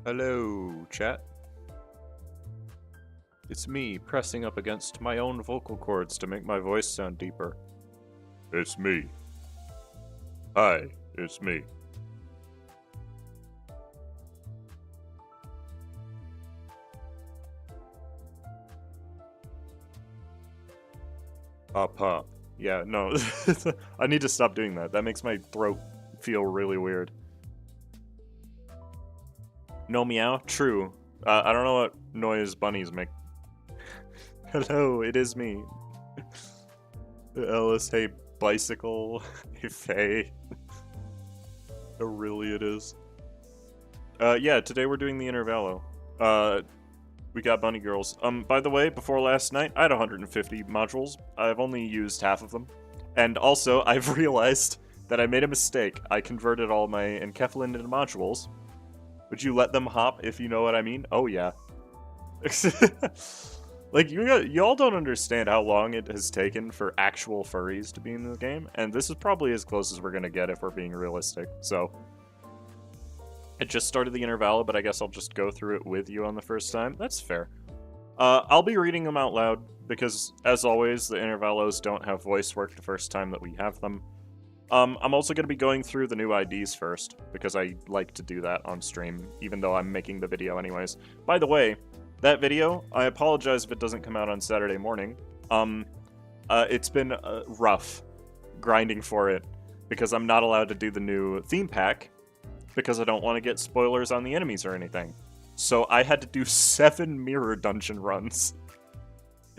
Hello, chat. It's me pressing up against my own vocal cords to make my voice sound deeper. It's me. Hi, it's me. Pop pop. Yeah, no. I need to stop doing that. That makes my throat feel really weird. No meow? True. I don't know what noise bunnies make. Hello, it is me. Ellis, hey, bicycle. Hey, Faye. Oh, really it is. Yeah, today we're doing the intervallo. We got bunny girls. By the way, before last night, I had 150 modules. I've only used half of them. And also, I've realized that I made a mistake. I converted all my enkephalin into modules. Would you let them hop, if you know what I mean? Oh, yeah. Like, y'all don't understand how long it has taken for actual furries to be in the game, and this is probably as close as we're gonna get if we're being realistic, so... I just started the intervallo, but I guess I'll just go through it with you on the first time. That's fair. I'll be reading them out loud, because, as always, the intervallos don't have voice work the first time that we have them. I'm also going to be going through the new IDs first, because I like to do that on stream, even though I'm making the video anyways. By the way, that video, I apologize if it doesn't come out on Saturday morning. It's been rough grinding for it, because I'm not allowed to do the new theme pack, because I don't want to get spoilers on the enemies or anything. So I had to do 7 mirror dungeon runs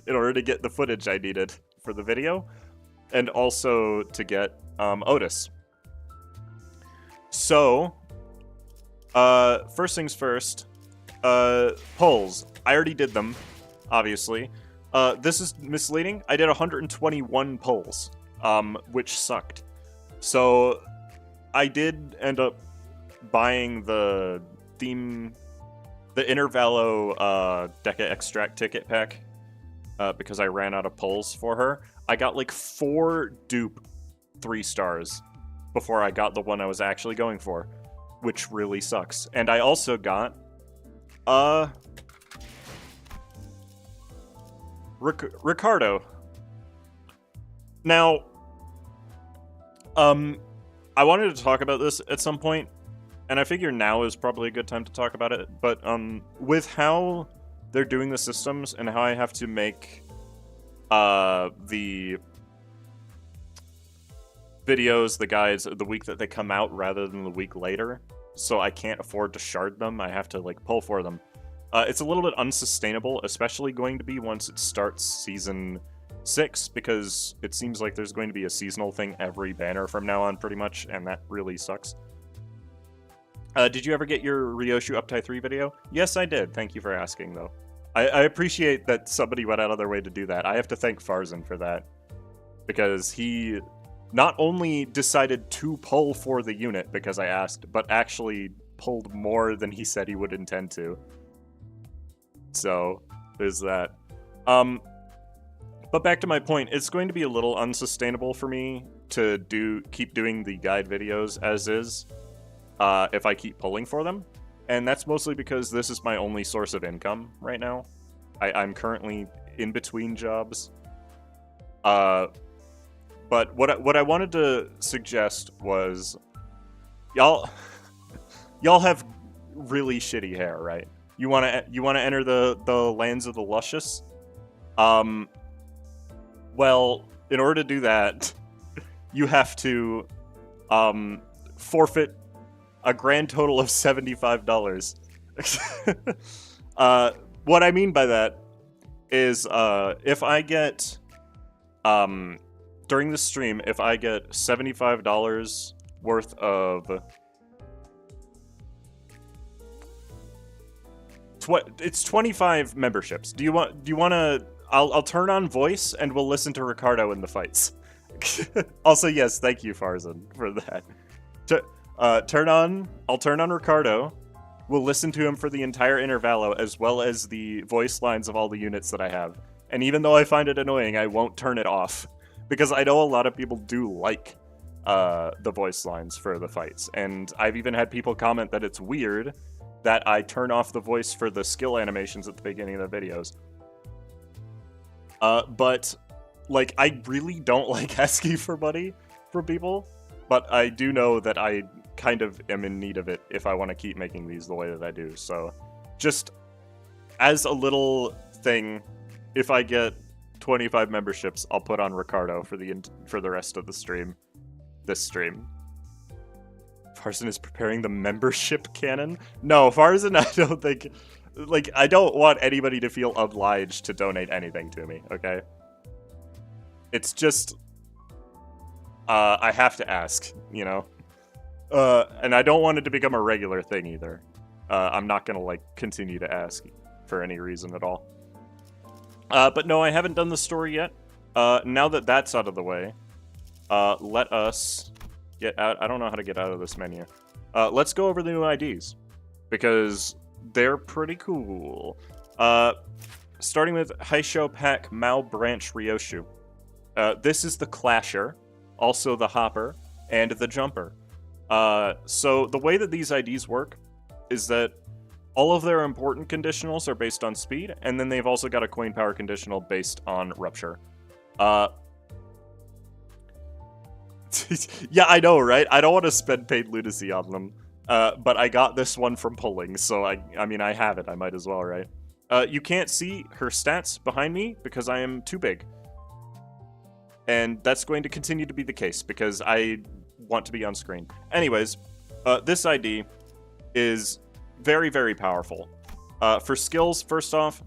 in order to get the footage I needed for the video, and also to get Outis. So, first things first, polls. I already did them, obviously. This is misleading. I did 121 polls, which sucked. So, I did end up buying the Intervallo Deca Extract ticket pack, because I ran out of polls for her. I got like 4 dupe 3 stars before I got the one I was actually going for, which really sucks. And I also got Ricardo. Now, I wanted to talk about this at some point, and I figure now is probably a good time to talk about it, but with how they're doing the systems and how I have to make the videos, the guides, the week that they come out rather than the week later, so I can't afford to shard them. I have to like pull for them. It's a little bit unsustainable, especially going to be once it starts Season 6, because it seems like there's going to be a seasonal thing every banner from now on, pretty much, and that really sucks. Did you ever get your Ryoshu Uptie 3 video? Yes, I did. Thank you for asking, though. I appreciate that somebody went out of their way to do that. I have to thank Farzan for that, because he not only decided to pull for the unit because I asked, but actually pulled more than he said he would intend to. So, there's that. But back to my point, it's going to be a little unsustainable for me to keep doing the guide videos as is, if I keep pulling for them. And that's mostly because this is my only source of income right now. I'm currently in between jobs. But what I wanted to suggest was, y'all have really shitty hair, right? You wanna enter the lands of the luscious? Well, in order to do that, you have to forfeit a grand total of $75. What I mean by that is, if I get, during the stream, if I get $75 worth of... It's 25 memberships. Do you want to... I'll turn on voice, and we'll listen to Ricardo in the fights. Also, yes, thank you, Farzan, for that. I'll turn on Ricardo. We'll listen to him for the entire intervallo, as well as the voice lines of all the units that I have. And even though I find it annoying, I won't turn it off, because I know a lot of people do like the voice lines for the fights. And I've even had people comment that it's weird that I turn off the voice for the skill animations at the beginning of the videos. But, like, I really don't like asking for money from people, but I do know that I kind of am in need of it if I want to keep making these the way that I do. So, just as a little thing, if I get 25 memberships, I'll put on Ricardo for the rest of the stream. This stream. Farzan is preparing the membership canon? No, Farzan, I don't think... Like, I don't want anybody to feel obliged to donate anything to me, okay? It's just... I have to ask, you know? And I don't want it to become a regular thing either. I'm not gonna, like, continue to ask for any reason at all. But no, I haven't done the story yet. Now that that's out of the way, let us get out. I don't know how to get out of this menu. Let's go over the new IDs, because they're pretty cool. Starting with Haisho Pack Mao Branch Ryoshu. This is the Clasher, also the Hopper, and the Jumper. So the way that these IDs work is that all of their important conditionals are based on speed, and then they've also got a coin power conditional based on Rupture. Yeah, I know, right? I don't want to spend paid lunacy on them. But I got this one from pulling, so I mean, I have it. I might as well, right? You can't see her stats behind me because I am too big. And that's going to continue to be the case because I want to be on screen. Anyways, this ID is very, very powerful. For skills, first off,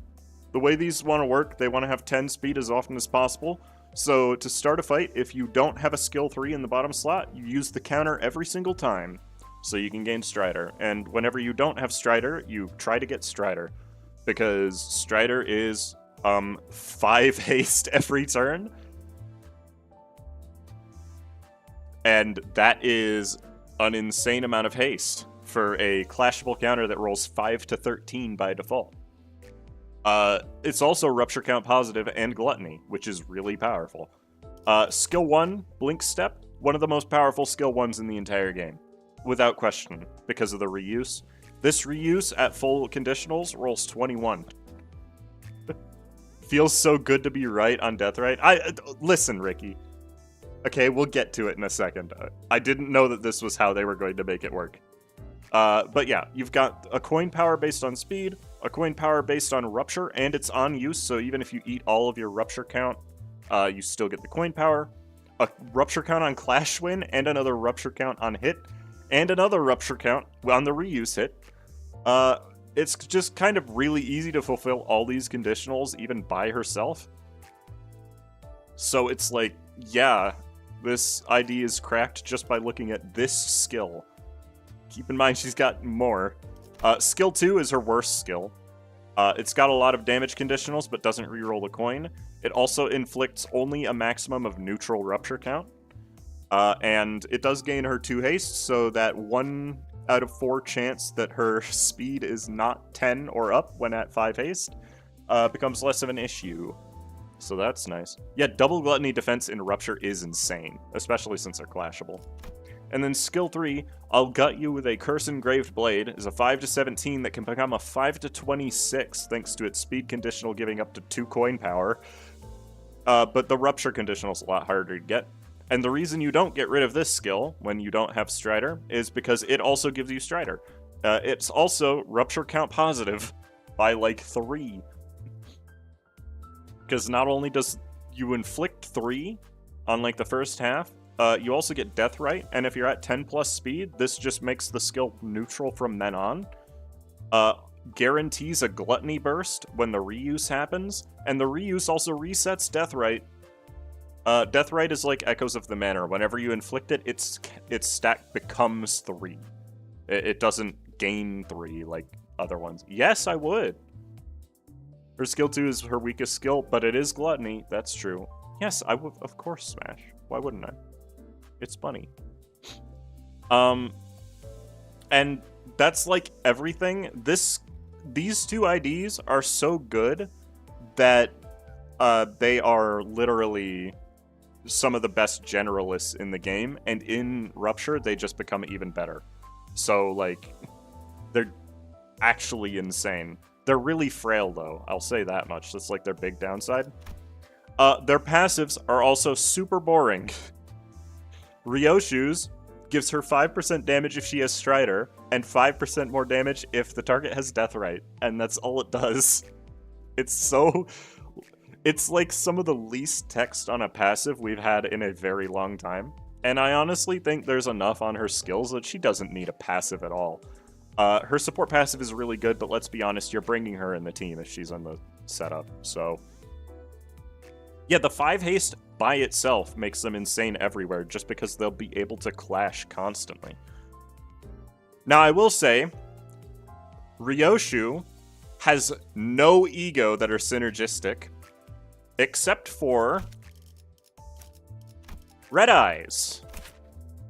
the way these want to work, they want to have 10 speed as often as possible. So to start a fight, if you don't have a skill 3 in the bottom slot, you use the counter every single time, so you can gain Strider. And whenever you don't have Strider, you try to get Strider, because Strider is 5 haste every turn. And that is an insane amount of haste for a clashable counter that rolls 5 to 13 by default. It's also Rupture Count Positive and Gluttony, which is really powerful. Skill 1, Blink Step, one of the most powerful skill 1s in the entire game. Without question, because of the reuse. This reuse at full conditionals rolls 21. Feels so good to be right on Deathrite. Listen, Ricky. Okay, we'll get to it in a second. I didn't know that this was how they were going to make it work. But yeah, you've got a coin power based on speed, a coin power based on Rupture, and it's on use, so even if you eat all of your Rupture count, you still get the coin power. A Rupture count on Clash Win, and another Rupture count on hit, and another Rupture count on the reuse hit. It's just kind of really easy to fulfill all these conditionals, even by herself. So it's like, yeah, this ID is cracked just by looking at this skill. Keep in mind, she's got more. Skill 2 is her worst skill. It's got a lot of damage conditionals, but doesn't reroll the coin. It also inflicts only a maximum of neutral Rupture count. And it does gain her 2 haste, so that 1 out of 4 chance that her speed is not 10 or up when at 5 haste becomes less of an issue. So that's nice. Yeah, double Gluttony defense in Rupture is insane, especially since they're clashable. And then skill 3, I'll gut you with a Curse Engraved Blade, is a 5 to 17 that can become a 5 to 26 thanks to its speed conditional giving up to 2 coin power. But the Rupture conditional is a lot harder to get. And the reason you don't get rid of this skill when you don't have Strider is because it also gives you Strider. It's also Rupture Count Positive by like 3. Because not only does you inflict 3 on like the first half, you also get Deathrite, and if you're at 10 plus speed, this just makes the skill neutral from then on. Guarantees a Gluttony burst when the reuse happens, and the reuse also resets Deathrite. Deathrite is like Echoes of the Manor. Whenever you inflict it, its stack becomes 3. It doesn't gain 3 like other ones. Yes, I would. Her skill 2 is her weakest skill, but it is Gluttony. That's true. Yes, I would, of course, smash. Why wouldn't I? It's funny. And that's like everything. These 2 IDs are so good that they are literally some of the best generalists in the game, and in Rupture, they just become even better. So, like, actually insane. They're really frail, though. I'll say that much. That's like their big downside. Their passives are also super boring. Ryoshu's gives her 5% damage if she has Strider, and 5% more damage if the target has Deathrite, and that's all it does. It's like some of the least text on a passive we've had in a very long time. And I honestly think there's enough on her skills that she doesn't need a passive at all. Her support passive is really good, but let's be honest, you're bringing her in the team if she's on the setup. So, yeah, the 5 haste by itself makes them insane everywhere just because they'll be able to clash constantly. Now, I will say, Ryoshu has no ego that are synergistic, except for Red Eyes,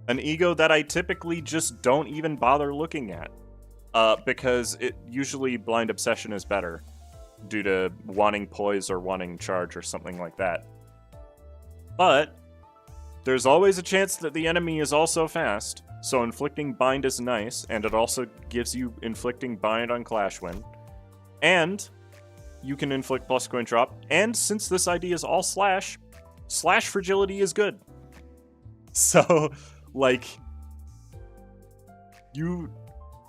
an ego that I typically just don't even bother looking at, because usually Blind Obsession is better, due to wanting poise or wanting charge or something like that. But there's always a chance that the enemy is also fast, so inflicting bind is nice, and it also gives you inflicting bind on Clash Win. And you can inflict plus coin drop, and since this ID is all slash fragility is good. So, like, you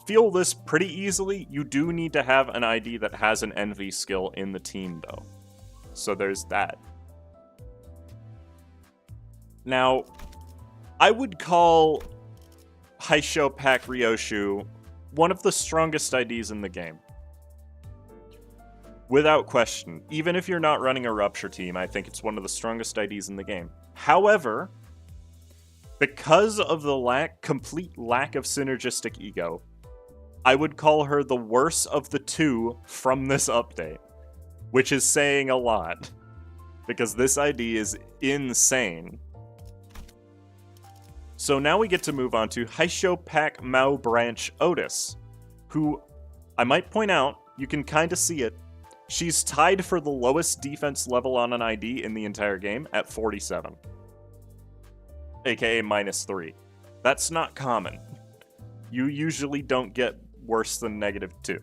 feel this pretty easily. You do need to have an ID that has an envy skill in the team, though. So there's that. Now, I would call Haisho Pack Ryoshu one of the strongest IDs in the game. Without question. Even if you're not running a Rupture team, I think it's one of the strongest IDs in the game. However, because of the complete lack of synergistic ego, I would call her the worst of the two from this update, which is saying a lot, because this ID is insane. So now we get to move on to Haisho Pack Mao Branch Outis, who, I might point out, you can kind of see it, she's tied for the lowest defense level on an ID in the entire game at 47. AKA -3. That's not common. You usually don't get worse than -2.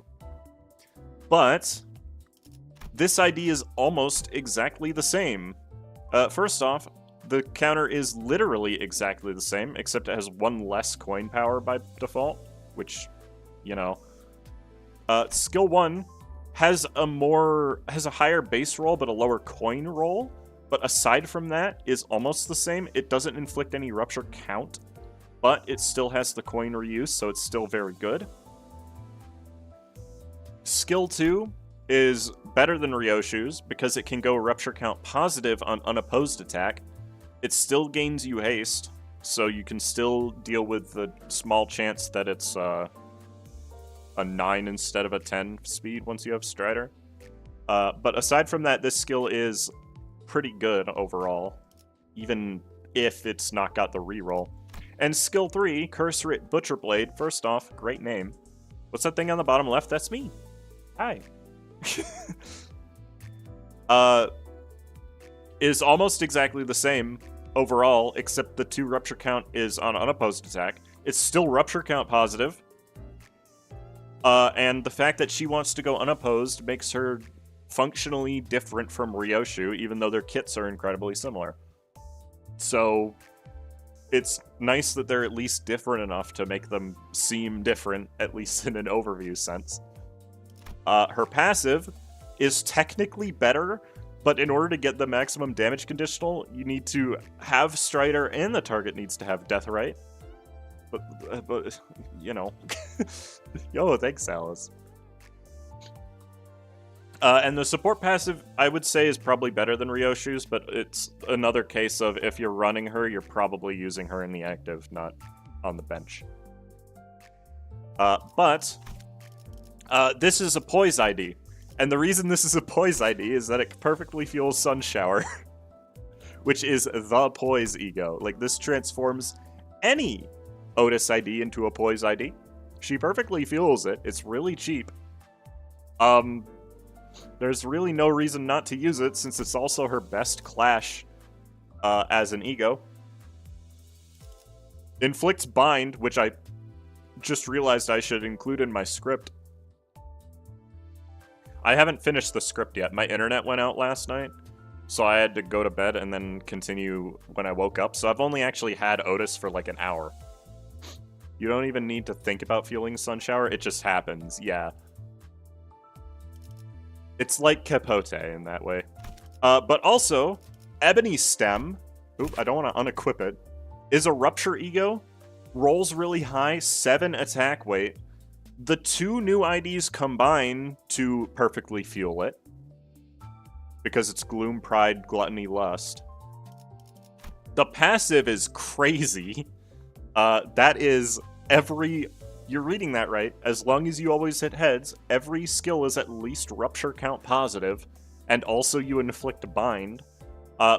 But this ID is almost exactly the same. First off, the counter is literally exactly the same, except it has 1 less coin power by default, which, you know. Skill 1 has a higher base roll but a lower coin roll. But aside from that, is almost the same. It doesn't inflict any Rupture count, but it still has the coin reuse, so it's still very good. Skill 2 is better than Ryoshu's because it can go Rupture count positive on unopposed attack. It still gains you haste, so you can still deal with the small chance that it's a 9 instead of a 10 speed once you have Strider. But aside from that, this skill is pretty good overall, even if it's not got the reroll. And skill 3, Cursorit Butcher Blade, first off, great name. What's that thing on the bottom left? That's me. Hi. Is almost exactly the same overall, except the 2 Rupture count is on unopposed attack. It's still Rupture count positive. And the fact that she wants to go unopposed makes her functionally different from Ryoshu, even though their kits are incredibly similar. So it's nice that they're at least different enough to make them seem different, at least in an overview sense. Her passive is technically better, but in order to get the maximum damage conditional, you need to have Strider and the target needs to have Deathrite. But you know. Yo, thanks, Alice. And the support passive, I would say, is probably better than Ryoshu's, but it's another case of if you're running her, you're probably using her in the active, not on the bench. But this is a Poise ID. And the reason this is a Poise ID is that it perfectly fuels Sun Shower, which is the Poise ego. Like, this transforms any Outis ID into a Poise ID. She perfectly fuels it. It's really cheap. There's really no reason not to use it, since it's also her best clash as an ego. Inflicts Bind, which I just realized I should include in my script. I haven't finished the script yet. My internet went out last night, so I had to go to bed and then continue when I woke up. So I've only actually had Outis for like an hour. You don't even need to think about feeling sun shower. It just happens. Yeah. It's like Capote in that way. But also, Ebony Stem, oop, I don't want to unequip it, is a Rupture ego, rolls really high, 7 attack weight. The 2 new IDs combine to perfectly fuel it, because it's Gloom, Pride, Gluttony, Lust. The passive is crazy. That is every... You're reading that right. As long as you always hit heads, every skill is at least Rupture count positive, and also you inflict Bind.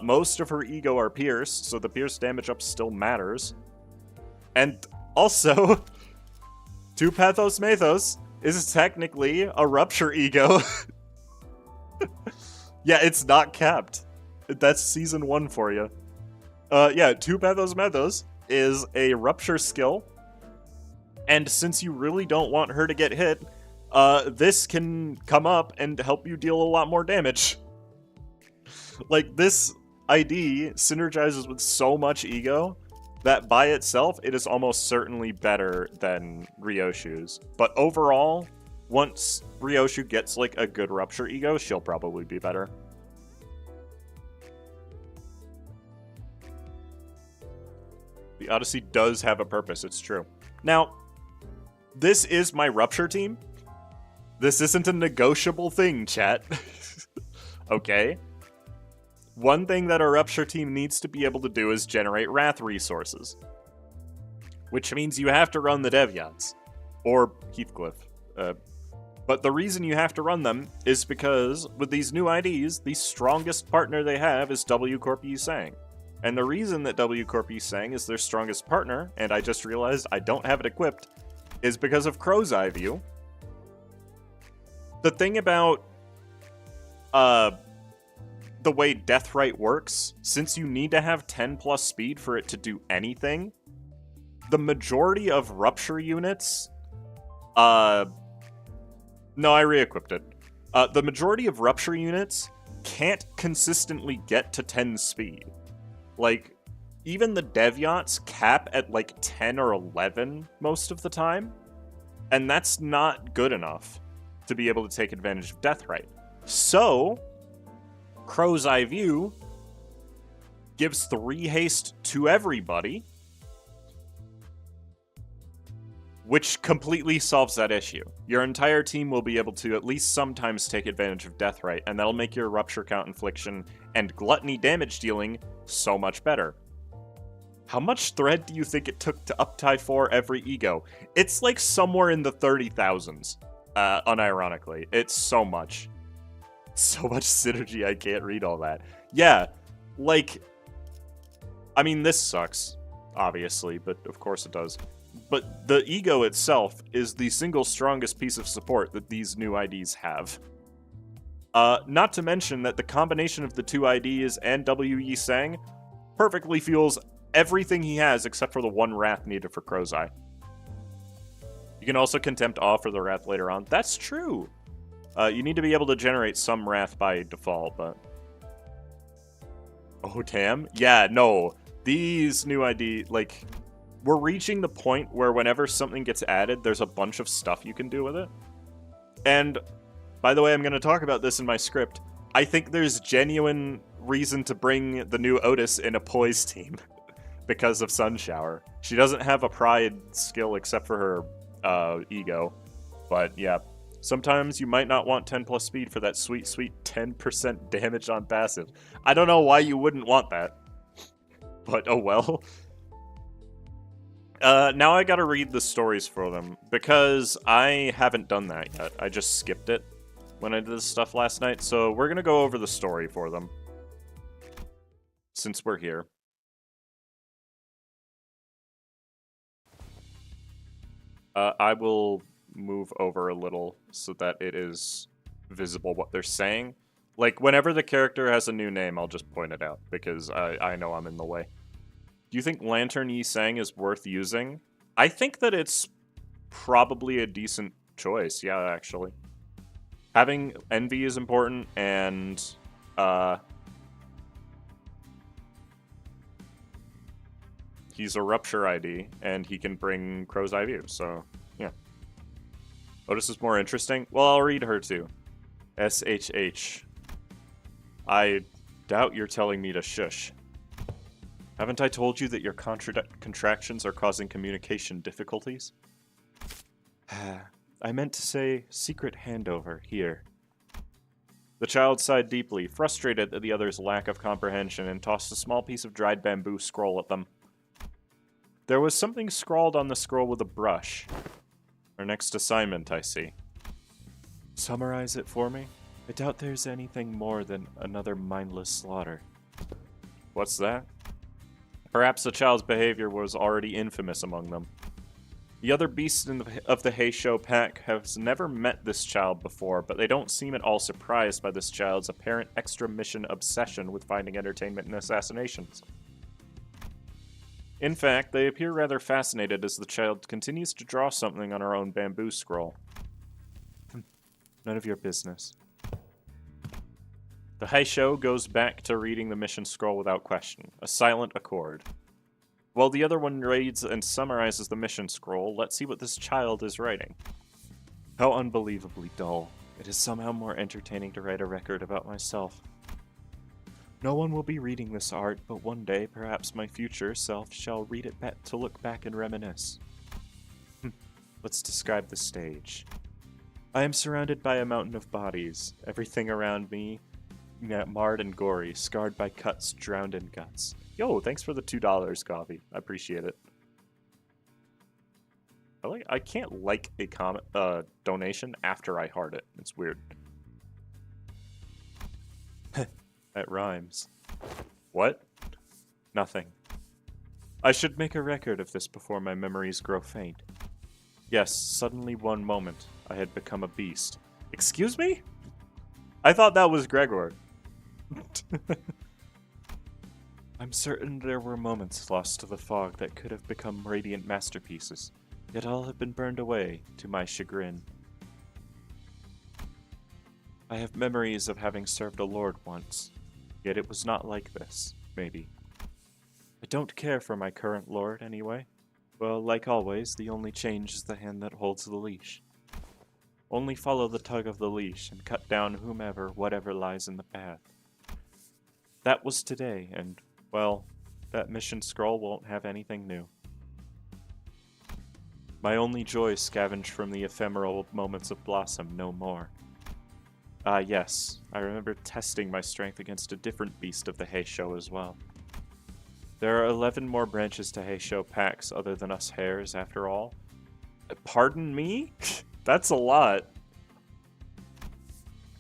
Most of her ego are Pierce, so the Pierce damage up still matters. And also, 2 Pathos Mathos is technically a Rupture ego. Yeah, it's not capped. That's Season 1 for you. Yeah, 2 Pathos Mathos is a Rupture skill. And since you really don't want her to get hit, this can come up and help you deal a lot more damage. Like, this ID synergizes with so much ego that by itself, it is almost certainly better than Ryoshu's. But overall, once Ryoshu gets, like, a good Rupture ego, she'll probably be better. The Odyssey does have a purpose, it's true. Now, this is my Rupture team. This isn't a negotiable thing, chat. Okay? One thing that a Rupture team needs to be able to do is generate Wrath resources. Which means you have to run the Devyats. Or Heathcliff. But the reason you have to run them is because, with these new IDs, the strongest partner they have is W Corp Yi Sang. And the reason that W Corp Yi Sang is their strongest partner, and I just realized I don't have it equipped, is because of Crow's Eye View. The thing about the way Deathrite works, since you need to have 10 plus speed for it to do anything, the majority of Rupture units... No, I re-equipped it. The majority of Rupture units can't consistently get to 10 speed. Like, even the Devyats cap at like 10 or 11 most of the time, and that's not good enough to be able to take advantage of Deathrite. So, Crow's Eye View gives 3 haste to everybody, which completely solves that issue. Your entire team will be able to at least sometimes take advantage of Deathrite, and that'll make your Rupture count infliction and Gluttony damage dealing so much better. How much thread do you think it took to uptie 4 every ego? It's like somewhere in the 30,000s, unironically. It's so much. So much synergy, I can't read all that. Yeah, like, I mean, this sucks, obviously, but of course it does. But the ego itself is the single strongest piece of support that these new IDs have. Not to mention that the combination of the 2 IDs and W Yi Sang perfectly fuels everything he has except for the 1 Wrath needed for Crow's Eye. You can also Contempt Awe for the Wrath later on. That's true! You need to be able to generate some Wrath by default, but... Oh, damn. Yeah, no. These new ID, like... We're reaching the point where whenever something gets added, there's a bunch of stuff you can do with it. And, by the way, I'm going to talk about this in my script. I think there's genuine reason to bring the new Outis in a Poise team because of Sunshower. She doesn't have a Pride skill except for her ego. But, yeah, sometimes you might not want 10 plus speed for that sweet, sweet 10% damage on passive. I don't know why you wouldn't want that. But, oh well. Now I gotta read the stories for them, because I haven't done that yet. I just skipped it when I did this stuff last night, so we're gonna go over the story for them, since we're here. I will move over a little so that it is visible what they're saying. Like, whenever the character has a new name, I'll just point it out, because I know I'm in the way. Do you think Lantern Yi Sang is worth using? I think that it's probably a decent choice, yeah, actually. Having envy is important, and he's a Rupture ID, and he can bring Crow's Eye View, so yeah. Outis is more interesting. Well, I'll read her too. SHH. I doubt you're telling me to shush. Haven't I told you that your contractions are causing communication difficulties? I meant to say secret handover here. The child sighed deeply, frustrated at the other's lack of comprehension, and tossed a small piece of dried bamboo scroll at them. There was something scrawled on the scroll with a brush. Our next assignment, I see. Summarize it for me? I doubt there's anything more than another mindless slaughter. What's that? Perhaps the child's behavior was already infamous among them. The other beasts of the Heisho pack have never met this child before, but they don't seem at all surprised by this child's apparent extra-mission obsession with finding entertainment in assassinations. In fact, they appear rather fascinated as the child continues to draw something on her own bamboo scroll. None of your business. The Heisho goes back to reading the mission scroll without question, a silent accord. While the other one reads and summarizes the mission scroll, let's see what this child is writing. How unbelievably dull. It is somehow more entertaining to write a record about myself. No one will be reading this art, but one day, perhaps my future self shall read it to look back and reminisce. Let's describe the stage. I am surrounded by a mountain of bodies, everything around me marred and gory, scarred by cuts, drowned in guts. Yo, thanks for the $2, Coffee. I appreciate it. I can't like a donation after I heart it. It's weird. That rhymes. What? Nothing. I should make a record of this before my memories grow faint. Yes, suddenly one moment, I had become a beast. Excuse me? I thought that was Gregor. I'm certain there were moments lost to the fog that could have become radiant masterpieces, yet all have been burned away, to my chagrin. I have memories of having served a lord once, yet it was not like this, maybe. I don't care for my current lord, anyway. Well, like always, the only change is the hand that holds the leash. Only follow the tug of the leash and cut down whomever, whatever lies in the path. That was today, and, well, that mission scroll won't have anything new. My only joy scavenged from the ephemeral moments of Blossom, no more. Ah, yes, I remember testing my strength against a different beast of the Heisho as well. There are 11 more branches to Heisho packs other than us hares, after all. Pardon me? That's a lot.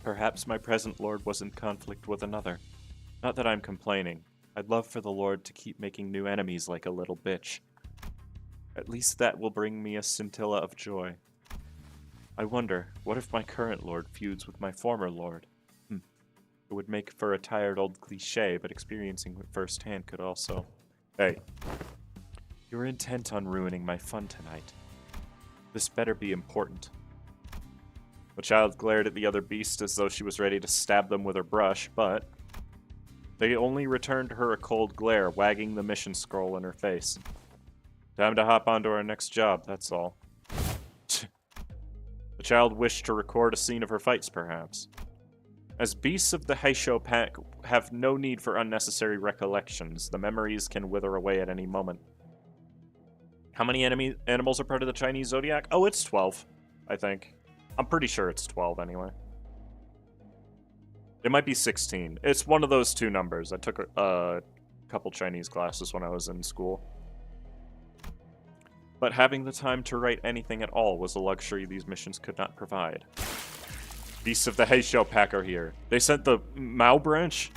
Perhaps my present lord was in conflict with another. Not that I'm complaining. I'd love for the lord to keep making new enemies like a little bitch. At least that will bring me a scintilla of joy. I wonder, what if my current lord feuds with my former lord? It would make for a tired old cliché, but experiencing it firsthand could also... Hey. You're intent on ruining my fun tonight. This better be important. The child glared at the other beast as though she was ready to stab them with her brush, but... they only returned her a cold glare, wagging the mission scroll in her face. Time to hop onto our next job, that's all. The child wished to record a scene of her fights, perhaps. As beasts of the Heisho pack have no need for unnecessary recollections, the memories can wither away at any moment. How many animals are part of the Chinese zodiac? Oh, it's 12, I think. I'm pretty sure it's 12 anyway. It might be 16. It's one of those two numbers. I took a couple Chinese classes when I was in school. But having the time to write anything at all was a luxury these missions could not provide. Beasts of the Heisho pack are here. They sent the Mao branch?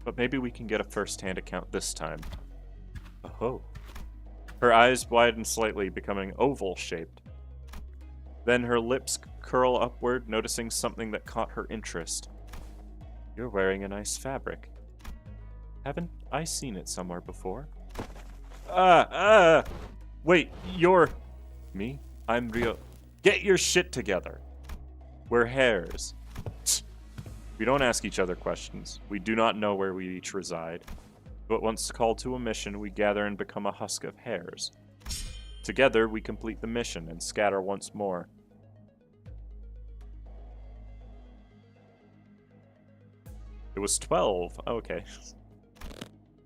But maybe we can get a first-hand account this time. Oh. Her eyes widened slightly, becoming oval-shaped. Then her lips curl upward, noticing something that caught her interest. You're wearing a nice fabric. Haven't I seen it somewhere before? Wait, you're... Me? I'm Ryo... Get your shit together. We're hares. We don't ask each other questions. We do not know where we each reside. But once called to a mission, we gather and become a husk of hares. Together, we complete the mission and scatter once more. It was 12. Okay.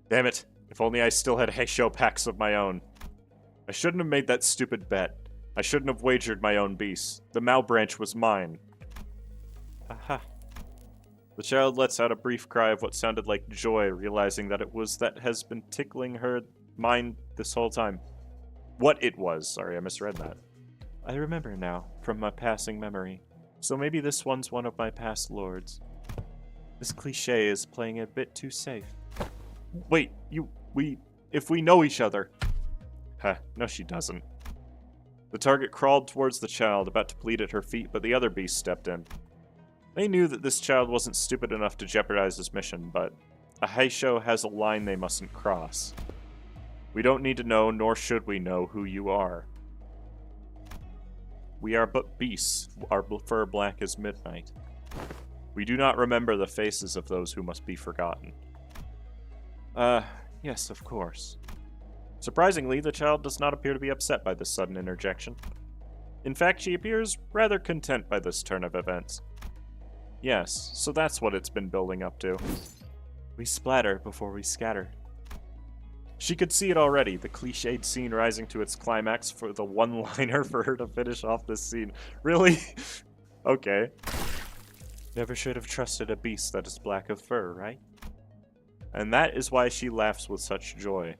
Damn it. If only I still had Heisho packs of my own. I shouldn't have made that stupid bet. I shouldn't have wagered my own beasts. The Mao branch was mine. Aha. The child lets out a brief cry of what sounded like joy, realizing that it was that has been tickling her mind this whole time. What it was. Sorry, I misread that. I remember now, from my passing memory. So maybe this one's one of my past lords. This cliché is playing a bit too safe. Wait, if we know each other. Huh, no she doesn't. The target crawled towards the child, about to bleed at her feet, but the other beast stepped in. They knew that this child wasn't stupid enough to jeopardize his mission, but a Heisho has a line they mustn't cross. We don't need to know, nor should we know, who you are. We are but beasts, our fur black as midnight. We do not remember the faces of those who must be forgotten. Yes, of course. Surprisingly, the child does not appear to be upset by this sudden interjection. In fact, she appears rather content by this turn of events. Yes, so that's what it's been building up to. We splatter before we scatter. She could see it already, the cliched scene rising to its climax for the one-liner for her to finish off this scene. Really? Okay. Never should have trusted a beast that is black of fur, right? And that is why she laughs with such joy.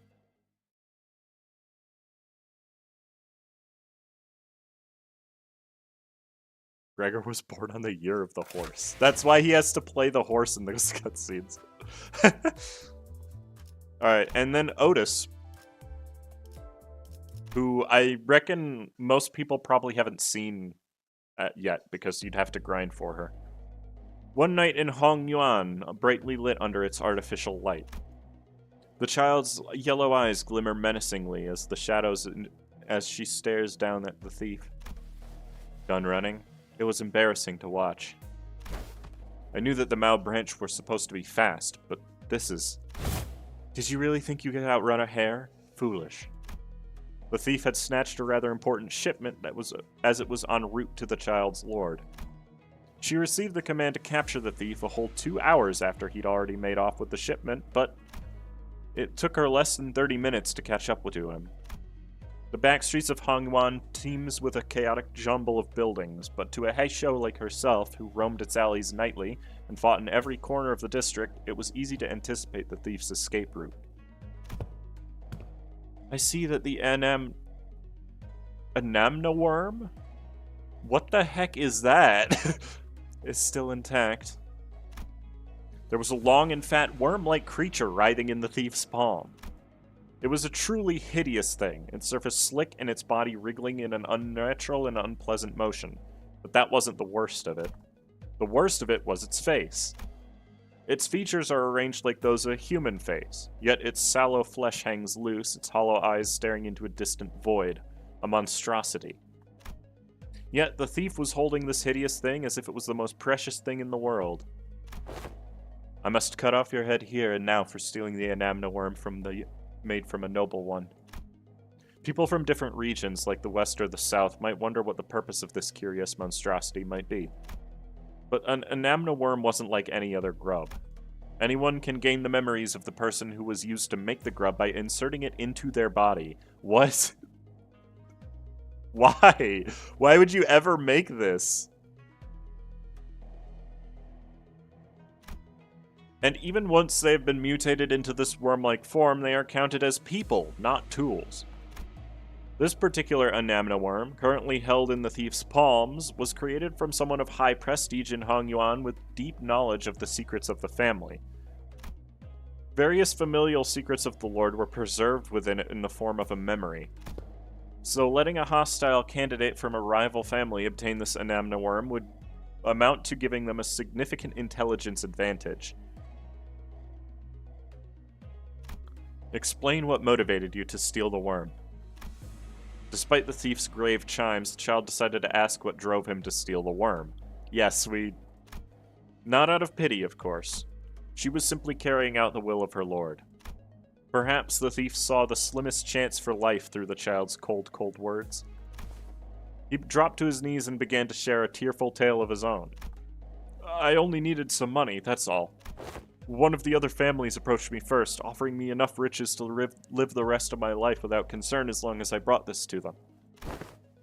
Gregor was born on the year of the horse. That's why he has to play the horse in those cutscenes. Alright, and then Outis, who I reckon most people probably haven't seen yet, because you'd have to grind for her. One night in Hongyuan, brightly lit under its artificial light. The child's yellow eyes glimmer menacingly as she stares down at the thief. Gun running? It was embarrassing to watch. I knew that the Mao branch were supposed to be fast, but this is... Did you really think you could outrun a hare? Foolish. The thief had snatched a rather important shipment as it was en route to the child's lord. She received the command to capture the thief a whole 2 hours after he'd already made off with the shipment, but it took her less than 30 minutes to catch up to him. The backstreets of Hongwan teems with a chaotic jumble of buildings, but to a Heisho like herself, who roamed its alleys nightly and fought in every corner of the district, it was easy to anticipate the thief's escape route. I see that the Anamna worm? What the heck is that? Is still intact. There was a long and fat worm-like creature writhing in the thief's palm. It was a truly hideous thing, its surface slick and its body wriggling in an unnatural and unpleasant motion. But that wasn't the worst of it. The worst of it was its face. Its features are arranged like those of a human face, yet its sallow flesh hangs loose, its hollow eyes staring into a distant void, a monstrosity. Yet the thief was holding this hideous thing as if it was the most precious thing in the world. I must cut off your head here and now for stealing the Anamna worm made from a noble one. People from different regions, like the West or the South, might wonder what the purpose of this curious monstrosity might be. But an Anamna worm wasn't like any other grub. Anyone can gain the memories of the person who was used to make the grub by inserting it into their body. What? Why? Why would you ever make this? And even once they have been mutated into this worm-like form, they are counted as people, not tools. This particular Anamna worm, currently held in the thief's palms, was created from someone of high prestige in Hongyuan with deep knowledge of the secrets of the family. Various familial secrets of the Lord were preserved within it in the form of a memory. So letting a hostile candidate from a rival family obtain this Anamna worm would amount to giving them a significant intelligence advantage. Explain what motivated you to steal the worm. Despite the thief's grave chimes, the child decided to ask what drove him to steal the worm. Yes, we... Not out of pity, of course. She was simply carrying out the will of her lord. Perhaps the thief saw the slimmest chance for life through the child's cold, cold words. He dropped to his knees and began to share a tearful tale of his own. I only needed some money, that's all. One of the other families approached me first, offering me enough riches to live the rest of my life without concern as long as I brought this to them.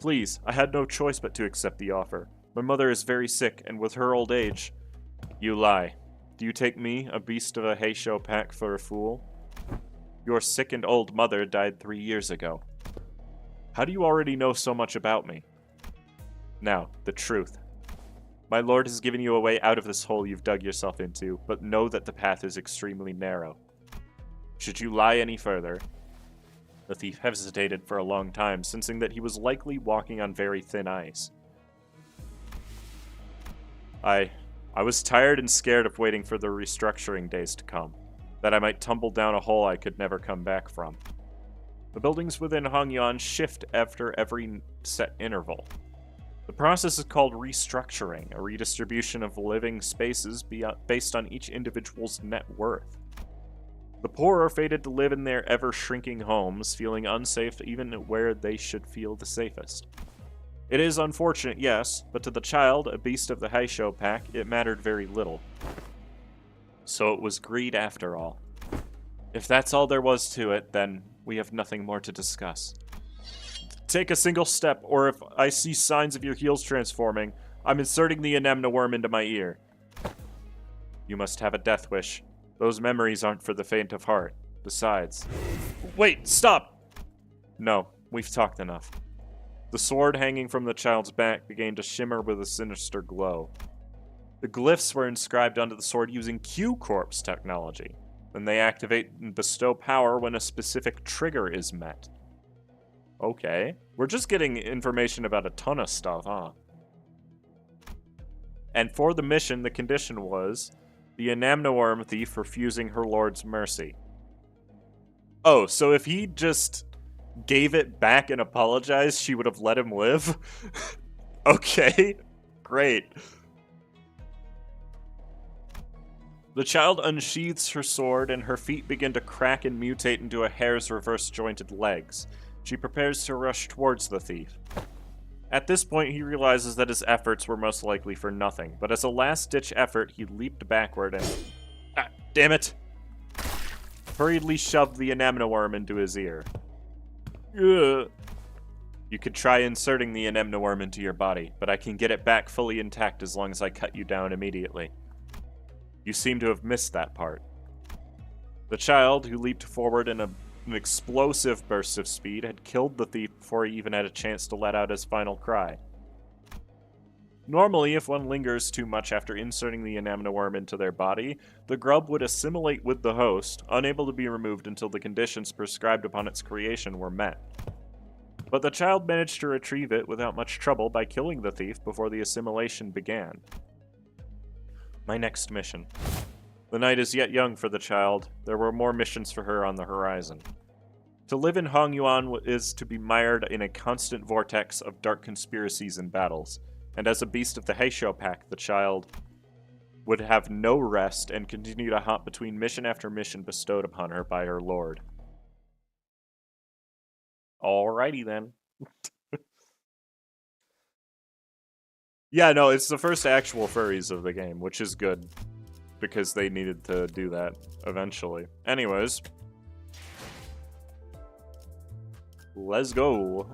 Please, I had no choice but to accept the offer. My mother is very sick, and with her old age... You lie. Do you take me, a beast of a Heisho pack, for a fool? Your sick and old mother died 3 years ago. How do you already know so much about me? Now, the truth. My lord has given you a way out of this hole you've dug yourself into, but know that the path is extremely narrow. Should you lie any further... The thief hesitated for a long time, sensing that he was likely walking on very thin ice. I was tired and scared of waiting for the restructuring days to come, that I might tumble down a hole I could never come back from. The buildings within Hongyan shift after every set interval. The process is called restructuring, a redistribution of living spaces based on each individual's net worth. The poor are fated to live in their ever-shrinking homes, feeling unsafe even where they should feel the safest. It is unfortunate, yes, but to the child, a beast of the Heisho pack, it mattered very little. So it was greed after all. If that's all there was to it, then we have nothing more to discuss. Take a single step, or if I see signs of your heels transforming, I'm inserting the anemone worm into my ear. You must have a death wish. Those memories aren't for the faint of heart. Besides... Wait, stop! No, we've talked enough. The sword hanging from the child's back began to shimmer with a sinister glow. The glyphs were inscribed onto the sword using Q-Corp's technology, and they activate and bestow power when a specific trigger is met. Okay. We're just getting information about a ton of stuff, huh? And for the mission, the condition was the Anamnoworm thief refusing her lord's mercy. Oh, so if he just gave it back and apologized, she would have let him live? Okay, great. The child unsheathes her sword, and her feet begin to crack and mutate into a hare's reverse-jointed legs. She prepares to rush towards the thief. At this point, he realizes that his efforts were most likely for nothing, but as a last-ditch effort, he leaped backward and... Ah, damn it! Hurriedly shoved the anemone worm into his ear. Ugh. You could try inserting the anemone worm into your body, but I can get it back fully intact as long as I cut you down immediately. You seem to have missed that part. The child, who leaped forward in an explosive burst of speed, had killed the thief before he even had a chance to let out his final cry. Normally, if one lingers too much after inserting the anemone worm into their body, the grub would assimilate with the host, unable to be removed until the conditions prescribed upon its creation were met. But the child managed to retrieve it without much trouble by killing the thief before the assimilation began. My next mission. The night is yet young for the child. There were more missions for her on the horizon. To live in Hongyuan is to be mired in a constant vortex of dark conspiracies and battles, and as a beast of the Heisho pack, the child would have no rest and continue to hop between mission after mission bestowed upon her by her lord. Alrighty then. Yeah, no, it's the first actual furries of the game, which is good, because they needed to do that eventually. Anyways. Let's go.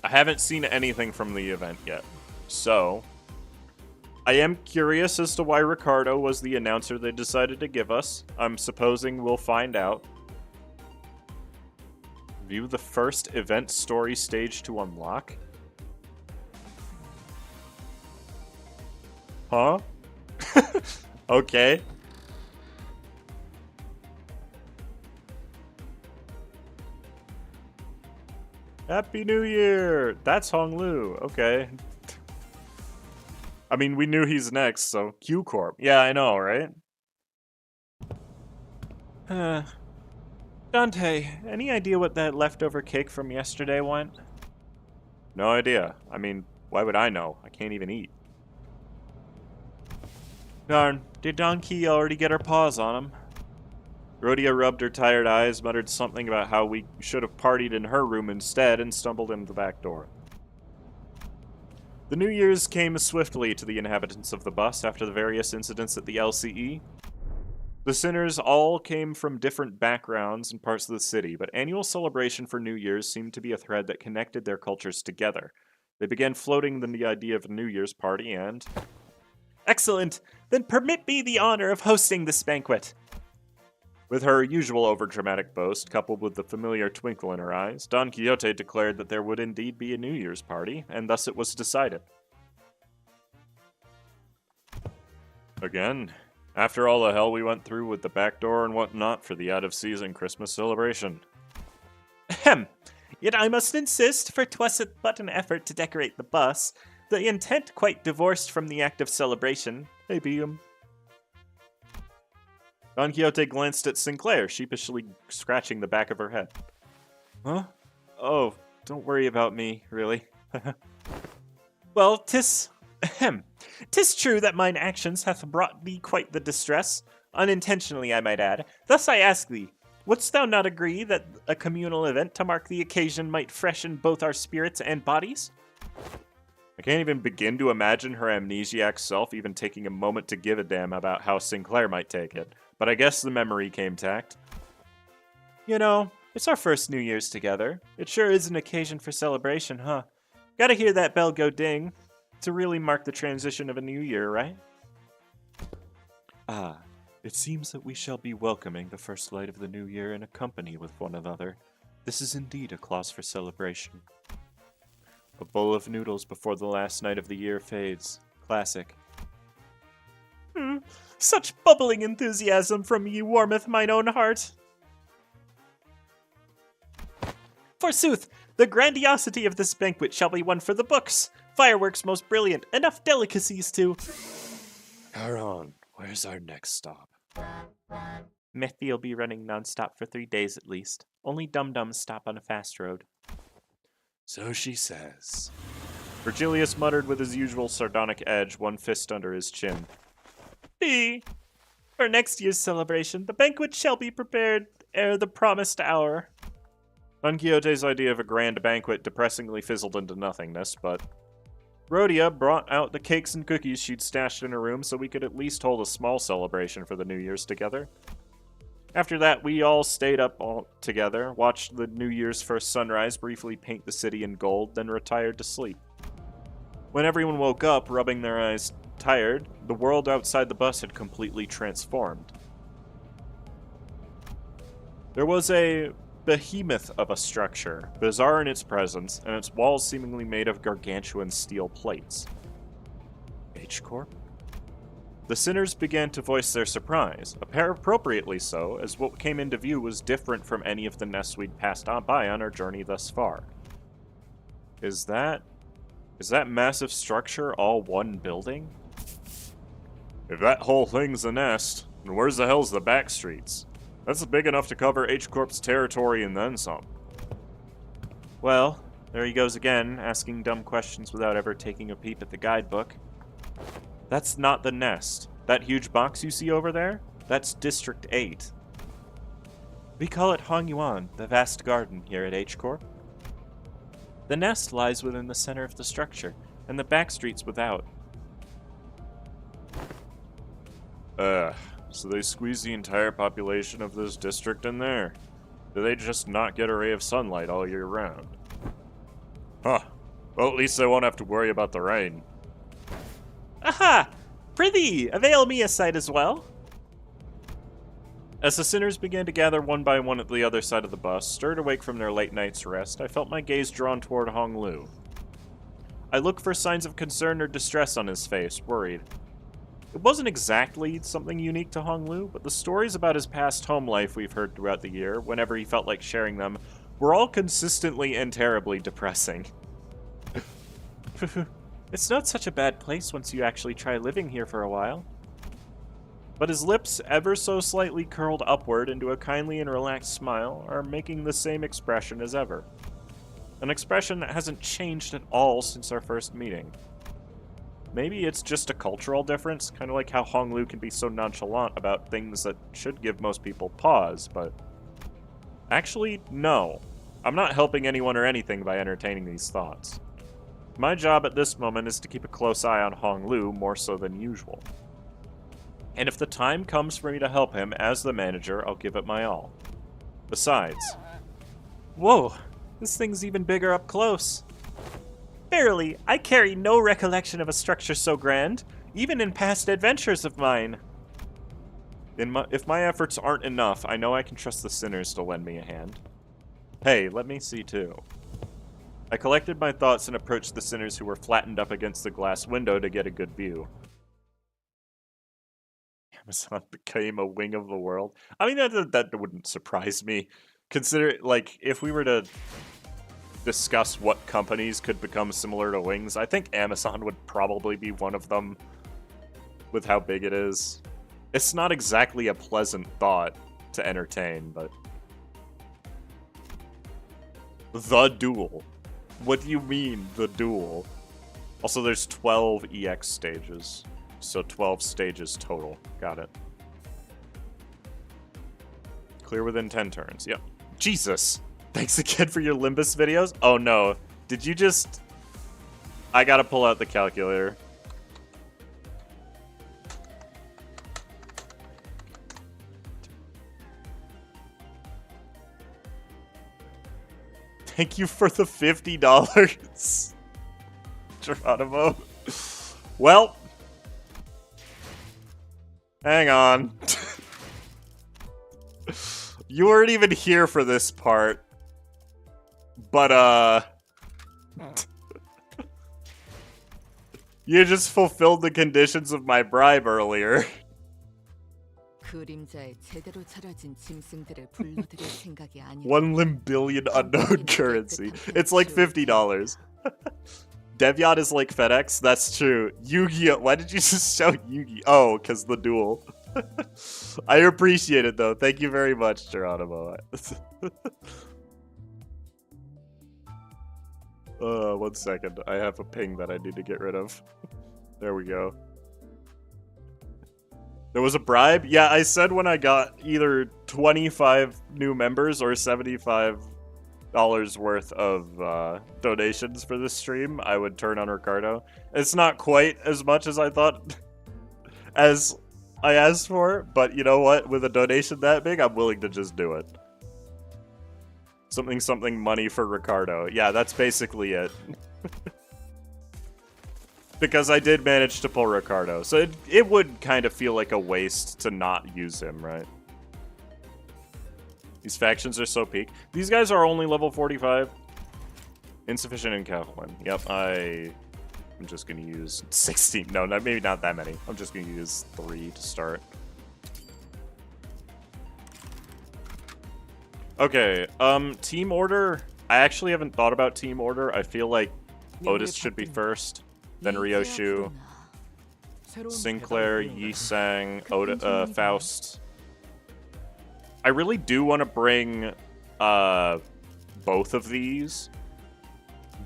I haven't seen anything from the event yet, so I am curious as to why Ricardo was the announcer they decided to give us. I'm supposing we'll find out. View the first event story stage to unlock? Huh? Okay. Happy New Year! That's Honglu. Okay. I mean, we knew he's next, so Q-Corp. Yeah, I know, right? Dante, any idea what that leftover cake from yesterday went? No idea. I mean, why would I know? I can't even eat. Darn, did Donkey already get her paws on him? Rhodia rubbed her tired eyes, muttered something about how we should have partied in her room instead, and stumbled into the back door. The New Year's came swiftly to the inhabitants of the bus after the various incidents at the LCE. The sinners all came from different backgrounds and parts of the city, but annual celebration for New Year's seemed to be a thread that connected their cultures together. They began floating the idea of a New Year's party and... Excellent! Then permit me the honor of hosting this banquet! With her usual overdramatic boast, coupled with the familiar twinkle in her eyes, Don Quixote declared that there would indeed be a New Year's party, and thus it was decided. Again, after all the hell we went through with the back door and whatnot for the out-of-season Christmas celebration. Ahem. Yet I must insist, for 'twas but an effort to decorate the bus, the intent quite divorced from the act of celebration. Hey, Beam. Don Quixote glanced at Sinclair, sheepishly scratching the back of her head. Huh? Oh, don't worry about me, really. Well, 'tis true that mine actions hath brought thee quite the distress, unintentionally I might add. Thus I ask thee, wouldst thou not agree that a communal event to mark the occasion might freshen both our spirits and bodies? I can't even begin to imagine her amnesiac self even taking a moment to give a damn about how Sinclair might take it, but I guess the memory came tact. You know, it's our first New Year's together. It sure is an occasion for celebration, huh? Gotta hear that bell go ding to really mark the transition of a new year, right? Ah, it seems that we shall be welcoming the first light of the new year in a company with one another. This is indeed a clause for celebration. A bowl of noodles before the last night of the year fades. Classic. Such bubbling enthusiasm from ye warmeth mine own heart. Forsooth, the grandiosity of this banquet shall be one for the books. Fireworks most brilliant, enough delicacies to... Caron, where's our next stop? Methy'll be running non-stop for 3 days at least. Only dum-dums stop on a fast road. So she says. Virgilius muttered with his usual sardonic edge, one fist under his chin. For next year's celebration, the banquet shall be prepared ere the promised hour. Don Quixote's idea of a grand banquet depressingly fizzled into nothingness, but Rhodia brought out the cakes and cookies she'd stashed in her room so we could at least hold a small celebration for the New Year's together. After that, we all stayed up all together, watched the New Year's first sunrise briefly paint the city in gold, then retired to sleep. When everyone woke up, rubbing their eyes tired, the world outside the bus had completely transformed. There was a behemoth of a structure, bizarre in its presence, and its walls seemingly made of gargantuan steel plates. H-Corp? The sinners began to voice their surprise, appropriately so, as what came into view was different from any of the nests we'd passed on by on our journey thus far. Is that massive structure all one building? If that whole thing's a nest, then where's the hell's the backstreets? That's big enough to cover H-Corp's territory and then some. Well, there he goes again, asking dumb questions without ever taking a peep at the guidebook. That's not the nest. That huge box you see over there? That's District 8. We call it Hongyuan, the vast garden here at H-Corp. The nest lies within the center of the structure, and the backstreets without. So they squeeze the entire population of this district in there? Do they just not get a ray of sunlight all year round? Huh. Well, at least I won't have to worry about the rain. Aha! Prithee, avail me a sight as well. As the sinners began to gather one by one at the other side of the bus, stirred awake from their late night's rest, I felt my gaze drawn toward Hong Lu. I looked for signs of concern or distress on his face, worried. It wasn't exactly something unique to Hong Lu, but the stories about his past home life we've heard throughout the year, whenever he felt like sharing them, were all consistently and terribly depressing. It's not such a bad place once you actually try living here for a while. But his lips, ever so slightly curled upward into a kindly and relaxed smile, are making the same expression as ever. An expression that hasn't changed at all since our first meeting. Maybe it's just a cultural difference, kind of like how Honglu can be so nonchalant about things that should give most people pause, but... Actually, no. I'm not helping anyone or anything by entertaining these thoughts. My job at this moment is to keep a close eye on Honglu more so than usual. And if the time comes for me to help him as the manager, I'll give it my all. Besides... Whoa, this thing's even bigger up close. Verily, I carry no recollection of a structure so grand, even in past adventures of mine. If my efforts aren't enough, I know I can trust the sinners to lend me a hand. Hey, let me see too. I collected my thoughts and approached the sinners who were flattened up against the glass window to get a good view. Amazon became a wing of the world. I mean, that wouldn't surprise me. Consider, like, if we were to discuss what companies could become similar to wings, I think Amazon would probably be one of them with how big it is. It's not exactly a pleasant thought to entertain, but... The duel. What do you mean, the duel? Also, there's 12 EX stages. So 12 stages total. Got it. Clear within 10 turns. Yep. Jesus! Thanks again for your Limbus videos. Oh no. Did you just... I gotta pull out the calculator. Thank you for the $50. Geronimo. Well. Hang on. You weren't even here for this part. But, you just fulfilled the conditions of my bribe earlier. One limbillion unknown currency. It's like $50. Devyat is like FedEx? That's true. Yu-Gi-Oh! Why did you just show Yu-Gi-Oh? Oh, because the duel. I appreciate it, though. Thank you very much, Geronimo. 1 second. I have a ping that I need to get rid of. There we go. There was a bribe? Yeah, I said when I got either 25 new members or $75 worth of donations for this stream, I would turn on Ricardo. It's not quite as much as I thought as I asked for, but you know what? With a donation that big, I'm willing to just do it. Something money for Ricardo. Yeah, that's basically it. Because I did manage to pull Ricardo, so it would kind of feel like a waste to not use him, right? These factions are so peak. These guys are only level 45. Insufficient in Kathleen. Yep, I'm just gonna use 16. No, maybe not that many. I'm just gonna use 3 to start. Okay, team order. I actually haven't thought about team order. I feel like Outis should be first. Then Ryoshu, Sinclair, Yisang, Faust. I really do want to bring both of these.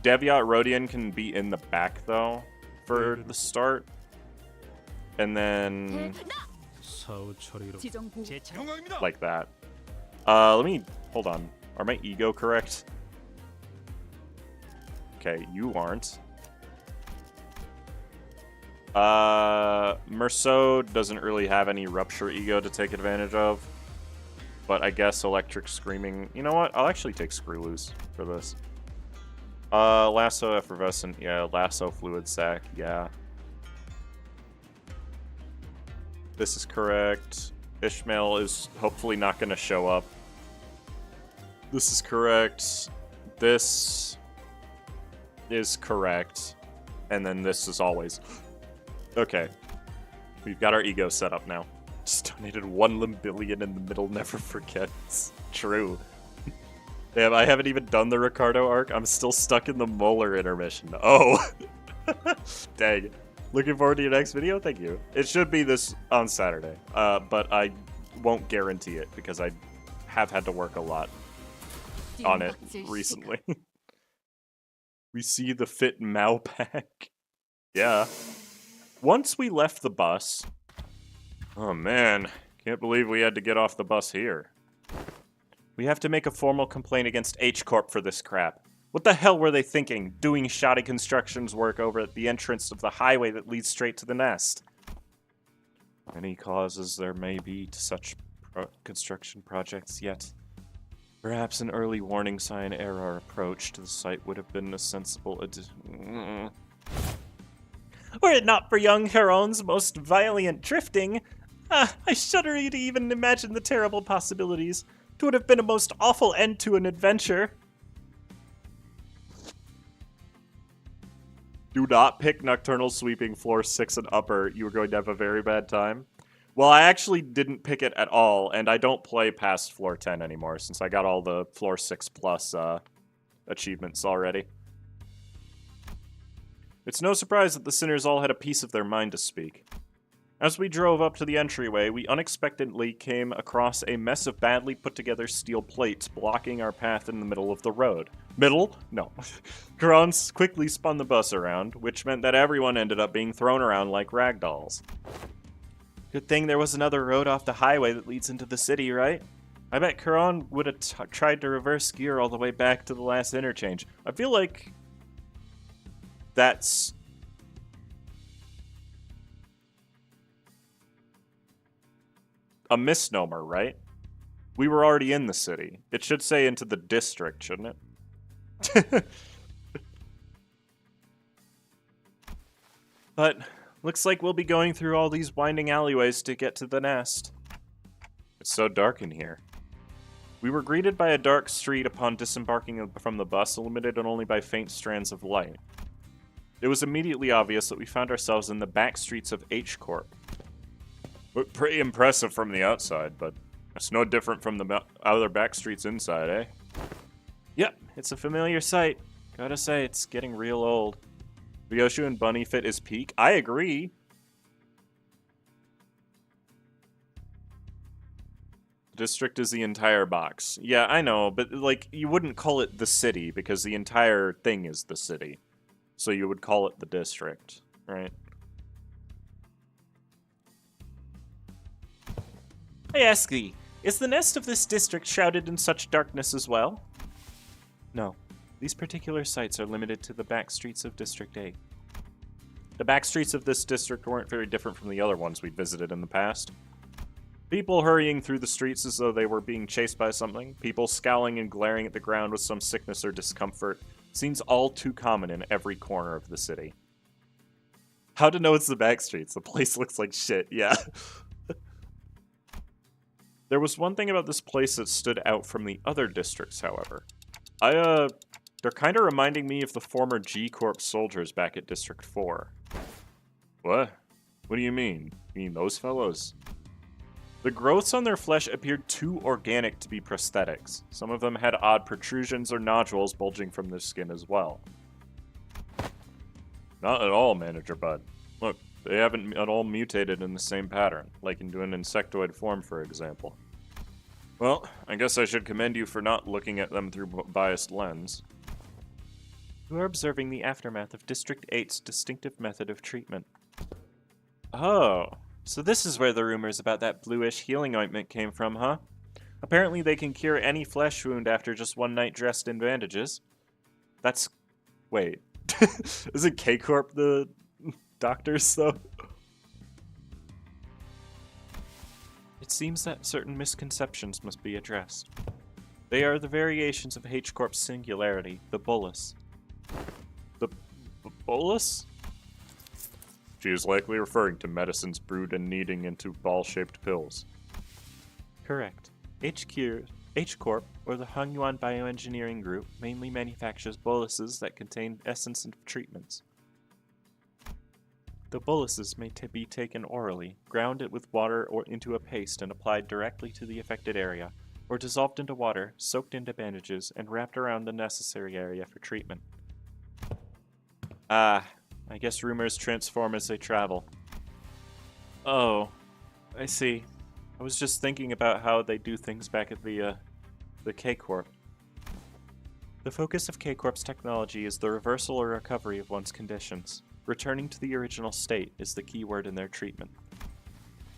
Devyat Rodian can be in the back, though, for the start. And then... like that. Let me... hold on. Are my ego correct? Okay, you aren't. Merceau doesn't really have any Rupture ego to take advantage of. But I guess Electric Screaming... You know what? I'll actually take Screw Loose for this. Lasso Effervescent, yeah. Lasso Fluid Sac, yeah. This is correct. Ishmael is hopefully not going to show up. This is correct. This is correct. And then this is always... Okay. We've got our ego set up now. Just donated 1 limbillion in the middle, never forgets. True. Damn, I haven't even done the Ricardo arc. I'm still stuck in the Molar intermission. Oh. Dang. Looking forward to your next video? Thank you. It should be this on Saturday. But I won't guarantee it because I have had to work a lot on it recently. We see the fit Mao pack. Yeah. once we left the bus... Oh man, can't believe we had to get off the bus here. We have to make a formal complaint against H-Corp for this crap. What the hell were they thinking, doing shoddy constructions work over at the entrance of the highway that leads straight to the nest? Any causes there may be to such construction projects yet. Perhaps an early warning sign ere our approach to the site would have been a sensible Were it not for young Huron's most violent drifting, I shudder to even imagine the terrible possibilities. It would have been a most awful end to an adventure. Do not pick Nocturnal Sweeping floor 6 and upper. You are going to have a very bad time. Well, I actually didn't pick it at all, and I don't play past floor 10 anymore since I got all the floor 6 plus achievements already. It's no surprise that the sinners all had a piece of their mind to speak. As we drove up to the entryway, we unexpectedly came across a mess of badly put-together steel plates blocking our path in the middle of the road. Middle? No. Karans quickly spun the bus around, which meant that everyone ended up being thrown around like ragdolls. Good thing there was another road off the highway that leads into the city, right? I bet Karan would have tried to reverse gear all the way back to the last interchange. I feel like that's... a misnomer, right? We were already in the city. It should say into the district, shouldn't it? But looks like we'll be going through all these winding alleyways to get to the nest. It's so dark in here. We were greeted by a dark street upon disembarking from the bus, illuminated only by faint strands of light. It was immediately obvious that we found ourselves in the backstreets of H-Corp. Looked pretty impressive from the outside, but it's no different from the other backstreets inside, eh? Yep, it's a familiar sight. Gotta say, it's getting real old. Ryoshu and Bunny fit his peak. I agree. The district is the entire box. Yeah, I know, but like, you wouldn't call it the city because the entire thing is the city. So you would call it the district, right? I ask thee, is the nest of this district shrouded in such darkness as well? No. These particular sites are limited to the backstreets of District 8. The backstreets of this district weren't very different from the other ones we'd visited in the past. People hurrying through the streets as though they were being chased by something, people scowling and glaring at the ground with some sickness or discomfort, seems all too common in every corner of the city. How to know it's the backstreets? The place looks like shit, yeah. There was one thing about this place that stood out from the other districts, however. They're kind of reminding me of the former G-Corp soldiers back at District 4. What? What do you mean? You mean those fellows? The growths on their flesh appeared too organic to be prosthetics. Some of them had odd protrusions or nodules bulging from their skin as well. Not at all, Manager Bud. Look, they haven't at all mutated in the same pattern, like into an insectoid form, for example. Well, I guess I should commend you for not looking at them through a biased lens. You are observing the aftermath of District 8's distinctive method of treatment. Oh, so this is where the rumors about that bluish healing ointment came from, huh? Apparently they can cure any flesh wound after just one night dressed in bandages. That's... wait. Isn't K-Corp the doctors, though? It seems that certain misconceptions must be addressed. They are the variations of H-Corp's singularity, the bolus. The bolus? She is likely referring to medicines brewed and kneading into ball-shaped pills. Correct. H-Corp, or the Hongyuan Bioengineering Group, mainly manufactures boluses that contain essence of treatments. The boluses may be taken orally, ground it with water or into a paste and applied directly to the affected area, or dissolved into water, soaked into bandages, and wrapped around the necessary area for treatment. Ah, I guess rumors transform as they travel. Oh, I see. I was just thinking about how they do things back at the K-Corp. The focus of K-Corp's technology is the reversal or recovery of one's conditions. Returning to the original state is the key word in their treatment.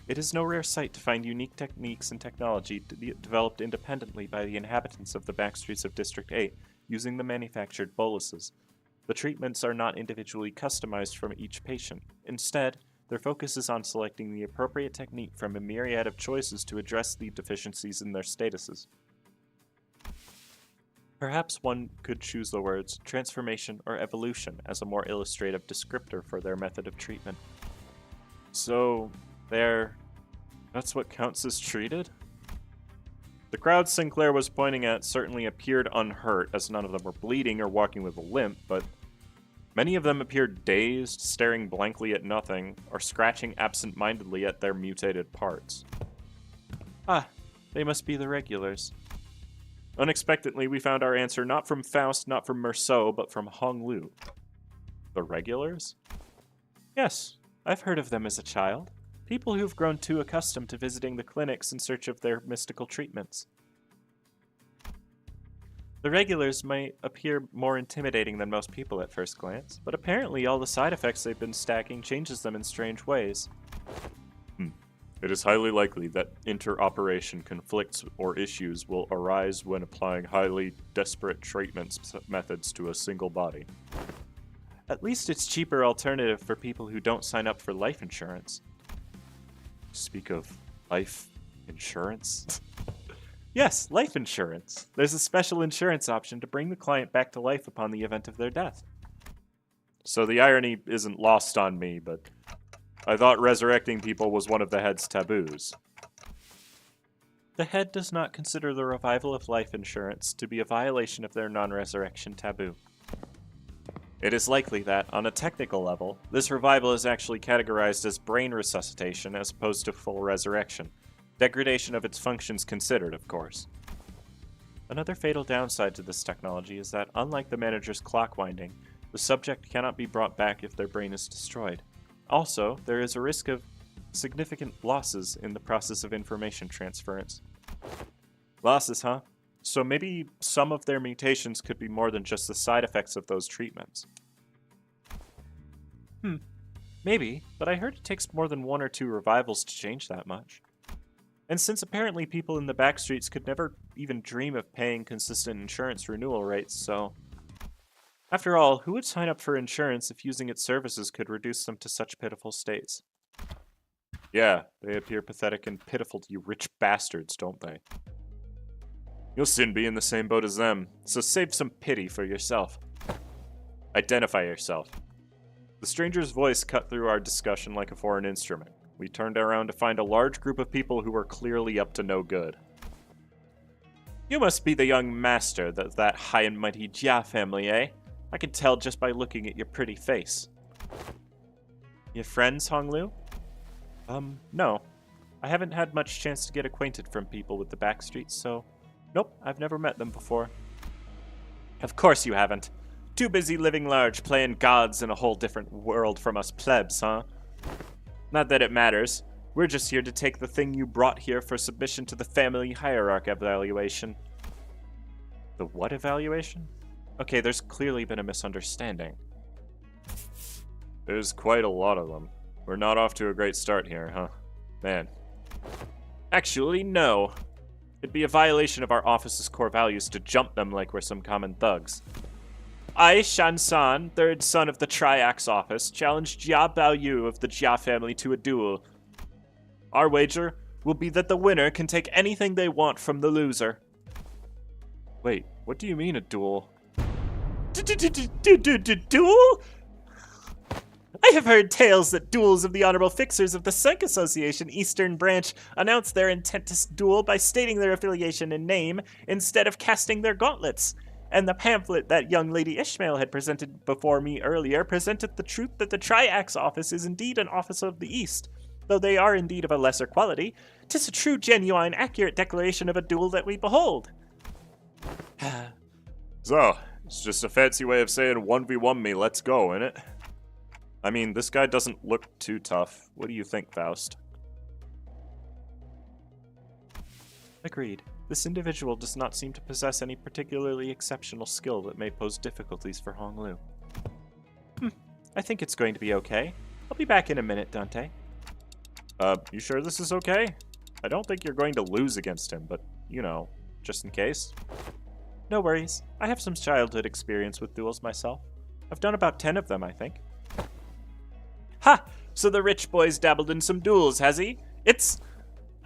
It is no rare sight to find unique techniques and technology developed independently by the inhabitants of the backstreets of District 8 using the manufactured boluses. The treatments are not individually customized from each patient. Instead, their focus is on selecting the appropriate technique from a myriad of choices to address the deficiencies in their statuses. Perhaps one could choose the words transformation or evolution as a more illustrative descriptor for their method of treatment. So, that's what counts as treated? The crowd Sinclair was pointing at certainly appeared unhurt, as none of them were bleeding or walking with a limp, but many of them appeared dazed, staring blankly at nothing, or scratching absent-mindedly at their mutated parts. Ah, they must be the regulars. Unexpectedly, we found our answer not from Faust, not from Merceau, but from Hong Lu. The regulars? Yes, I've heard of them as a child. People who've grown too accustomed to visiting the clinics in search of their mystical treatments. The regulars might appear more intimidating than most people at first glance, but apparently all the side effects they've been stacking changes them in strange ways. It is highly likely that interoperation conflicts or issues will arise when applying highly desperate treatment methods to a single body. At least it's cheaper alternative for people who don't sign up for life insurance. Speak of life insurance? Yes, life insurance. There's a special insurance option to bring the client back to life upon the event of their death. So the irony isn't lost on me, but I thought resurrecting people was one of the head's taboos. The head does not consider the revival of life insurance to be a violation of their non-resurrection taboo. It is likely that, on a technical level, this revival is actually categorized as brain resuscitation as opposed to full resurrection. Degradation of its functions considered, of course. Another fatal downside to this technology is that, unlike the manager's clock winding, the subject cannot be brought back if their brain is destroyed. Also, there is a risk of significant losses in the process of information transference. Losses, huh? So maybe some of their mutations could be more than just the side effects of those treatments. Maybe, but I heard it takes more than 1 or 2 revivals to change that much. And since apparently people in the backstreets could never even dream of paying consistent insurance renewal rates, so... After all, who would sign up for insurance if using its services could reduce them to such pitiful states? Yeah, they appear pathetic and pitiful to you rich bastards, don't they? You'll soon be in the same boat as them, so save some pity for yourself. Identify yourself. The stranger's voice cut through our discussion like a foreign instrument. We turned around to find a large group of people who were clearly up to no good. You must be the young master of that high and mighty Jia family, eh? I can tell just by looking at your pretty face. You friends, Hong Lu? No. I haven't had much chance to get acquainted from people with the backstreets, so... Nope, I've never met them before. Of course you haven't. Too busy living large, playing gods in a whole different world from us plebs, huh? Not that it matters. We're just here to take the thing you brought here for submission to the family hierarch evaluation. The what evaluation? Okay, there's clearly been a misunderstanding. There's quite a lot of them. We're not off to a great start here, huh? Man. Actually, no. It'd be a violation of our office's core values to jump them like we're some common thugs. I, Shan San, third son of the Triax office, challenge Jia Baoyu of the Jia family to a duel. Our wager will be that the winner can take anything they want from the loser. Wait, what do you mean a duel? Duel? I have heard tales that duels of the honorable fixers of the Psych Association Eastern Branch announce their intent to duel by stating their affiliation and name instead of casting their gauntlets. And the pamphlet that young Lady Ishmael had presented before me earlier presented the truth that the Triax office is indeed an office of the East. Though they are indeed of a lesser quality, 'tis a true, genuine, accurate declaration of a duel that we behold. So, it's just a fancy way of saying 1v1 me, let's go, innit? I mean, this guy doesn't look too tough. What do you think, Faust? Agreed. This individual does not seem to possess any particularly exceptional skill that may pose difficulties for Hong Lu. I think it's going to be okay. I'll be back in a minute, Dante. You sure this is okay? I don't think you're going to lose against him, but, you know, just in case. No worries. I have some childhood experience with duels myself. I've done about 10 of them, I think. Ha! So the rich boy's dabbled in some duels, has he?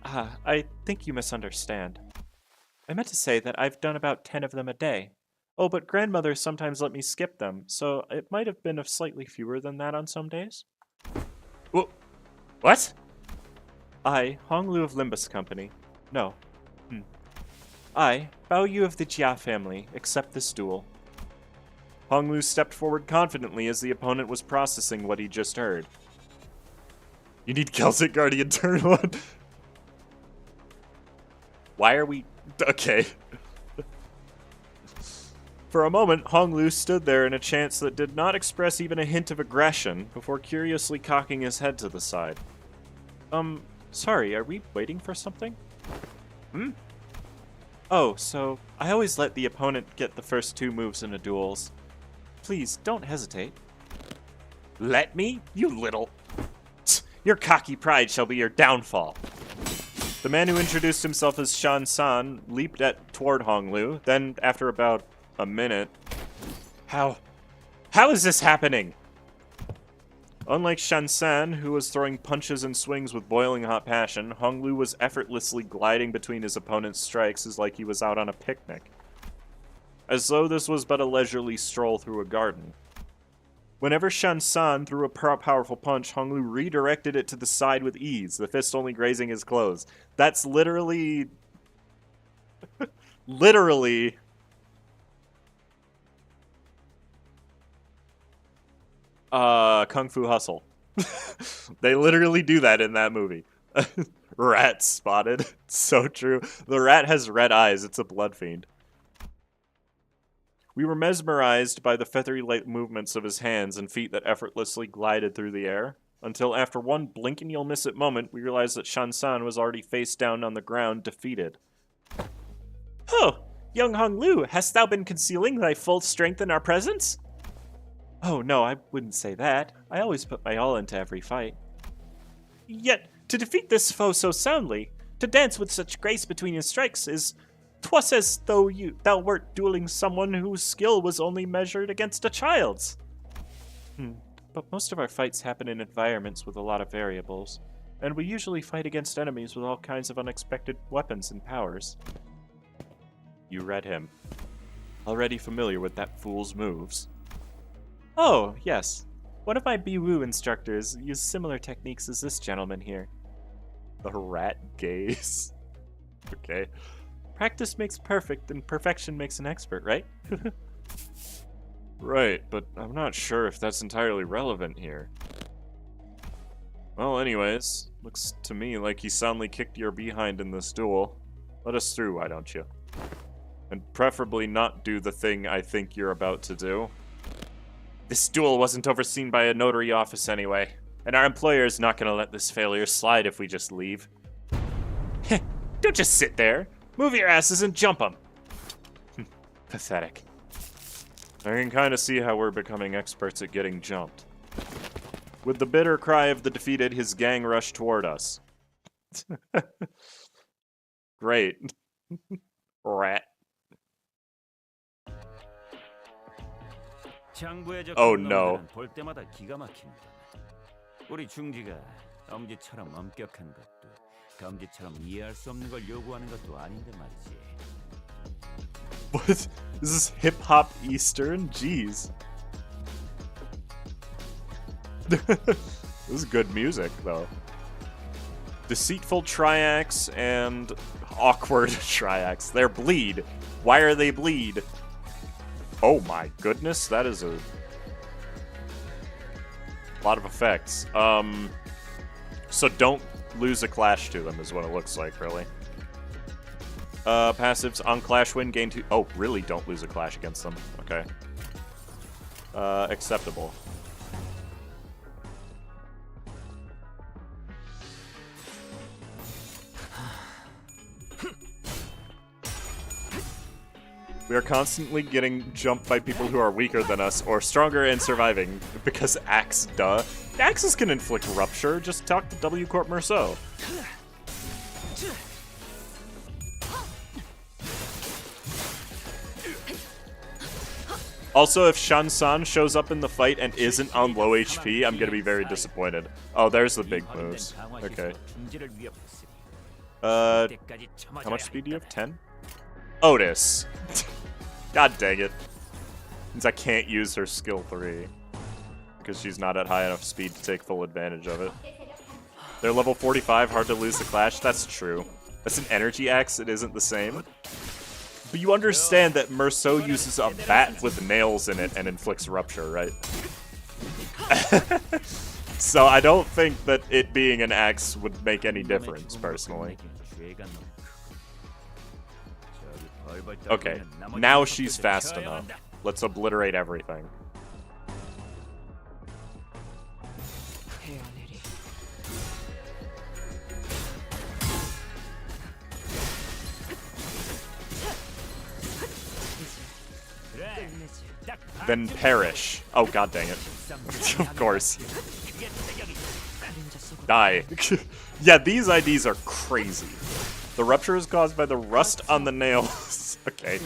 I think you misunderstand. I meant to say that I've done about 10 of them a day. Oh, but grandmother sometimes let me skip them, so it might have been of slightly fewer than that on some days. What? I, Honglu of Limbus Company. No. I, Bao Yu of the Jia family, accept this duel. Honglu stepped forward confidently as the opponent was processing what he just heard. You need Celtic Guardian turn 1. Why are we... Okay. For a moment, Honglu stood there in a chance that did not express even a hint of aggression before curiously cocking his head to the side. Sorry, are we waiting for something? Oh, so I always let the opponent get the first 2 moves in a duels. Please, don't hesitate. Let me? You little... Your cocky pride shall be your downfall. The man who introduced himself as Shan-san leaped toward Honglu, then, after about a minute... How is this happening? Unlike Shan-san, who was throwing punches and swings with boiling hot passion, Honglu was effortlessly gliding between his opponent's strikes as like he was out on a picnic. As though this was but a leisurely stroll through a garden. Whenever Shan-san threw a powerful punch, Honglu redirected it to the side with ease, the fist only grazing his clothes. That's literally... literally... Kung Fu Hustle. They literally do that in that movie. Rat spotted. So true. The rat has red eyes. It's a blood fiend. We were mesmerized by the feathery light movements of his hands and feet that effortlessly glided through the air, until after one blink and you'll miss it moment, we realized that Shan-san was already face down on the ground, defeated. Oh, young Honglu, hast thou been concealing thy full strength in our presence? Oh, no, I wouldn't say that. I always put my all into every fight. Yet, to defeat this foe so soundly, to dance with such grace between your strikes is... 'Twas as though thou wert dueling someone whose skill was only measured against a child's. But most of our fights happen in environments with a lot of variables, and we usually fight against enemies with all kinds of unexpected weapons and powers. You read him. Already familiar with that fool's moves. Oh, yes. One of my Biwu instructors used similar techniques as this gentleman here. The rat gaze. Okay. Practice makes perfect, and perfection makes an expert, right? Right, but I'm not sure if that's entirely relevant here. Well, anyways, looks to me like he soundly kicked your behind in this duel. Let us through, why don't you? And preferably not do the thing I think you're about to do. This duel wasn't overseen by a notary office anyway, and our employer's not gonna let this failure slide if we just leave. Heh, don't just sit there. Move your asses and jump them. Pathetic. I can kind of see how we're becoming experts at getting jumped. With the bitter cry of the defeated, his gang rushed toward us. Great. Rat. Oh no. 우리 중지가 엄지처럼 엄격한 것도 엄지처럼 이해할 수 없는 걸 요구하는 것도 아닌데 말이지. What? Is this hip-hop Eastern? Jeez. This is good music, though. Deceitful triacs and awkward triacs. They're bleed. Why are they bleed? Oh my goodness, that is a lot of effects. So don't lose a clash to them is what it looks like, really. Passives on clash win, gain 2... Oh, really don't lose a clash against them. Okay. Acceptable. We are constantly getting jumped by people who are weaker than us or stronger and surviving because Axe, duh. Axes can inflict Rupture, just talk to W Corp Merceau. Also, if Shansan shows up in the fight and isn't on low HP, I'm gonna be very disappointed. Oh, there's the big moves. Okay. How much speed do you have? 10? Outis. God dang it. Means I can't use her skill 3. Because she's not at high enough speed to take full advantage of it. They're level 45, hard to lose the clash. That's true. That's an energy axe, it isn't the same. But you understand that Merceau uses a bat with nails in it and inflicts Rupture, right? So I don't think that it being an axe would make any difference, personally. Okay, now she's fast enough. Let's obliterate everything. Then perish. Oh, god dang it. Of course. Die. Yeah, these IDs are crazy. The Rupture is caused by the rust on the nails. Okay.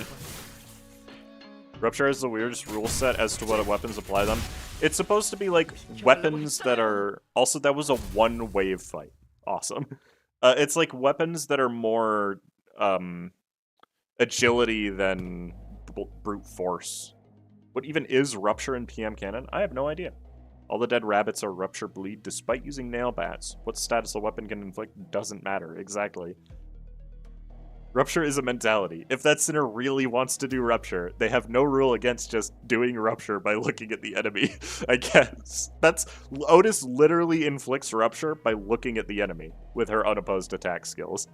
Rupture has the weirdest rule set as to what weapons apply them. It's supposed to be like weapons that are... Also, that was a one-wave fight. Awesome. It's like weapons that are more agility than brute force. What even is Rupture in PM canon? I have no idea. All the dead rabbits are Rupture bleed despite using nail bats. What status a weapon can inflict doesn't matter. Exactly. Rupture is a mentality. If that sinner really wants to do Rupture, they have no rule against just doing Rupture by looking at the enemy, I guess. Outis literally inflicts Rupture by looking at the enemy with her unopposed attack skills.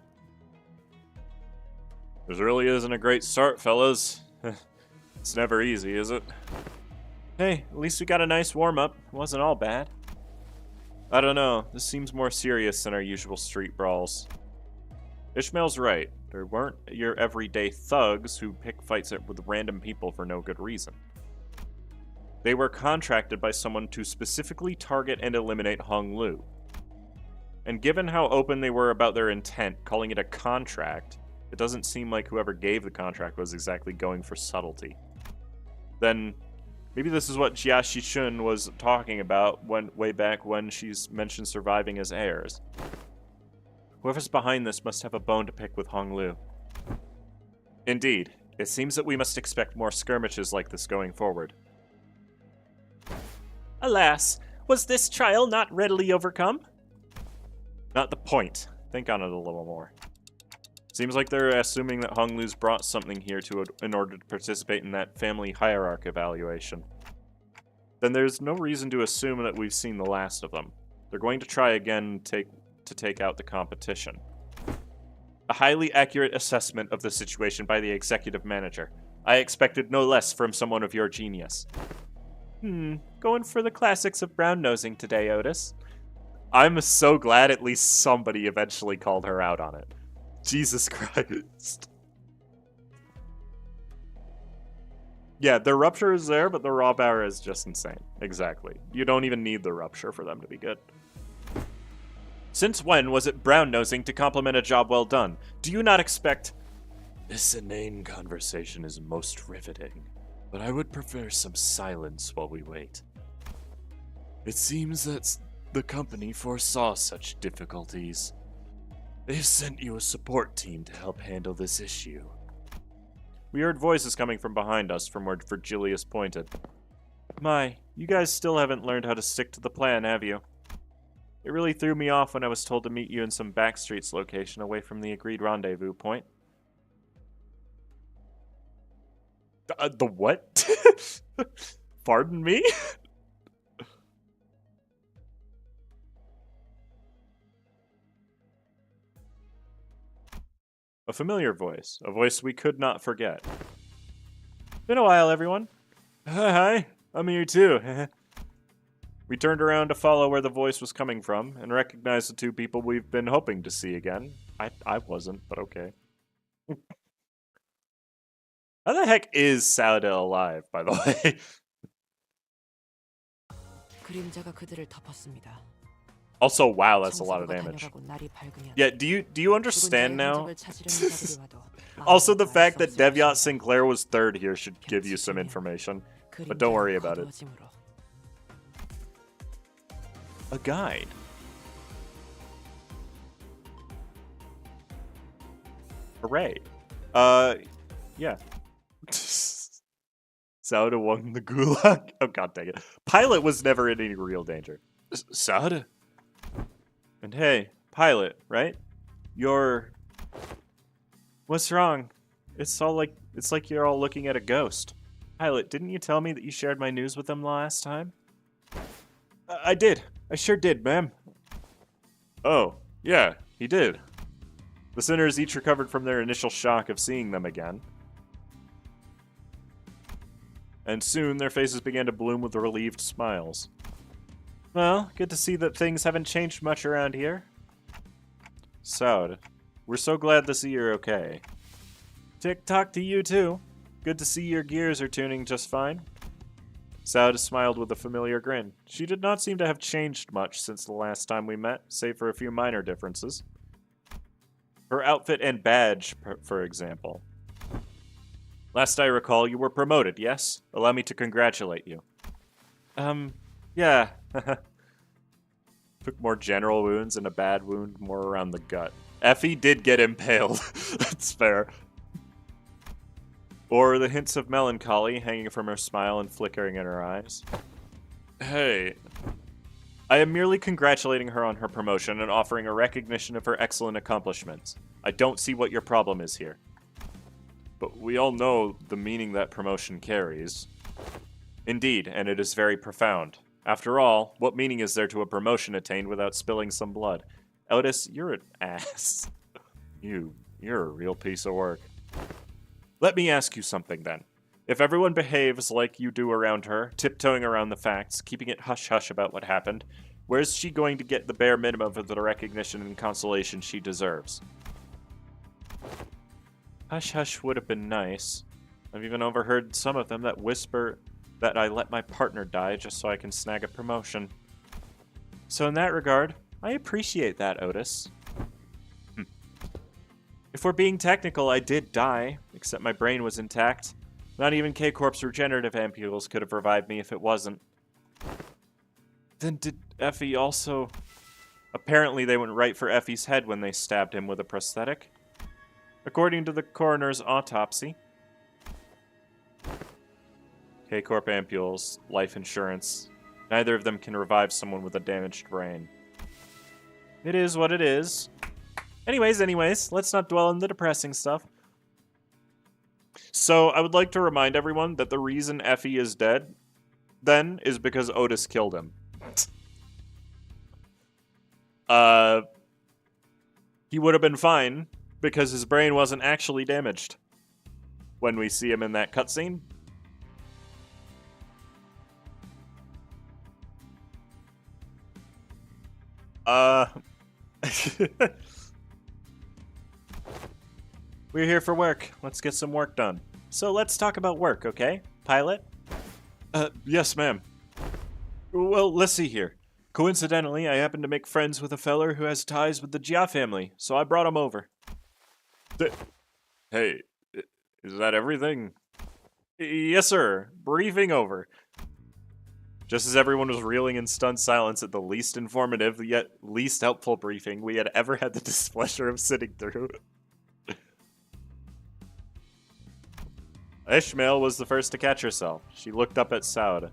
This really isn't a great start, fellas. It's never easy, is it? Hey, at least we got a nice warm-up. It wasn't all bad. I don't know. This seems more serious than our usual street brawls. Ishmael's right. There weren't your everyday thugs who pick fights with random people for no good reason. They were contracted by someone to specifically target and eliminate Hong Lu. And given how open they were about their intent, calling it a contract, it doesn't seem like whoever gave the contract was exactly going for subtlety. Then, maybe this is what Jia Shishun was talking about way back when she's mentioned surviving as heirs. Whoever's behind this must have a bone to pick with Hong Lu. Indeed, it seems that we must expect more skirmishes like this going forward. Alas, was this trial not readily overcome? Not the point. Think on it a little more. Seems like they're assuming that Hong Lu's brought something here in order to participate in that family hierarchy evaluation. Then there's no reason to assume that we've seen the last of them. They're going to try again to take out the competition. A highly accurate assessment of the situation by the executive manager. I expected no less from someone of your genius. Going for the classics of brown-nosing today, Outis. I'm so glad at least somebody eventually called her out on it. Jesus Christ. Yeah, the Rupture is there, but the raw power is just insane. Exactly. You don't even need the Rupture for them to be good. Since when was it brown-nosing to compliment a job well done? Do you not expect... This inane conversation is most riveting, but I would prefer some silence while we wait. It seems that the company foresaw such difficulties. They've sent you a support team to help handle this issue. We heard voices coming from behind us from where Virgilius pointed. My, you guys still haven't learned how to stick to the plan, have you? It really threw me off when I was told to meet you in some backstreets location away from the agreed rendezvous point. The what? Pardon me? A familiar voice, a voice we could not forget. Been a while, everyone. Hi, I'm here too. We turned around to follow where the voice was coming from and recognized the two people we've been hoping to see again. I wasn't, but okay. How the heck is Sauda alive, by the way? 그림자가 그들을 덮었습니다. Also, wow, that's a lot of damage. Yeah, do you understand now? Also, the fact that Devyat Sinclair was third here should give you some information. But don't worry about it. A guide. Hooray. Yeah. Sauda won the gulag. Oh, god dang it. Pilot was never in any real danger. Sauda? And hey, Pilot, right? You're... What's wrong? It's like you're all looking at a ghost. Pilot, didn't you tell me that you shared my news with them last time? I did. I sure did, ma'am. Oh, yeah, he did. The sinners each recovered from their initial shock of seeing them again. And soon their faces began to bloom with relieved smiles. Well, good to see that things haven't changed much around here. Saud, we're so glad to see you're okay. Tick-tock to you too. Good to see your gears are tuning just fine. Saud smiled with a familiar grin. She did not seem to have changed much since the last time we met, save for a few minor differences. Her outfit and badge, for example. Last I recall, you were promoted, yes? Allow me to congratulate you. Yeah. Took more general wounds and a bad wound more around the gut. Effie did get impaled. That's fair. Or the hints of melancholy hanging from her smile and flickering in her eyes. Hey. I am merely congratulating her on her promotion and offering a recognition of her excellent accomplishments. I don't see what your problem is here. But we all know the meaning that promotion carries. Indeed, and it is very profound. After all, what meaning is there to a promotion attained without spilling some blood? Outis, you're an ass. You're a real piece of work. Let me ask you something then. If everyone behaves like you do around her, tiptoeing around the facts, keeping it hush-hush about what happened, where's she going to get the bare minimum of the recognition and consolation she deserves? Hush-hush would have been nice. I've even overheard some of them that whisper that I let my partner die just so I can snag a promotion. So in that regard, I appreciate that, Outis. If we're being technical, I did die, except my brain was intact. Not even K-Corp's regenerative ampules could have revived me if it wasn't. Then did Effie also... Apparently they went right for Effie's head when they stabbed him with a prosthetic. According to the coroner's autopsy, K-Corp ampules, life insurance. Neither of them can revive someone with a damaged brain. It is what it is. Anyways, let's not dwell on the depressing stuff. So, I would like to remind everyone that the reason Effie is dead, then, is because Outis killed him. He would have been fine, because his brain wasn't actually damaged. When we see him in that cutscene. We're here for work. Let's get some work done. So let's talk about work, okay? Pilot? Yes, ma'am. Well, let's see here. Coincidentally, I happen to make friends with a feller who has ties with the Jia family, so I brought him over. Hey, is that everything? Yes, sir. Briefing over. Just as everyone was reeling in stunned silence at the least informative, yet least helpful briefing we had ever had the displeasure of sitting through. Ishmael was the first to catch herself. She looked up at Saud.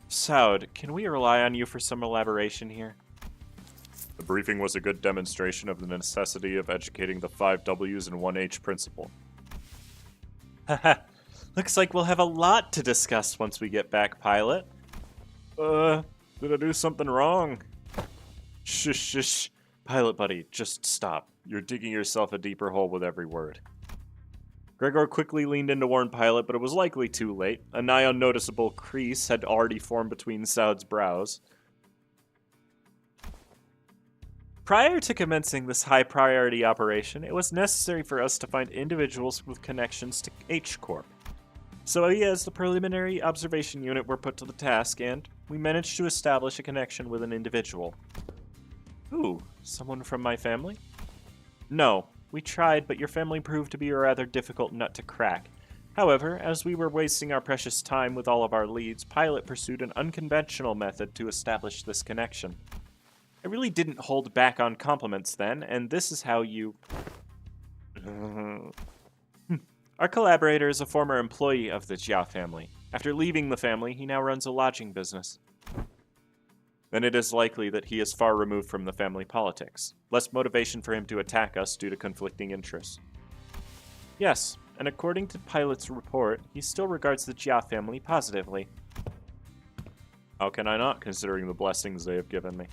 Saud, can we rely on you for some elaboration here? The briefing was a good demonstration of the necessity of educating the 5 W's and 1 H principle. Haha, looks like we'll have a lot to discuss once we get back, Pilot. Did I do something wrong? Shush. Pilot buddy, just stop. You're digging yourself a deeper hole with every word. Gregor quickly leaned in to warn Pilot, but it was likely too late. A nigh unnoticeable crease had already formed between Saud's brows. Prior to commencing this high-priority operation, it was necessary for us to find individuals with connections to H-Corp. So we as the preliminary observation unit were put to the task, and we managed to establish a connection with an individual. Ooh, someone from my family? No, we tried, but your family proved to be a rather difficult nut to crack. However, as we were wasting our precious time with all of our leads, Pilot pursued an unconventional method to establish this connection. I really didn't hold back on compliments then, and this is how you... Our collaborator is a former employee of the Jia family. After leaving the family, he now runs a lodging business. Then it is likely that he is far removed from the family politics. Less motivation for him to attack us due to conflicting interests. Yes, and according to Pilot's report, he still regards the Jia family positively. How can I not, considering the blessings they have given me?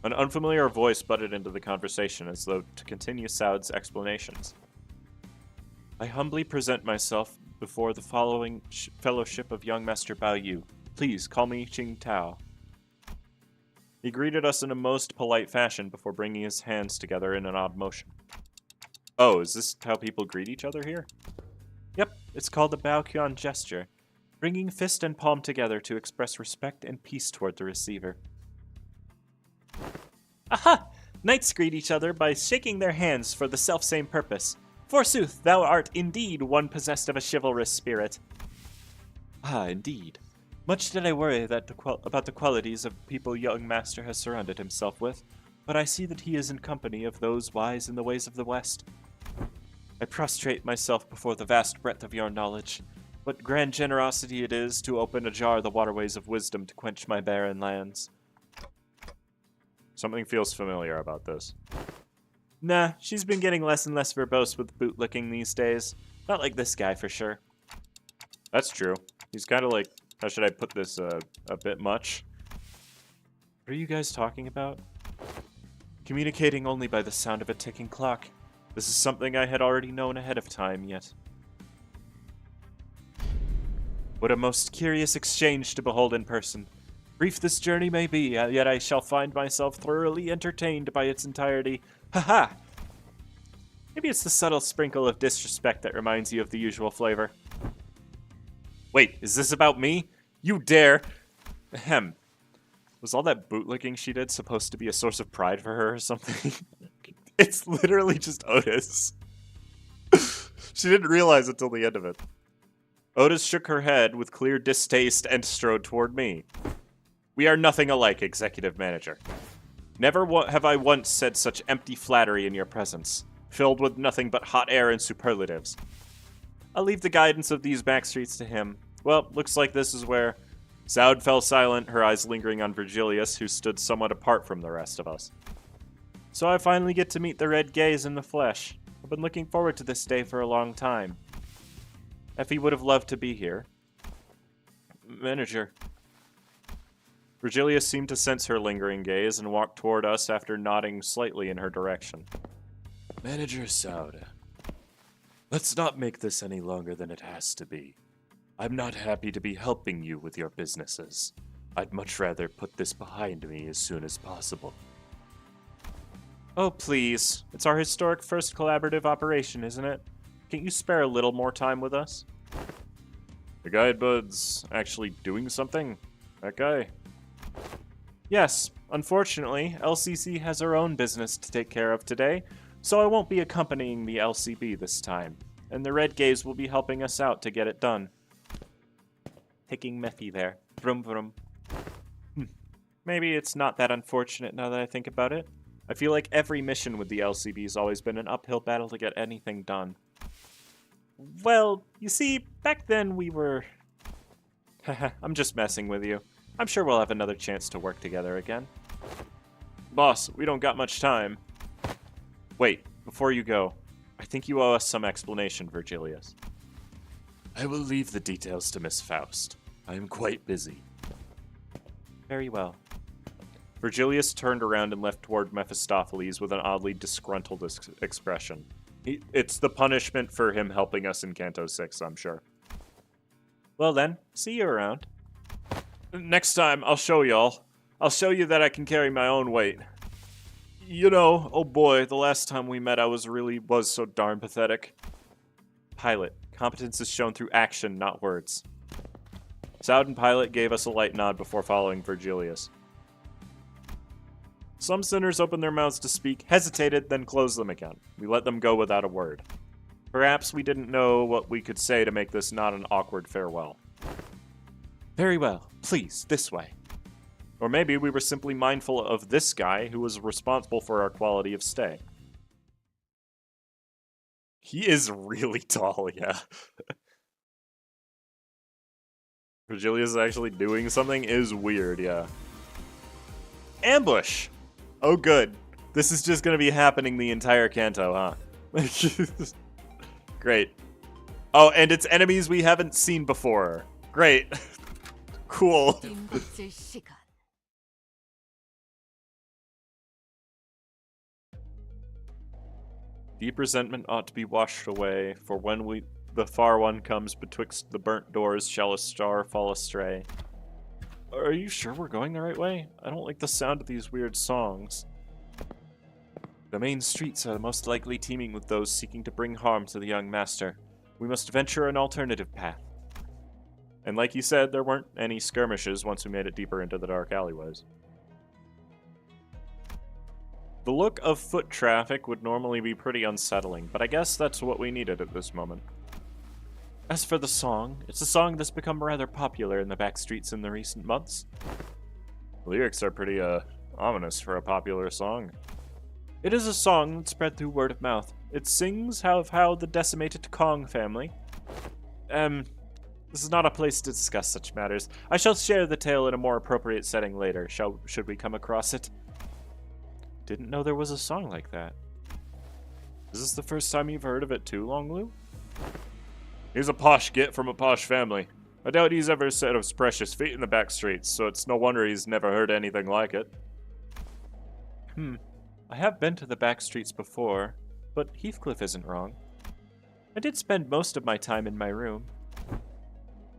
An unfamiliar voice butted into the conversation as though to continue Saud's explanations. I humbly present myself before the following fellowship of young Master Bao Yu. Please call me Qing Tao. He greeted us in a most polite fashion before bringing his hands together in an odd motion. Oh, is this how people greet each other here? Yep, it's called the Bao Qian gesture, bringing fist and palm together to express respect and peace toward the receiver. Aha! Knights greet each other by shaking their hands for the selfsame purpose. Forsooth, thou art indeed one possessed of a chivalrous spirit. Ah, indeed. Much did I worry about the qualities of people young master has surrounded himself with, but I see that he is in company of those wise in the ways of the West. I prostrate myself before the vast breadth of your knowledge. What grand generosity it is to open ajar the waterways of wisdom to quench my barren lands. Something feels familiar about this. Nah, she's been getting less and less verbose with bootlicking these days. Not like this guy, for sure. That's true. He's kind of like, how should I put this, a bit much? What are you guys talking about? Communicating only by the sound of a ticking clock. This is something I had already known ahead of time, yet. What a most curious exchange to behold in person. Brief this journey may be, yet I shall find myself thoroughly entertained by its entirety. Haha! Maybe it's the subtle sprinkle of disrespect that reminds you of the usual flavor. Wait, is this about me? You dare! Ahem. Was all that bootlicking she did supposed to be a source of pride for her or something? It's literally just Outis. She didn't realize it till the end of it. Outis shook her head with clear distaste and strode toward me. We are nothing alike, Executive Manager. Never have I once said such empty flattery in your presence, filled with nothing but hot air and superlatives. I'll leave the guidance of these backstreets to him. Well, looks like this is where... Saud fell silent, her eyes lingering on Virgilius, who stood somewhat apart from the rest of us. So I finally get to meet the Red Gaze in the flesh. I've been looking forward to this day for a long time. Effie would have loved to be here. Manager. Virgilius seemed to sense her lingering gaze and walked toward us after nodding slightly in her direction. Manager Saud, let's not make this any longer than it has to be. I'm not happy to be helping you with your businesses. I'd much rather put this behind me as soon as possible. Oh, please. It's our historic first collaborative operation, isn't it? Can't you spare a little more time with us? The guide bud's actually doing something? That guy? Yes. Unfortunately, LCC has her own business to take care of today, so I won't be accompanying the LCB this time, and the Red Gaze will be helping us out to get it done. Taking Mephi there. Vroom vroom. Maybe it's not that unfortunate now that I think about it. I feel like every mission with the LCB has always been an uphill battle to get anything done. Well, you see, back then we were... I'm just messing with you. I'm sure we'll have another chance to work together again. Boss, we don't got much time. Wait, before you go, I think you owe us some explanation, Virgilius. I will leave the details to Miss Faust. I am quite busy. Very well. Virgilius turned around and left toward Mephistopheles with an oddly disgruntled expression. It's the punishment for him helping us in Canto 6, I'm sure. Well then, see you around. Next time, I'll show y'all. I'll show you that I can carry my own weight. You know, oh boy, the last time we met I was so darn pathetic. Pilot, competence is shown through action, not words. Soud and Pilot gave us a light nod before following Virgilius. Some sinners opened their mouths to speak, hesitated, then closed them again. We let them go without a word. Perhaps we didn't know what we could say to make this not an awkward farewell. Very well, please, this way. Or maybe we were simply mindful of this guy who was responsible for our quality of stay. He is really tall, yeah. Virgilius actually doing something is weird, yeah. Ambush! Oh good. This is just gonna be happening the entire canto, huh? Great. Oh, and it's enemies we haven't seen before. Great. Cool. Deep resentment ought to be washed away, for when the far one comes betwixt the burnt doors shall a star fall astray. Are you sure we're going the right way? I don't like the sound of these weird songs. The main streets are most likely teeming with those seeking to bring harm to the young master. We must venture an alternative path. And like you said, there weren't any skirmishes once we made it deeper into the dark alleyways. The look of foot traffic would normally be pretty unsettling, but I guess that's what we needed at this moment. As for the song, it's a song that's become rather popular in the backstreets in the recent months. The lyrics are pretty, ominous for a popular song. It is a song that spread through word of mouth. It sings of how the decimated Kong family... This is not a place to discuss such matters. I shall share the tale in a more appropriate setting later, should we come across it. Didn't know there was a song like that. Is this the first time you've heard of it too, Longlu? He's a posh git from a posh family. I doubt he's ever set his precious feet in the back streets, so it's no wonder he's never heard anything like it. I have been to the back streets before, but Heathcliff isn't wrong. I did spend most of my time in my room.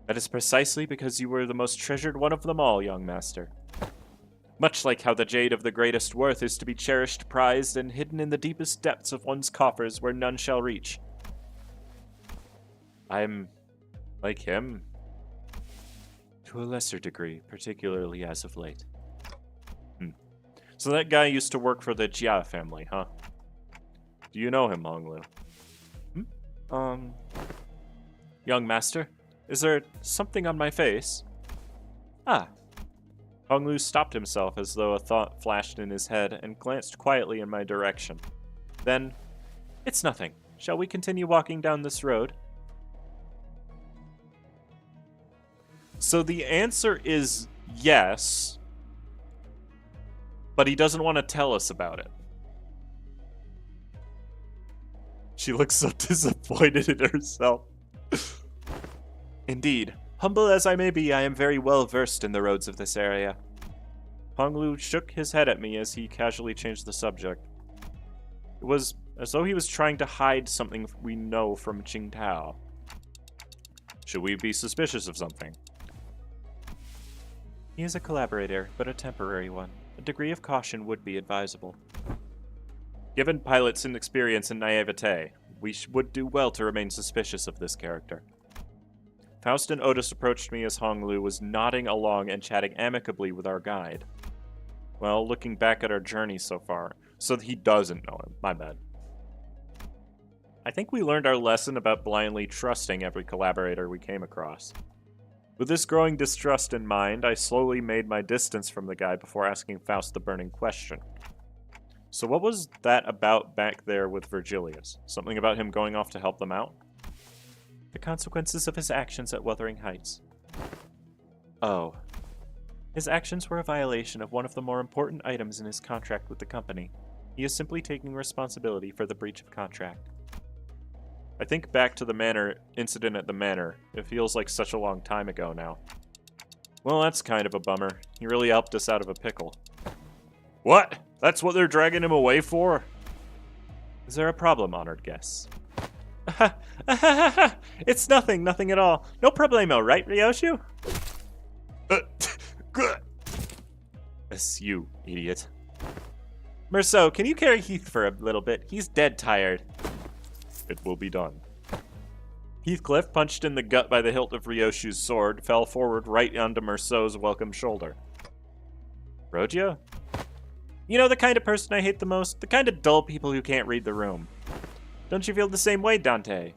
That is precisely because you were the most treasured one of them all, young master. Much like how the jade of the greatest worth is to be cherished, prized, and hidden in the deepest depths of one's coffers where none shall reach. I'm like him. To a lesser degree, particularly as of late. So that guy used to work for the Jia family, huh? Do you know him, Longlu? Young master, is there something on my face? Ah. Honglu stopped himself as though a thought flashed in his head and glanced quietly in my direction. Then, it's nothing. Shall we continue walking down this road? So the answer is yes, but he doesn't want to tell us about it. She looks so disappointed in herself. Indeed, humble as I may be, I am very well versed in the roads of this area. Honglu shook his head at me as he casually changed the subject. It was as though he was trying to hide something we know from Qingtao. Should we be suspicious of something? He is a collaborator, but a temporary one. A degree of caution would be advisable. Given Pilot's inexperience and naivete, we would do well to remain suspicious of this character. Faust and Outis approached me as Honglu was nodding along and chatting amicably with our guide. Well, looking back at our journey so far, so that he doesn't know him. My bad. I think we learned our lesson about blindly trusting every collaborator we came across. With this growing distrust in mind, I slowly made my distance from the guy before asking Faust the burning question. So what was that about back there with Virgilius? Something about him going off to help them out? The consequences of his actions at Wuthering Heights. Oh. His actions were a violation of one of the more important items in his contract with the company. He is simply taking responsibility for the breach of contract. I think back to the incident at the manor. It feels like such a long time ago now. Well, that's kind of a bummer. He really helped us out of a pickle. What? That's what they're dragging him away for? Is there a problem, honored guests? It's nothing at all. No problemo, right, Ryoshu? Good. It's you, idiot. Merceau, can you carry Heath for a little bit? He's dead tired. It will be done. Heathcliff, punched in the gut by the hilt of Ryoshu's sword, fell forward right onto Merceau's welcome shoulder. Rogia? You know the kind of person I hate the most? The kind of dull people who can't read the room. Don't you feel the same way, Dante?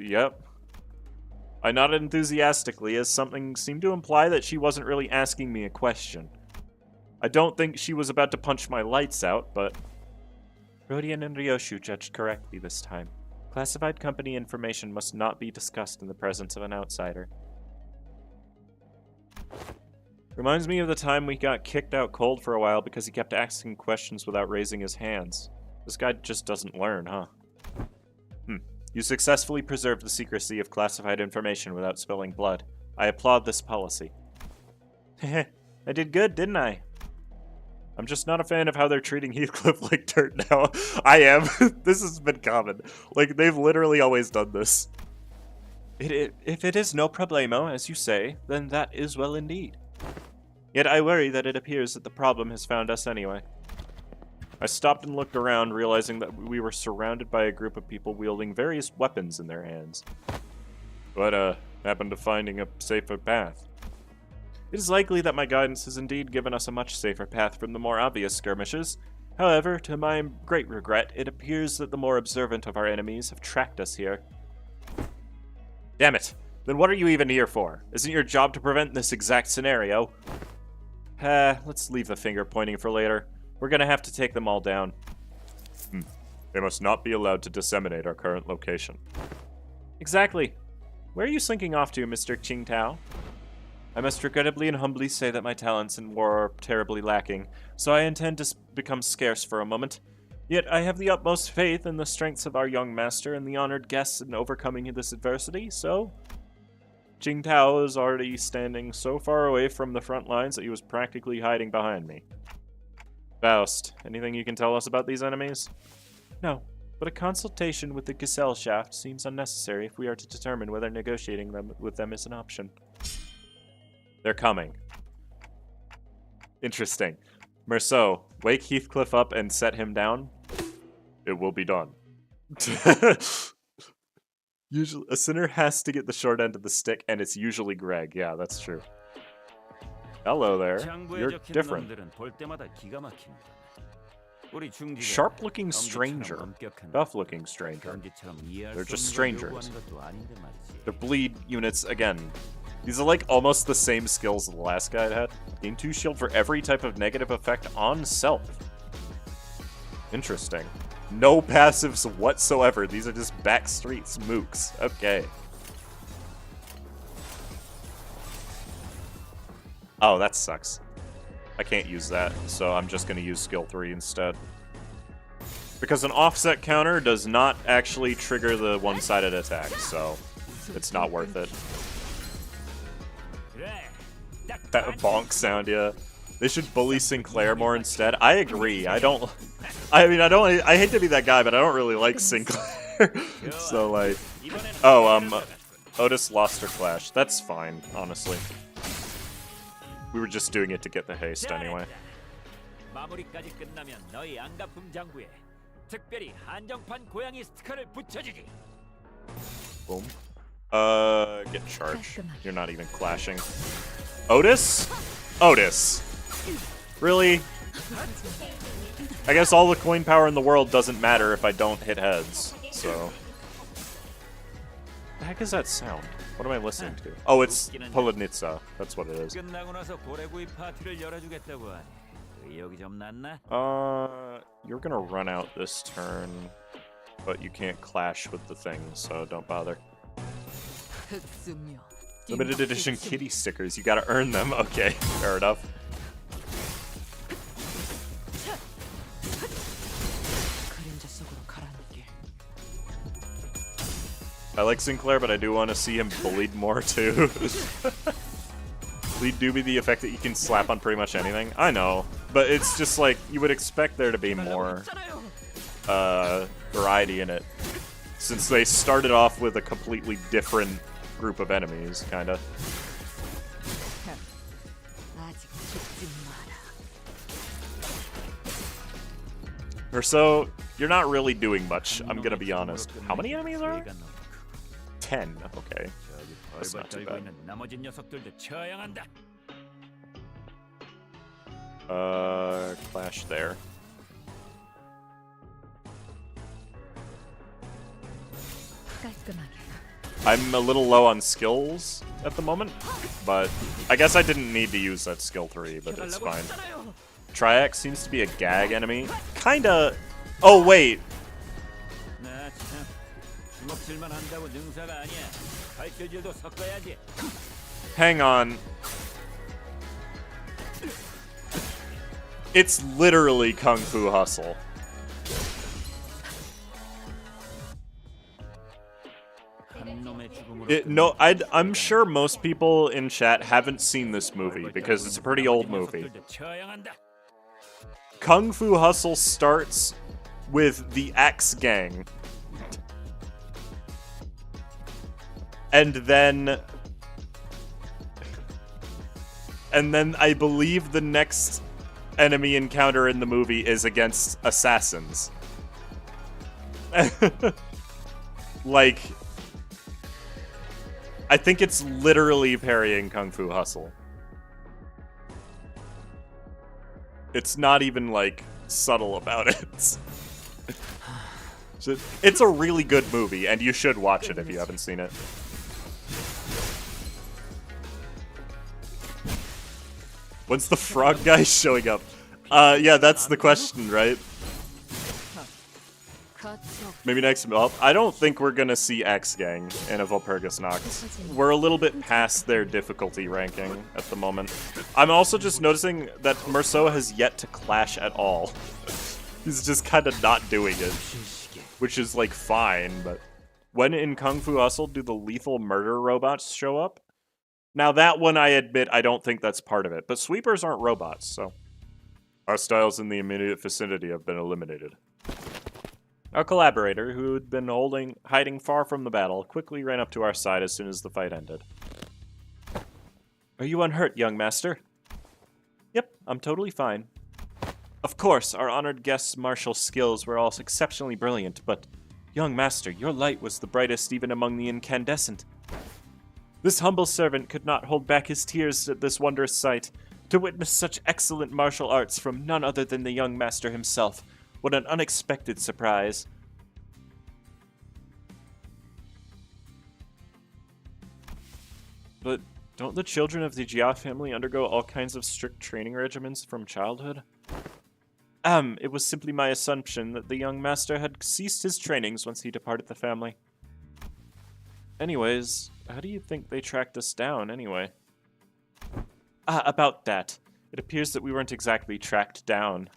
Yep. I nodded enthusiastically as something seemed to imply that she wasn't really asking me a question. I don't think she was about to punch my lights out, but... Rodian and Ryoshu judged correctly this time. Classified company information must not be discussed in the presence of an outsider. Reminds me of the time we got kicked out cold for a while because he kept asking questions without raising his hands. This guy just doesn't learn, huh? You successfully preserved the secrecy of classified information without spilling blood. I applaud this policy. Heh, I did good, didn't I? I'm just not a fan of how they're treating Heathcliff like dirt now. I am. This has been common. Like, they've literally always done this. If it is no problemo, as you say, then that is well indeed. Yet I worry that it appears that the problem has found us anyway. I stopped and looked around, realizing that we were surrounded by a group of people wielding various weapons in their hands. What, happened to finding a safer path? It is likely that my guidance has indeed given us a much safer path from the more obvious skirmishes. However, to my great regret, it appears that the more observant of our enemies have tracked us here. Damn it! Then what are you even here for? Isn't your job to prevent this exact scenario? Let's leave the finger pointing for later. We're gonna have to take them all down. They must not be allowed to disseminate our current location. Exactly. Where are you slinking off to, Mr. Qingtao? I must regrettably and humbly say that my talents in war are terribly lacking, so I intend to become scarce for a moment. Yet I have the utmost faith in the strengths of our young master and the honored guests in overcoming this adversity, so... Qingtao is already standing so far away from the front lines that he was practically hiding behind me. Faust, anything you can tell us about these enemies? No, but a consultation with the Gesellschaft seems unnecessary if we are to determine whether negotiating with them is an option. They're coming. Interesting. Merceau, wake Heathcliff up and set him down. It will be done. Usually, a sinner has to get the short end of the stick, and it's usually Greg. Yeah, that's true. Hello there. You're different. Sharp-looking stranger. Buff-looking stranger. They're just strangers. The bleed units, again. These are like almost the same skills the last guy had. Gain 2 shield for every type of negative effect on self. Interesting. No passives whatsoever. These are just backstreets mooks. Okay. Oh, that sucks. I can't use that, so I'm just going to use skill 3 instead. Because an offset counter does not actually trigger the one-sided attack, so it's not worth it. That bonk sound, yeah. They should bully Sinclair more instead. I agree. I hate to be that guy, but I don't really like Sinclair. So, like... Oh, Outis lost her clash. That's fine, honestly. We were just doing it to get the haste anyway. Boom. Get charged. You're not even clashing. Outis? Outis. Really? I guess all the coin power in the world doesn't matter if I don't hit heads, so... The heck is that sound? What am I listening to? Oh, it's Polonitsa. That's what it is. You're gonna run out this turn, but you can't clash with the thing, so don't bother. Limited edition kitty stickers. You gotta earn them. Okay, fair enough. I like Sinclair, but I do want to see him bullied more, too. Bleed do be the effect that you can slap on pretty much anything. I know, but it's just like, you would expect there to be more variety in it. Since they started off with a completely different group of enemies, kinda. Urso, you're not really doing much, I'm gonna be honest. How many enemies are there? 10, okay. That's not too bad. Clash there. I'm a little low on skills at the moment, but I guess I didn't need to use that skill 3, but it's fine. Triax seems to be a gag enemy. Kinda... Oh, wait. Hang on. It's literally Kung Fu Hustle. I'm sure most people in chat haven't seen this movie because it's a pretty old movie. Kung Fu Hustle starts with the Axe Gang. And then I believe the next enemy encounter in the movie is against assassins. Like, I think it's literally parrying Kung Fu Hustle. It's not even, like, subtle about it. It's a really good movie, and you should watch it if you haven't seen it. When's the frog guy showing up? Yeah, that's the question, right? Maybe next month. I don't think we're gonna see X-Gang in a Valpurgis Noct. We're a little bit past their difficulty ranking at the moment. I'm also just noticing that Merceau has yet to clash at all. He's just kind of not doing it. Which is, like, fine, but... When in Kung Fu Hustle do the lethal murder robots show up? Now that one, I admit, I don't think that's part of it. But sweepers aren't robots, so... Hostiles in the immediate vicinity have been eliminated. Our collaborator, who had been hiding far from the battle, quickly ran up to our side as soon as the fight ended. Are you unhurt, young master? Yep, I'm totally fine. Of course, our honored guest's martial skills were all exceptionally brilliant, but, young master, your light was the brightest even among the incandescent. This humble servant could not hold back his tears at this wondrous sight. To witness such excellent martial arts from none other than the young master himself. What an unexpected surprise. But don't the children of the Jia family undergo all kinds of strict training regimens from childhood? It was simply my assumption that the young master had ceased his trainings once he departed the family. Anyways, how do you think they tracked us down, anyway? About that. It appears that we weren't exactly tracked down.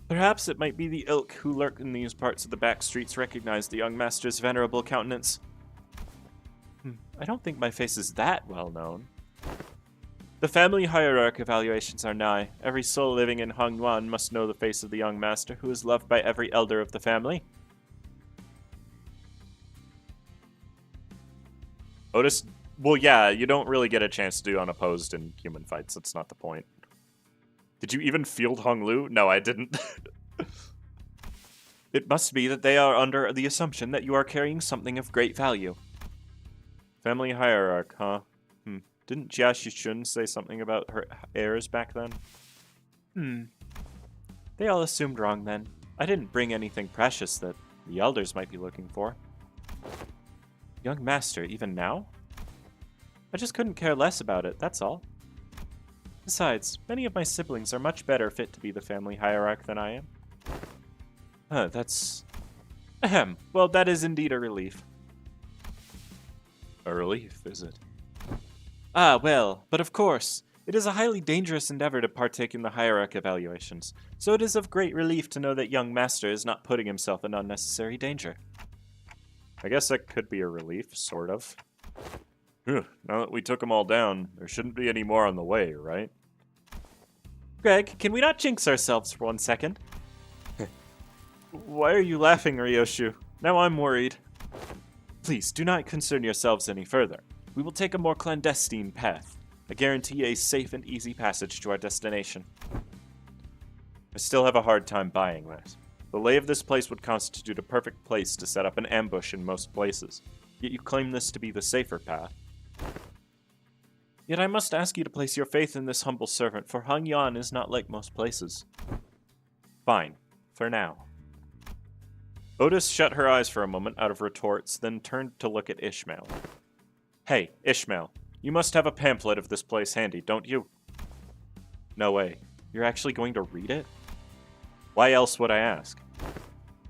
Perhaps it might be the ilk who lurk in these parts of the backstreets recognize the young master's venerable countenance. I don't think my face is that well known. The family hierarch evaluations are nigh. Every soul living in Hongwan must know the face of the young master, who is loved by every elder of the family. Outis, well, yeah, you don't really get a chance to do unopposed in human fights. That's not the point. Did you even field Honglu? No, I didn't. It must be that they are under the assumption that you are carrying something of great value. Family hierarch, huh? Didn't Jia Shishun say something about her heirs back then? They all assumed wrong then. I didn't bring anything precious that the elders might be looking for. Young master, even now? I just couldn't care less about it, that's all. Besides, many of my siblings are much better fit to be the family hierarch than I am. That's... Ahem. Well, that is indeed a relief. A relief, is it? Ah, well, but of course, it is a highly dangerous endeavor to partake in the hierarch evaluations, so it is of great relief to know that young master is not putting himself in unnecessary danger. I guess that could be a relief, sort of. Now that we took them all down, there shouldn't be any more on the way, right? Greg, can we not jinx ourselves for 1 second? Why are you laughing, Ryoshu? Now I'm worried. Please, do not concern yourselves any further. We will take a more clandestine path. I guarantee a safe and easy passage to our destination. I still have a hard time buying that. The lay of this place would constitute a perfect place to set up an ambush in most places. Yet you claim this to be the safer path. Yet I must ask you to place your faith in this humble servant, for Hangyan is not like most places. Fine, for now. Outis shut her eyes for a moment out of retorts, then turned to look at Ishmael. Hey, Ishmael, you must have a pamphlet of this place handy, don't you? No way. You're actually going to read it? Why else would I ask?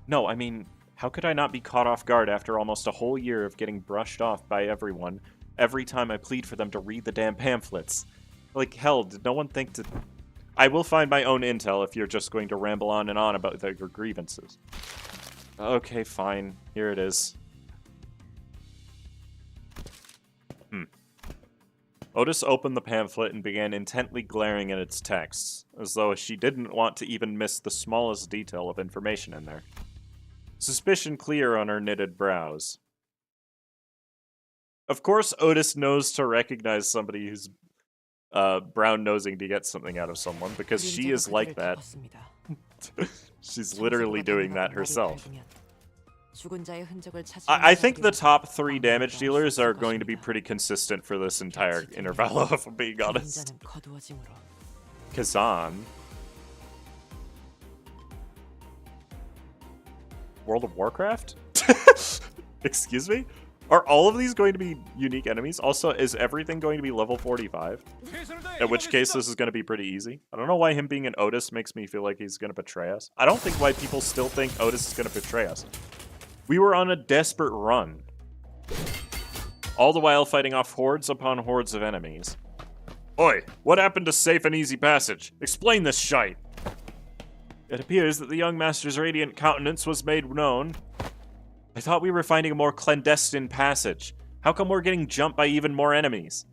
No, I mean, how could I not be caught off guard after almost a whole year of getting brushed off by everyone every time I plead for them to read the damn pamphlets? Like, hell, did no one think to... I will find my own intel if you're just going to ramble on and on about your grievances. Okay, fine. Here it is. Outis opened the pamphlet and began intently glaring at its texts, as though she didn't want to even miss the smallest detail of information in there. Suspicion clear on her knitted brows. Of course, Outis knows to recognize somebody who's brown-nosing to get something out of someone, because she is like that. She's literally doing that herself. I think the top 3 damage dealers are going to be pretty consistent for this entire interval, if I'm being honest. Kazan. World of Warcraft? Excuse me? Are all of these going to be unique enemies? Also, is everything going to be level 45? In which case, this is going to be pretty easy. I don't know why him being an Outis makes me feel like he's going to betray us. I don't think why people still think Outis is going to betray us. We were on a desperate run. All the while fighting off hordes upon hordes of enemies. Oi, what happened to safe and easy passage? Explain this shite. It appears that the young master's radiant countenance was made known. I thought we were finding a more clandestine passage. How come we're getting jumped by even more enemies?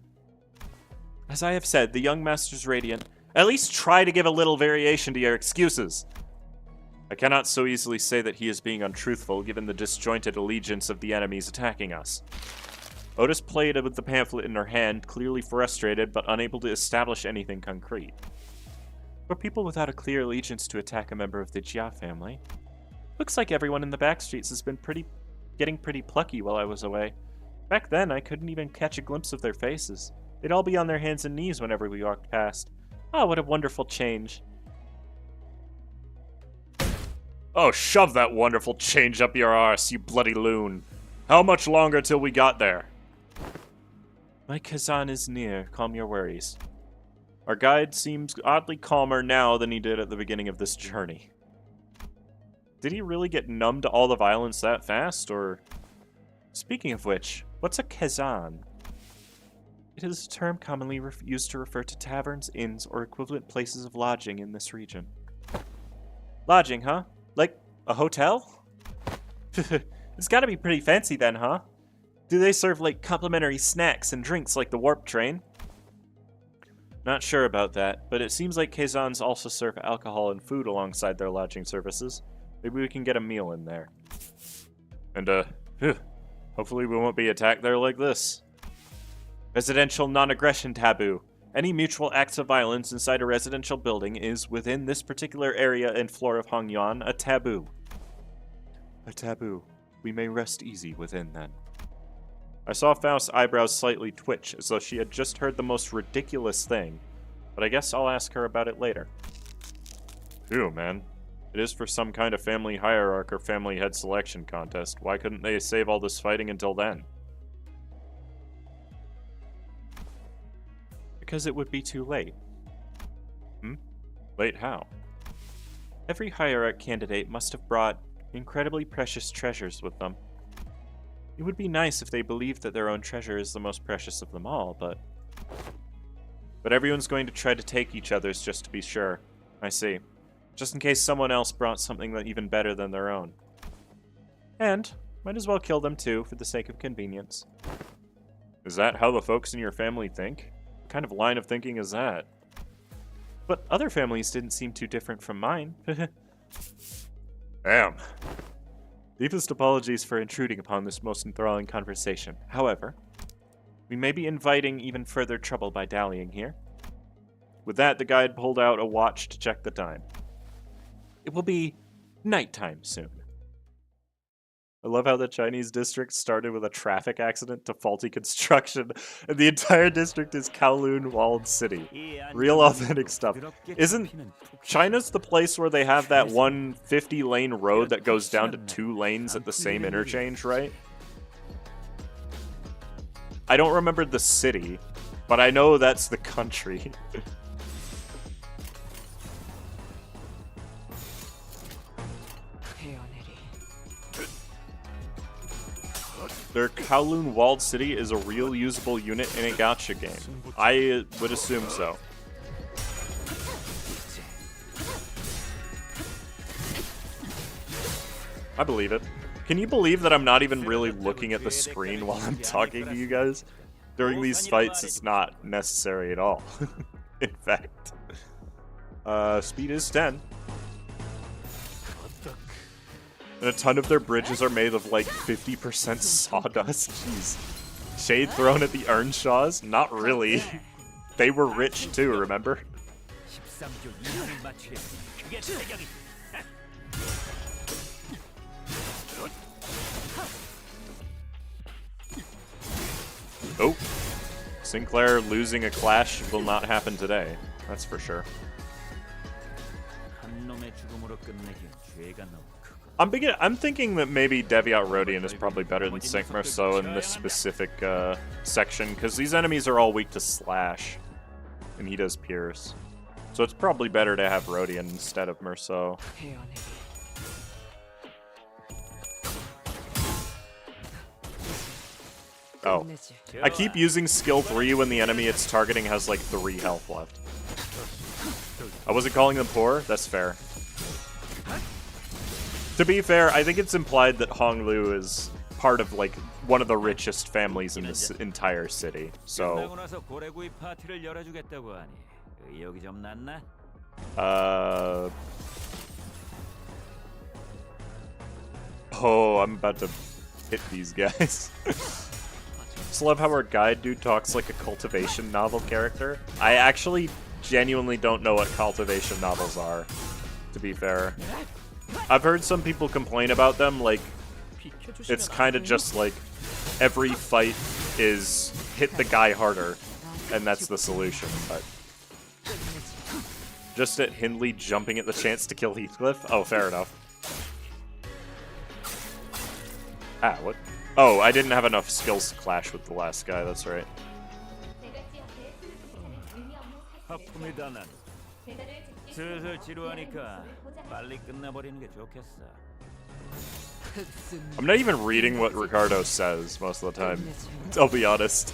As I have said, the young master's radiant... At least try to give a little variation to your excuses. I cannot so easily say that he is being untruthful, given the disjointed allegiance of the enemies attacking us. Outis played with the pamphlet in her hand, clearly frustrated, but unable to establish anything concrete. For people without a clear allegiance to attack a member of the Jia family... Looks like everyone in the backstreets has been getting pretty plucky while I was away. Back then, I couldn't even catch a glimpse of their faces. They'd all be on their hands and knees whenever we walked past. Oh, what a wonderful change. Oh, shove that wonderful change up your arse, you bloody loon. How much longer till we got there? My Kazan is near. Calm your worries. Our guide seems oddly calmer now than he did at the beginning of this journey. Did he really get numb to all the violence that fast, or... Speaking of which, what's a Kazan? It is a term commonly used to refer to taverns, inns, or equivalent places of lodging in this region. Lodging, huh? Like a hotel? It's gotta be pretty fancy then, huh? Do they serve like complimentary snacks and drinks like the warp train? Not sure about that, but it seems like Kazans also serve alcohol and food alongside their lodging services. Maybe we can get a meal in there. And, hopefully we won't be attacked there like this. Residential non-aggression taboo. Any mutual acts of violence inside a residential building is, within this particular area and floor of Hongyan, a taboo. A taboo. We may rest easy within, then. I saw Faust's eyebrows slightly twitch, as though she had just heard the most ridiculous thing, but I guess I'll ask her about it later. Phew, man. It is for some kind of family hierarch or family head selection contest. Why couldn't they save all this fighting until then? Because it would be too late. Late how? Every hierarch candidate must have brought incredibly precious treasures with them. It would be nice if they believed that their own treasure is the most precious of them all, but everyone's going to try to take each other's just to be sure. I see. Just in case someone else brought something that even better than their own. And might as well kill them too, for the sake of convenience. Is that how the folks in your family think? What kind of line of thinking is that? But other families didn't seem too different from mine. Damn. Deepest apologies for intruding upon this most enthralling conversation. However, we may be inviting even further trouble by dallying here. With that, the guide pulled out a watch to check the time. It will be Nighttime soon. I love how the Chinese district started with a traffic accident to faulty construction, and the entire district is Kowloon Walled City. Real authentic stuff. Isn't China's the place where they have that 150-lane road that goes down to 2 lanes at the same interchange, right? I don't remember the city, but I know that's the country. Their Kowloon Walled City is a real usable unit in a gacha game. I would assume so. I believe it. Can you believe that I'm not even really looking at the screen while I'm talking to you guys? During these fights, it's not necessary at all. In fact. Speed is 10. And a ton of their bridges are made of like 50% sawdust. Jeez. Shade thrown at the Earnshaws? Not really. They were rich too, remember? Oh. Sinclair losing a clash will not happen today. That's for sure. I'm thinking that maybe Deviat Rodian is probably better than Sync Merceau in this specific section, because these enemies are all weak to Slash, and he does Pierce. So it's probably better to have Rodian instead of Merceau. Oh. I keep using skill 3 when the enemy it's targeting has like 3 health left. I wasn't calling them poor? That's fair. To be fair, I think it's implied that Honglu is part of, like, one of the richest families in this entire city, so... Oh, I'm about to hit these guys. Just love how our guide dude talks like a cultivation novel character. I actually genuinely don't know what cultivation novels are, to be fair. I've heard some people complain about them, like, it's kind of just like, every fight is hit the guy harder, and that's the solution, but... Just at Hindley jumping at the chance to kill Heathcliff? Oh, fair enough. Ah, what? Oh, I didn't have enough skills to clash with the last guy, that's right. I'm not even reading what Ricardo says most of the time, I'll be honest.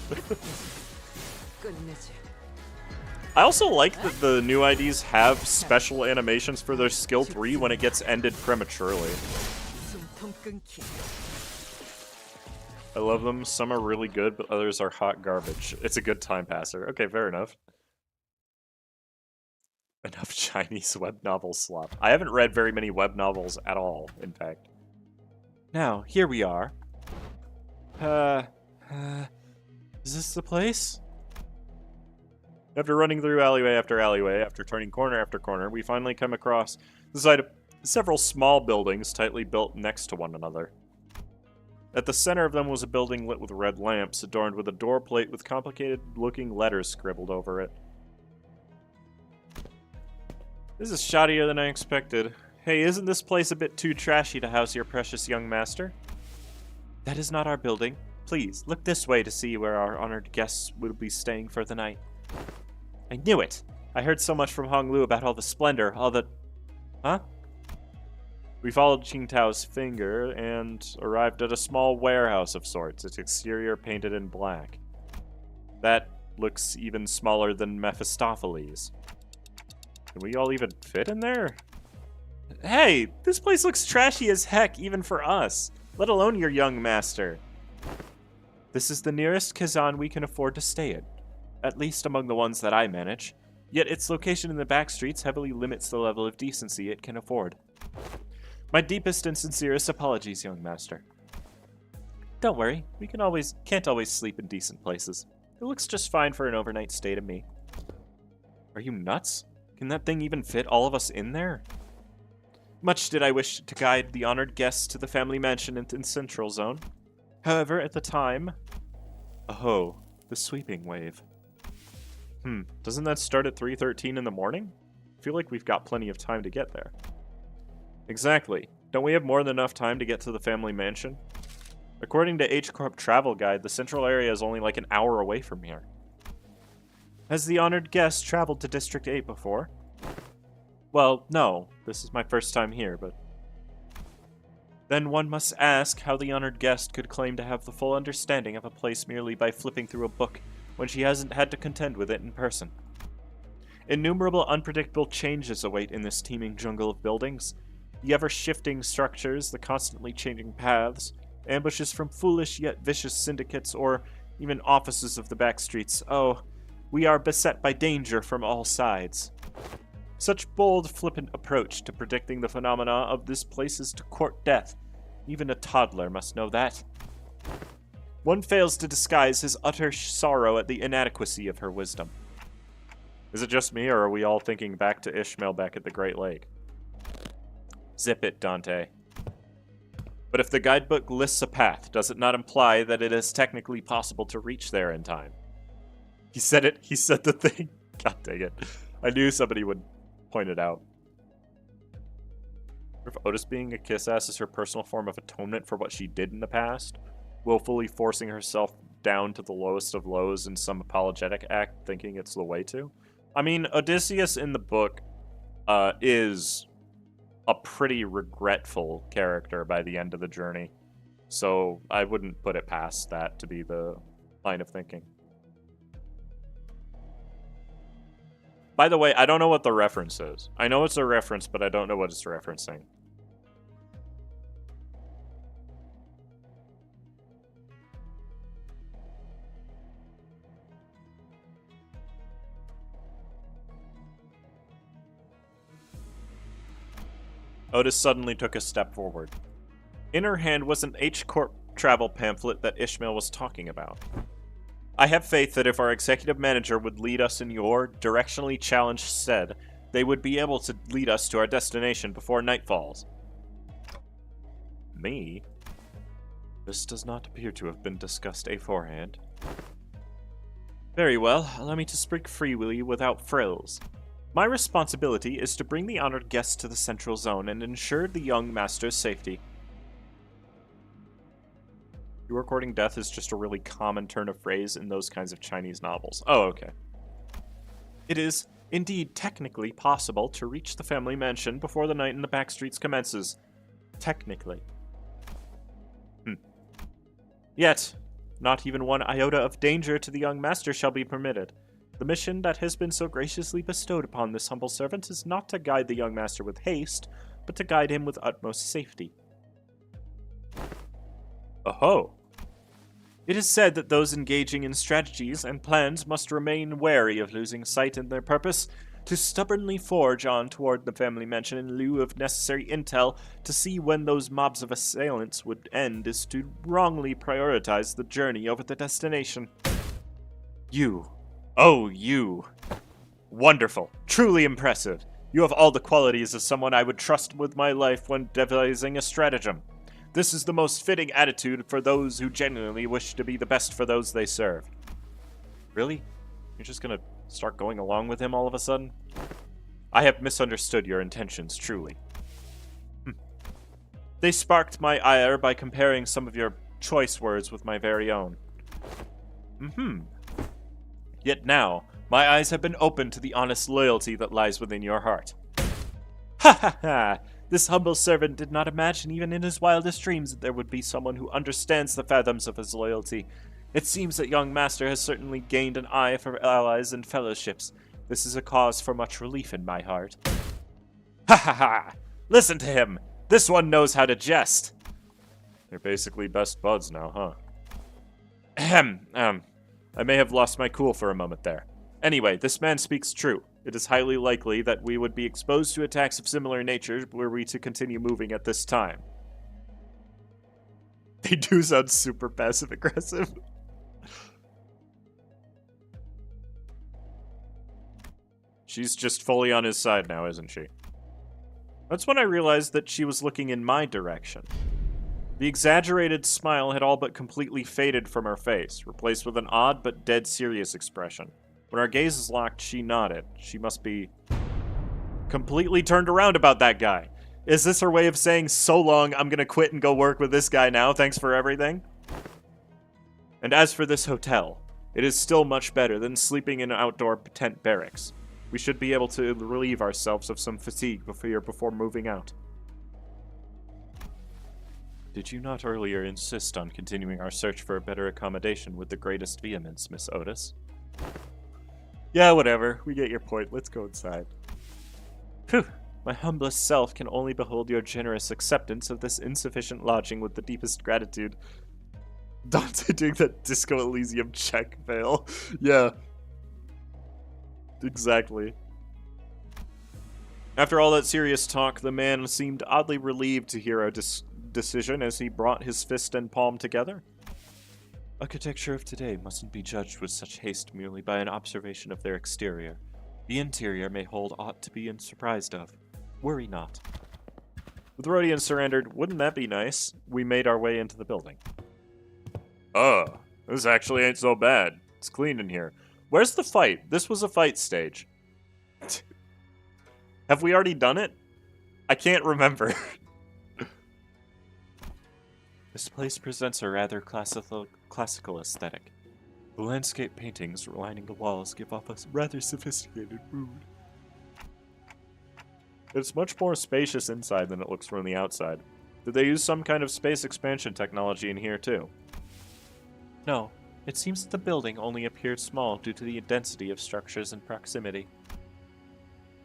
I also like that the new IDs have special animations for their skill 3 when it gets ended prematurely. I love them. Some are really good, but others are hot garbage. It's a good time passer. Okay, fair enough. Enough Chinese web novel slop. I haven't read very many web novels at all, in fact. Now, here we are. Is this the place? After running through alleyway after alleyway, after turning corner after corner, we finally come across the site of several small buildings tightly built next to one another. At the center of them was a building lit with red lamps, adorned with a door plate with complicated-looking letters scribbled over it. This is shoddier than I expected. Hey, isn't this place a bit too trashy to house your precious young master? That is not our building. Please, look this way to see where our honored guests will be staying for the night. I knew it! I heard so much from Honglu about all the splendor, all the... Huh? We followed Qingtao's finger and arrived at a small warehouse of sorts, its exterior painted in black. That looks even smaller than Mephistopheles. Can we all even fit in there? Hey, this place looks trashy as heck, even for us, let alone your young master. This is the nearest Kazan we can afford to stay in, at least among the ones that I manage. Yet its location in the backstreets heavily limits the level of decency it can afford. My deepest and sincerest apologies, young master. Don't worry, we can't always sleep in decent places. It looks just fine for an overnight stay to me. Are you nuts? Can that thing even fit all of us in there? Much did I wish to guide the honored guests to the family mansion in Central Zone. However, at the time... Oh, the sweeping wave. Doesn't that start at 3:13 in the morning? I feel like we've got plenty of time to get there. Exactly. Don't we have more than enough time to get to the family mansion? According to H-Corp Travel Guide, the central area is only like an hour away from here. Has the honored guest traveled to District 8 before? Well, no. This is my first time here, but... Then one must ask how the honored guest could claim to have the full understanding of a place merely by flipping through a book when she hasn't had to contend with it in person. Innumerable unpredictable changes await in this teeming jungle of buildings. The ever-shifting structures, the constantly changing paths, ambushes from foolish yet vicious syndicates, or even offices of the backstreets. Oh, we are beset by danger from all sides. Such bold, flippant approach to predicting the phenomena of this place is to court death. Even a toddler must know that. One fails to disguise his utter sorrow at the inadequacy of her wisdom. Is it just me, or are we all thinking back to Ishmael back at the Great Lake? Zip it, Dante. But if the guidebook lists a path, does it not imply that it is technically possible to reach there in time? He said it. He said the thing. God dang it. I knew somebody would point it out. If Outis being a kiss-ass is her personal form of atonement for what she did in the past, willfully forcing herself down to the lowest of lows in some apologetic act, thinking it's the way to. I mean, Odysseus in the book is a pretty regretful character by the end of the journey, so I wouldn't put it past that to be the line of thinking. By the way, I don't know what the reference is. I know it's a reference, but I don't know what it's referencing. Outis suddenly took a step forward. In her hand was an H-Corp travel pamphlet that Ishmael was talking about. I have faith that if our executive manager would lead us in your directionally challenged stead, they would be able to lead us to our destination before night falls. Me? This does not appear to have been discussed aforehand. Very well, allow me to speak freely without frills. My responsibility is to bring the honored guests to the central zone and ensure the young master's safety. You recording death is just a really common turn of phrase in those kinds of Chinese novels. Oh, okay. It is indeed technically possible to reach the family mansion before the night in the backstreets commences. Technically. Yet, not even one iota of danger to the young master shall be permitted. The mission that has been so graciously bestowed upon this humble servant is not to guide the young master with haste, but to guide him with utmost safety. Oh-ho! It is said that those engaging in strategies and plans must remain wary of losing sight in their purpose. To stubbornly forge on toward the family mansion in lieu of necessary intel to see when those mobs of assailants would end is to wrongly prioritize the journey over the destination. You. Oh, you. Wonderful. Truly impressive. You have all the qualities of someone I would trust with my life when devising a stratagem. This is the most fitting attitude for those who genuinely wish to be the best for those they serve. Really? You're just gonna start going along with him all of a sudden? I have misunderstood your intentions, truly. They sparked my ire by comparing some of your choice words with my very own. Yet now, my eyes have been opened to the honest loyalty that lies within your heart. Ha ha ha! This humble servant did not imagine even in his wildest dreams that there would be someone who understands the fathoms of his loyalty. It seems that young master has certainly gained an eye for allies and fellowships. This is a cause for much relief in my heart. Ha ha ha! Listen to him! This one knows how to jest! They're basically best buds now, huh? Ahem, I may have lost my cool for a moment there. Anyway, this man speaks true. It is highly likely that we would be exposed to attacks of similar nature were we to continue moving at this time. They do sound super passive-aggressive. She's just fully on his side now, isn't she? That's when I realized that she was looking in my direction. The exaggerated smile had all but completely faded from her face, replaced with an odd but dead serious expression. When our gazes locked, she nodded. She must be completely turned around about that guy. Is this her way of saying, so long, I'm gonna quit and go work with this guy now, thanks for everything? And as for this hotel, it is still much better than sleeping in outdoor tent barracks. We should be able to relieve ourselves of some fatigue before moving out. Did you not earlier insist on continuing our search for a better accommodation with the greatest vehemence, Miss Outis? Yeah, whatever. We get your point. Let's go inside. Phew. My humblest self can only behold your generous acceptance of this insufficient lodging with the deepest gratitude. Dante doing that Disco Elysium check fail. Yeah. Exactly. After all that serious talk, the man seemed oddly relieved to hear our decision as he brought his fist and palm together. Architecture of today mustn't be judged with such haste merely by an observation of their exterior. The interior may hold aught to be surprised of. Worry not. With Rodian surrendered, wouldn't that be nice? We made our way into the building. Oh, this actually ain't so bad. It's clean in here. Where's the fight? This was a fight stage. Have we already done it? I can't remember. This place presents a rather classical aesthetic. The landscape paintings lining the walls give off a rather sophisticated mood. It's much more spacious inside than it looks from the outside. Did they use some kind of space expansion technology in here too? No, it seems that the building only appeared small due to the density of structures in proximity.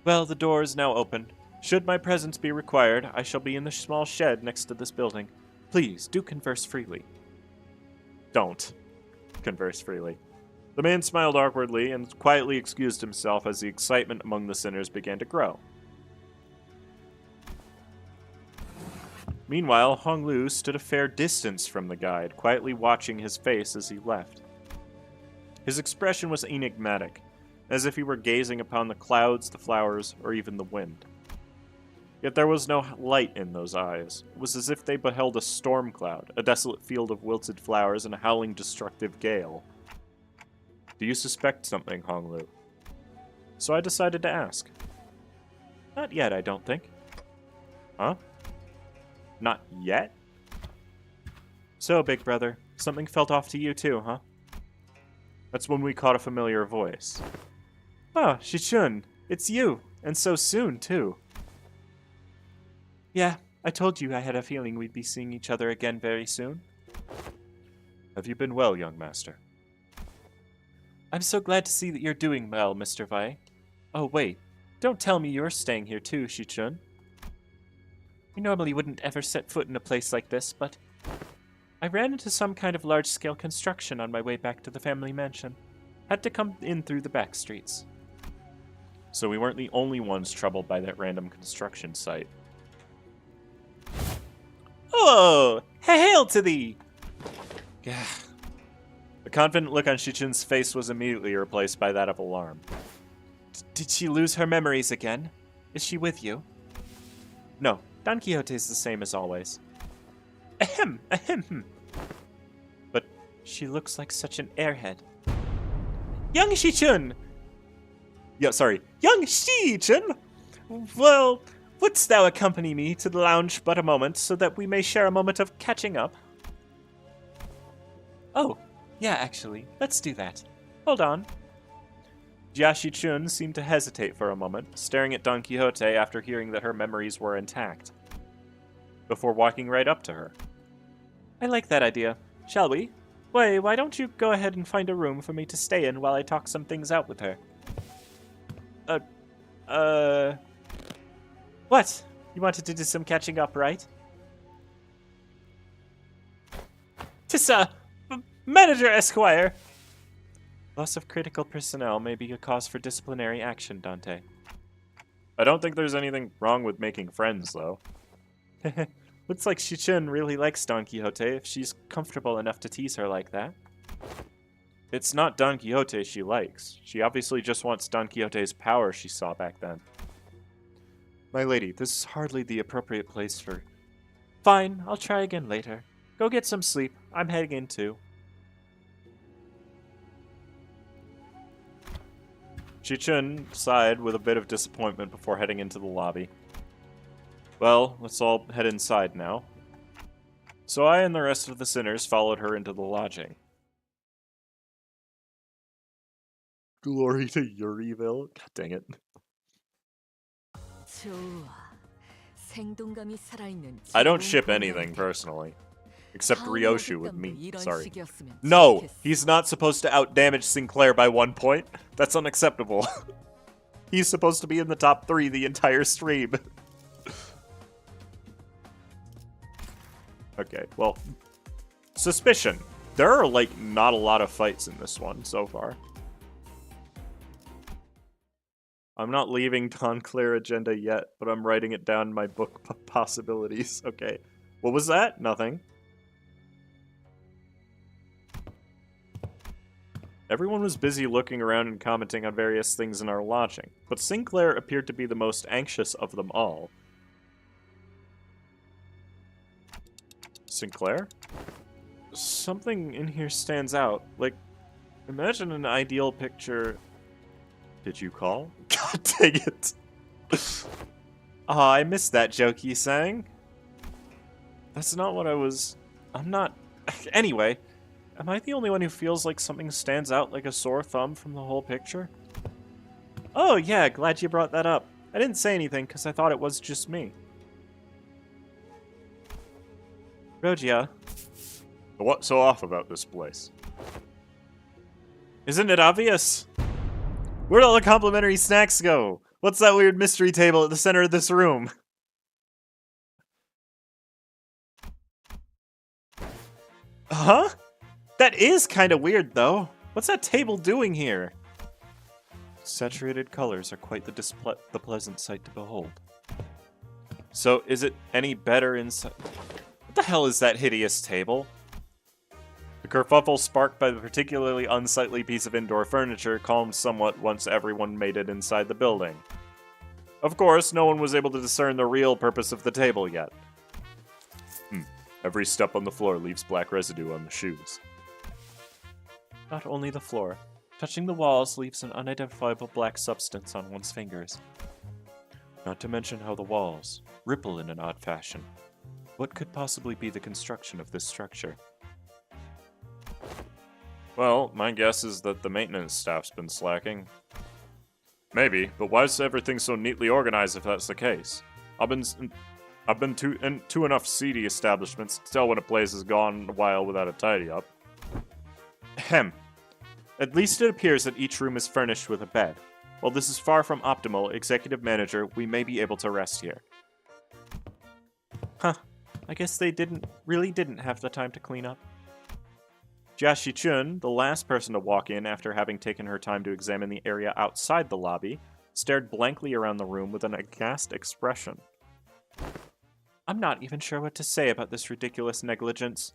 Well, the door is now open. Should my presence be required, I shall be in the small shed next to this building. Please, do converse freely. Don't converse freely. The man smiled awkwardly and quietly excused himself as the excitement among the sinners began to grow. Meanwhile, Hong Lu stood a fair distance from the guide, quietly watching his face as he left. His expression was enigmatic, as if he were gazing upon the clouds, the flowers, or even the wind. Yet there was no light in those eyes. It was as if they beheld a storm cloud, a desolate field of wilted flowers, and a howling destructive gale. Do you suspect something, Hong Lu? So I decided to ask. Not yet, I don't think. Huh? Not yet? So, big brother, something felt off to you too, huh? That's when we caught a familiar voice. Oh, Shichun, it's you, and so soon, too. Yeah, I told you I had a feeling we'd be seeing each other again very soon. Have you been well, young master? I'm so glad to see that you're doing well, Mr. Vai. Oh, wait, don't tell me you're staying here too, Shichun. We normally wouldn't ever set foot in a place like this, but I ran into some kind of large-scale construction on my way back to the family mansion. Had to come in through the backstreets. So we weren't the only ones troubled by that random construction site. Oh! Hail to thee! Yeah. The confident look on Shichun's face was immediately replaced by that of alarm. Did she lose her memories again? Is she with you? No. Don Quixote is the same as always. Ahem, ahem. But she looks like such an airhead. Young Shichun! Young Shichun! Well, wouldst thou accompany me to the lounge but a moment, so that we may share a moment of catching up? Oh, yeah, actually, let's do that. Hold on. Jia Shichun seemed to hesitate for a moment, staring at Don Quixote after hearing that her memories were intact, before walking right up to her. I like that idea. Shall we? Why don't you go ahead and find a room for me to stay in while I talk some things out with her? What? You wanted to do some catching up, right? Tissa! Manager Esquire! Loss of critical personnel may be a cause for disciplinary action, Dante. I don't think there's anything wrong with making friends, though. Looks like Shichun really likes Don Quixote if she's comfortable enough to tease her like that. It's not Don Quixote she likes. She obviously just wants Don Quixote's power she saw back then. My lady, this is hardly the appropriate place for... Fine, I'll try again later. Go get some sleep. I'm heading in too. Chi-Chun sighed with a bit of disappointment before heading into the lobby. Well, let's all head inside now. So I and the rest of the sinners followed her into the lodging. Glory to Urieville. God dang it. I don't ship anything, personally. Except Ryoshu with me. Sorry. No! He's not supposed to outdamage Sinclair by 1 point. That's unacceptable. He's supposed to be in the top 3 the entire stream. Okay, well. Suspicion. There are, like, not a lot of fights in this one so far. I'm not leaving Donclair agenda yet, but I'm writing it down in my book possibilities. Okay. What was that? Nothing. Everyone was busy looking around and commenting on various things in our lodging, but Sinclair appeared to be the most anxious of them all. Sinclair? Something in here stands out. Like, imagine an ideal picture... Did you call? God dang it. I missed that joke you sang. That's not what I was... I'm not... Anyway, am I the only one who feels like something stands out like a sore thumb from the whole picture? Oh yeah, glad you brought that up. I didn't say anything because I thought it was just me. Rogia. What's so off about this place? Isn't it obvious? Where'd all the complimentary snacks go? What's that weird mystery table at the center of this room? Huh? That is kind of weird, though. What's that table doing here? Saturated colors are quite the pleasant sight to behold. So, is it any better inside? What the hell is that hideous table? The kerfuffle sparked by the particularly unsightly piece of indoor furniture calmed somewhat once everyone made it inside the building. Of course, no one was able to discern the real purpose of the table yet. Every step on the floor leaves black residue on the shoes. Not only the floor. Touching the walls leaves an unidentifiable black substance on one's fingers. Not to mention how the walls ripple in an odd fashion. What could possibly be the construction of this structure? Well, my guess is that the maintenance staff's been slacking. Maybe, but why is everything so neatly organized if that's the case? I've been to enough seedy establishments to tell when a place has gone a while without a tidy-up. Ahem. At least it appears that each room is furnished with a bed. While this is far from optimal, Executive Manager, we may be able to rest here. Huh. I guess they really didn't have the time to clean up. Jia Shichun, the last person to walk in after having taken her time to examine the area outside the lobby, stared blankly around the room with an aghast expression. I'm not even sure what to say about this ridiculous negligence.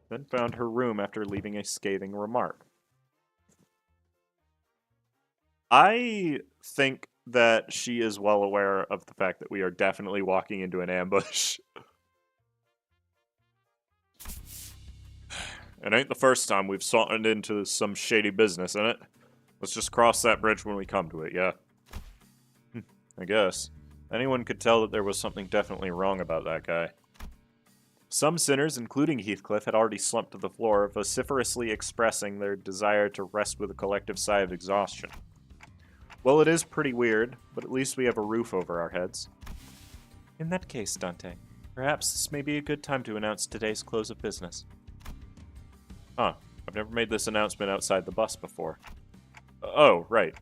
Then found her room after leaving a scathing remark. I think that she is well aware of the fact that we are definitely walking into an ambush. It ain't the first time we've sauntered into some shady business, innit? Let's just cross that bridge when we come to it, yeah? I guess. Anyone could tell that there was something definitely wrong about that guy. Some sinners, including Heathcliff, had already slumped to the floor, vociferously expressing their desire to rest with a collective sigh of exhaustion. Well, it is pretty weird, but at least we have a roof over our heads. In that case, Dante, perhaps this may be a good time to announce today's close of business. Huh. I've never made this announcement outside the bus before. Oh, right.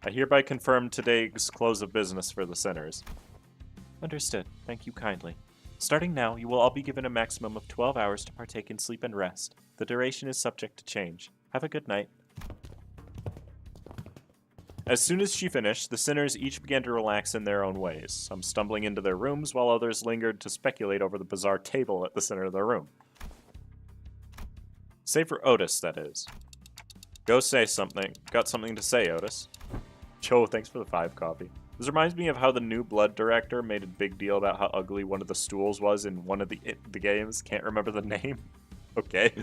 I hereby confirm today's close of business for the sinners. Understood. Thank you kindly. Starting now, you will all be given a maximum of 12 hours to partake in sleep and rest. The duration is subject to change. Have a good night. As soon as she finished, the sinners each began to relax in their own ways, some stumbling into their rooms while others lingered to speculate over the bizarre table at the center of their room. Save for Outis, that is. Go say something. Got something to say, Outis. Joe, thanks for the 5 coffee. This reminds me of how the New Blood director made a big deal about how ugly one of the stools was in one of the games. Can't remember the name. Okay.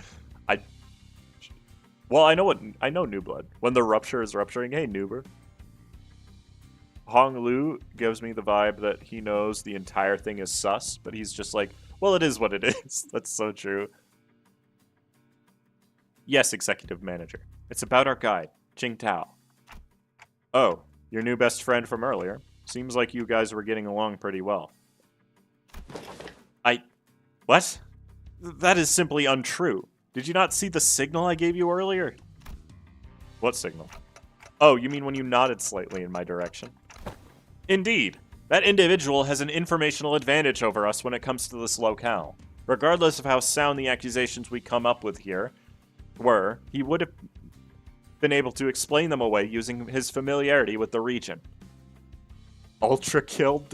Well, I know New Blood. When the Rupture is rupturing, hey, Noober. Hong Lu gives me the vibe that he knows the entire thing is sus, but he's just like, well, it is what it is. That's so true. Yes, executive manager. It's about our guide, Jing Tao. Oh, your new best friend from earlier. Seems like you guys were getting along pretty well. What? That is simply untrue. Did you not see the signal I gave you earlier? What signal? Oh, you mean when you nodded slightly in my direction? Indeed. That individual has an informational advantage over us when it comes to this locale. Regardless of how sound the accusations we come up with here were, he would have been able to explain them away using his familiarity with the region. Ultra Kill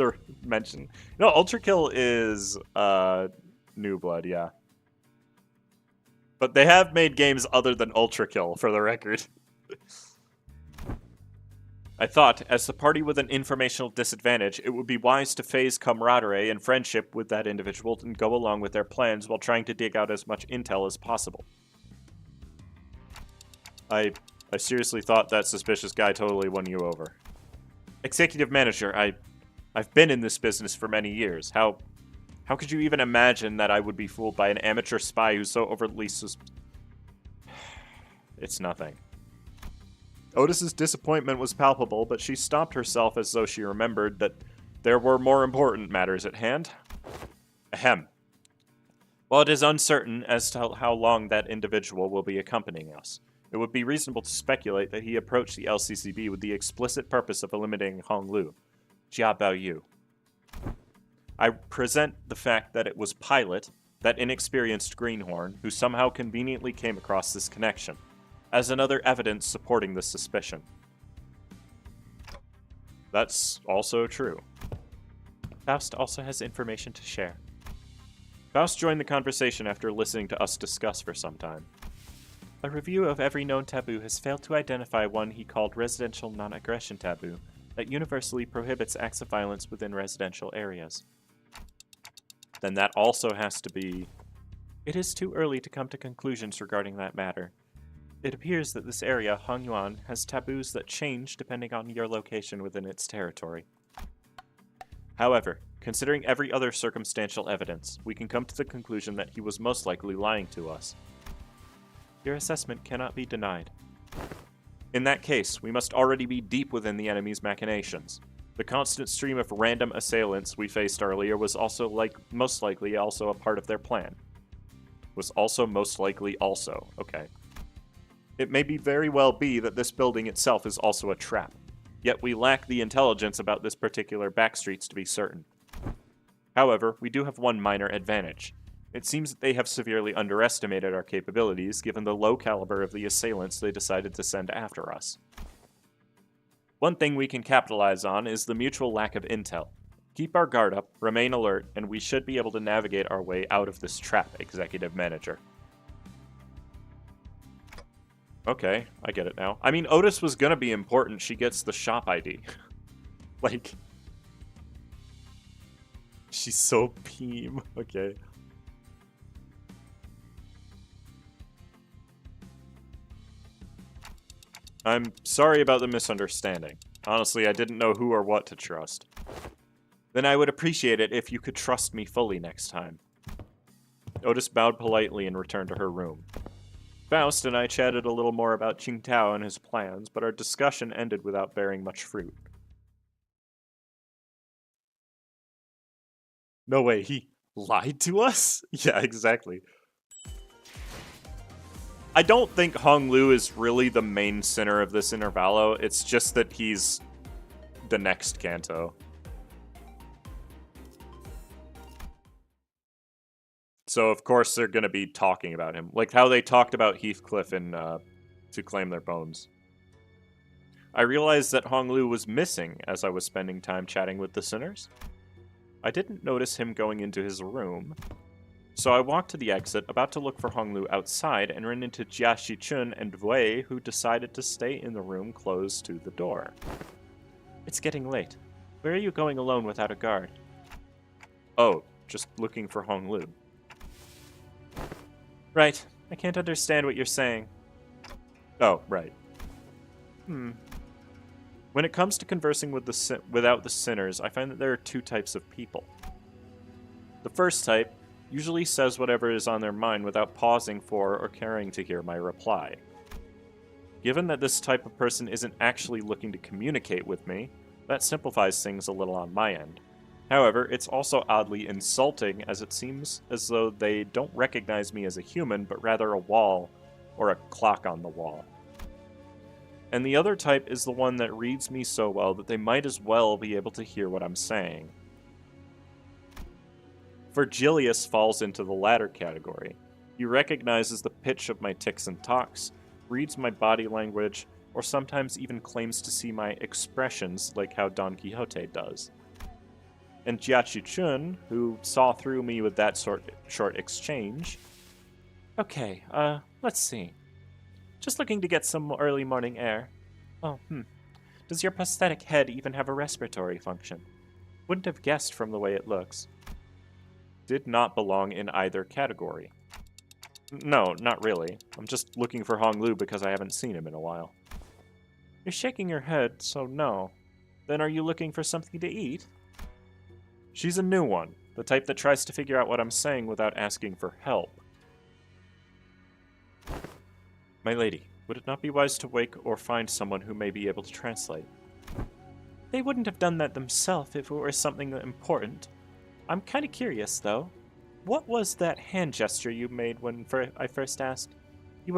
mention. No, Ultra Kill is New Blood, yeah. But they have made games other than Ultra Kill, for the record. I thought, as the party with an informational disadvantage, it would be wise to phase camaraderie and friendship with that individual and go along with their plans while trying to dig out as much intel as possible. I seriously thought that suspicious guy totally won you over. Executive manager, I've been in this business for many years. How could you even imagine that I would be fooled by an amateur spy who's so overtly It's nothing. Otis's disappointment was palpable, but she stopped herself as though she remembered that there were more important matters at hand. Ahem. While it is uncertain as to how long that individual will be accompanying us, it would be reasonable to speculate that he approached the LCCB with the explicit purpose of eliminating Hong Lu. Jia Bao Yu. I present the fact that it was Pilot, that inexperienced greenhorn, who somehow conveniently came across this connection, as another evidence supporting this suspicion. That's also true. Faust also has information to share. Faust joined the conversation after listening to us discuss for some time. A review of every known taboo has failed to identify one he called residential non-aggression taboo that universally prohibits acts of violence within residential areas. Then that also has to be... It is too early to come to conclusions regarding that matter. It appears that this area, Hongyuan, has taboos that change depending on your location within its territory. However, considering every other circumstantial evidence, we can come to the conclusion that he was most likely lying to us. Your assessment cannot be denied. In that case, we must already be deep within the enemy's machinations. The constant stream of random assailants we faced earlier was also most likely also a part of their plan. Was also most likely also, okay. It may very well be that this building itself is also a trap, yet we lack the intelligence about this particular backstreets to be certain. However, we do have one minor advantage. It seems that they have severely underestimated our capabilities given the low caliber of the assailants they decided to send after us. One thing we can capitalize on is the mutual lack of intel. Keep our guard up, remain alert, and we should be able to navigate our way out of this trap, Executive Manager. Okay, I get it now. I mean, Outis was gonna be important. She gets the shop ID. Like... She's so peem. Okay. I'm sorry about the misunderstanding. Honestly, I didn't know who or what to trust. Then I would appreciate it if you could trust me fully next time. Outis bowed politely and returned to her room. Faust and I chatted a little more about Qingtao and his plans, but our discussion ended without bearing much fruit. No way, he lied to us? Yeah, exactly. I don't think Hong Lu is really the main center of this intervallo. It's just that he's the next Kanto. So of course they're going to be talking about him. Like how they talked about Heathcliff in To Claim Their Bones. I realized that Hong Lu was missing as I was spending time chatting with the sinners. I didn't notice him going into his room. So I walked to the exit, about to look for Hong Lu outside, and ran into Jia Shichun and Wei, who decided to stay in the room close to the door. It's getting late. Where are you going alone without a guard? Oh, just looking for Honglu. Right. I can't understand what you're saying. Oh, right. When it comes to conversing with without the sinners, I find that there are two types of people. The first type usually says whatever is on their mind without pausing for or caring to hear my reply. Given that this type of person isn't actually looking to communicate with me, that simplifies things a little on my end. However, it's also oddly insulting, as it seems as though they don't recognize me as a human, but rather a wall or a clock on the wall. And the other type is the one that reads me so well that they might as well be able to hear what I'm saying. Virgilius falls into the latter category. He recognizes the pitch of my tics and talks, reads my body language, or sometimes even claims to see my expressions like how Don Quixote does. And Jiachi-chun, who saw through me with that short exchange... Okay, let's see. Just looking to get some early morning air. Oh, Does your prosthetic head even have a respiratory function? Wouldn't have guessed from the way it looks. Did not belong in either category. No, not really. I'm just looking for Honglu because I haven't seen him in a while. You're shaking your head, so no. Then are you looking for something to eat? She's a new one, the type that tries to figure out what I'm saying without asking for help. My lady, would it not be wise to wake or find someone who may be able to translate? They wouldn't have done that themselves if it were something important. I'm kind of curious, though. What was that hand gesture you made when I first asked? You,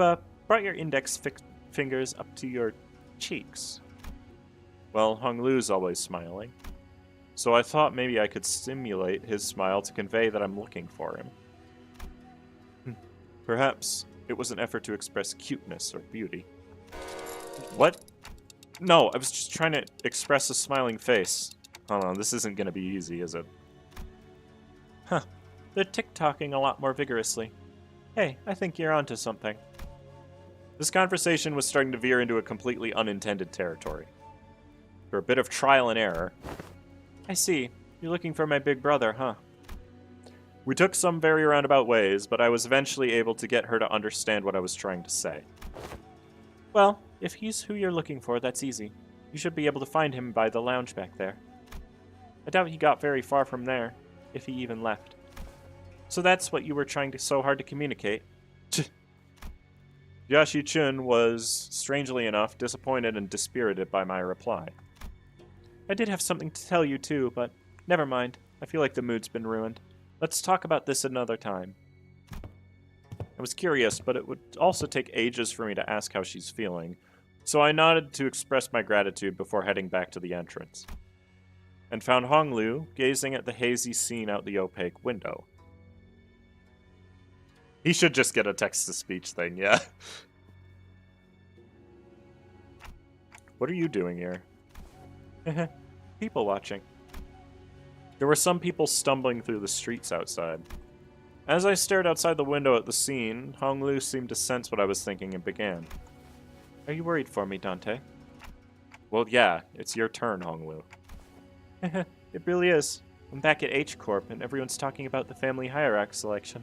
brought your index fingers up to your cheeks. Well, Honglu's always smiling. So I thought maybe I could simulate his smile to convey that I'm looking for him. Perhaps it was an effort to express cuteness or beauty. What? No, I was just trying to express a smiling face. Hold on, this isn't going to be easy, is it? Huh. They're tick-tocking a lot more vigorously. Hey, I think you're onto something. This conversation was starting to veer into a completely unintended territory. For a bit of trial and error. I see. You're looking for my big brother, huh? We took some very roundabout ways, but I was eventually able to get her to understand what I was trying to say. Well, if he's who you're looking for, that's easy. You should be able to find him by the lounge back there. I doubt he got very far from there, if he even left. So that's what you were trying to so hard to communicate? Yashi-chun was, strangely enough, disappointed and dispirited by my reply. I did have something to tell you too, but never mind. I feel like the mood's been ruined. Let's talk about this another time. I was curious, but it would also take ages for me to ask how she's feeling, so I nodded to express my gratitude before heading back to the entrance. And found Honglu gazing at the hazy scene out the opaque window. He should just get a text-to-speech thing, yeah. What are you doing here? People watching. There were some people stumbling through the streets outside. As I stared outside the window at the scene, Honglu seemed to sense what I was thinking and began. Are you worried for me, Dante? Well, yeah, it's your turn, Honglu. It really is. I'm back at H Corp and everyone's talking about the family hierarchy selection.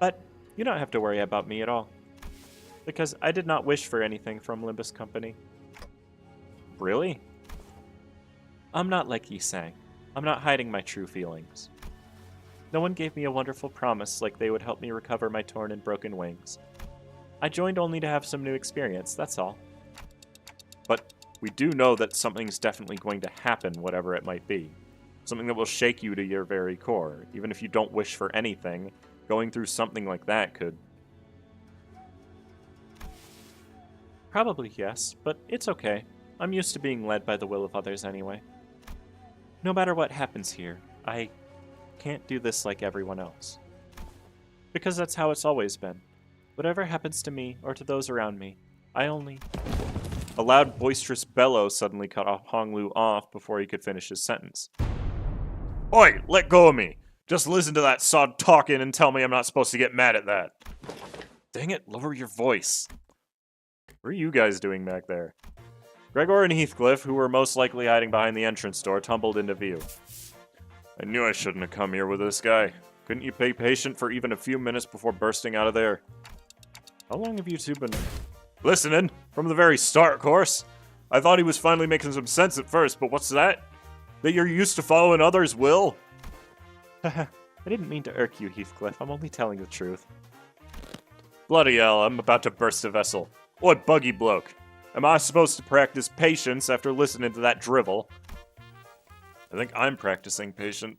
But you don't have to worry about me at all. Because I did not wish for anything from Limbus Company. Really? I'm not like Yi-sang. I'm not hiding my true feelings. No one gave me a wonderful promise like they would help me recover my torn and broken wings. I joined only to have some new experience, that's all. But we do know that something's definitely going to happen, whatever it might be. Something that will shake you to your very core. Even if you don't wish for anything, going through something like that could... Probably yes, but it's okay. I'm used to being led by the will of others anyway. No matter what happens here, I can't do this like everyone else. Because that's how it's always been. Whatever happens to me or to those around me, I only... A loud, boisterous bellow suddenly cut Honglu off before he could finish his sentence. Oi, let go of me! Just listen to that sod talking and tell me I'm not supposed to get mad at that. Dang it, lower your voice. What are you guys doing back there? Gregor and Heathcliff, who were most likely hiding behind the entrance door, tumbled into view. I knew I shouldn't have come here with this guy. Couldn't you be patient for even a few minutes before bursting out of there? How long have you two been listening? From the very start, of course. I thought he was finally making some sense at first, but what's that? That you're used to following others' will? I didn't mean to irk you, Heathcliff. I'm only telling the truth. Bloody hell, I'm about to burst a vessel. What buggy bloke? Am I supposed to practice patience after listening to that drivel? I think I'm practicing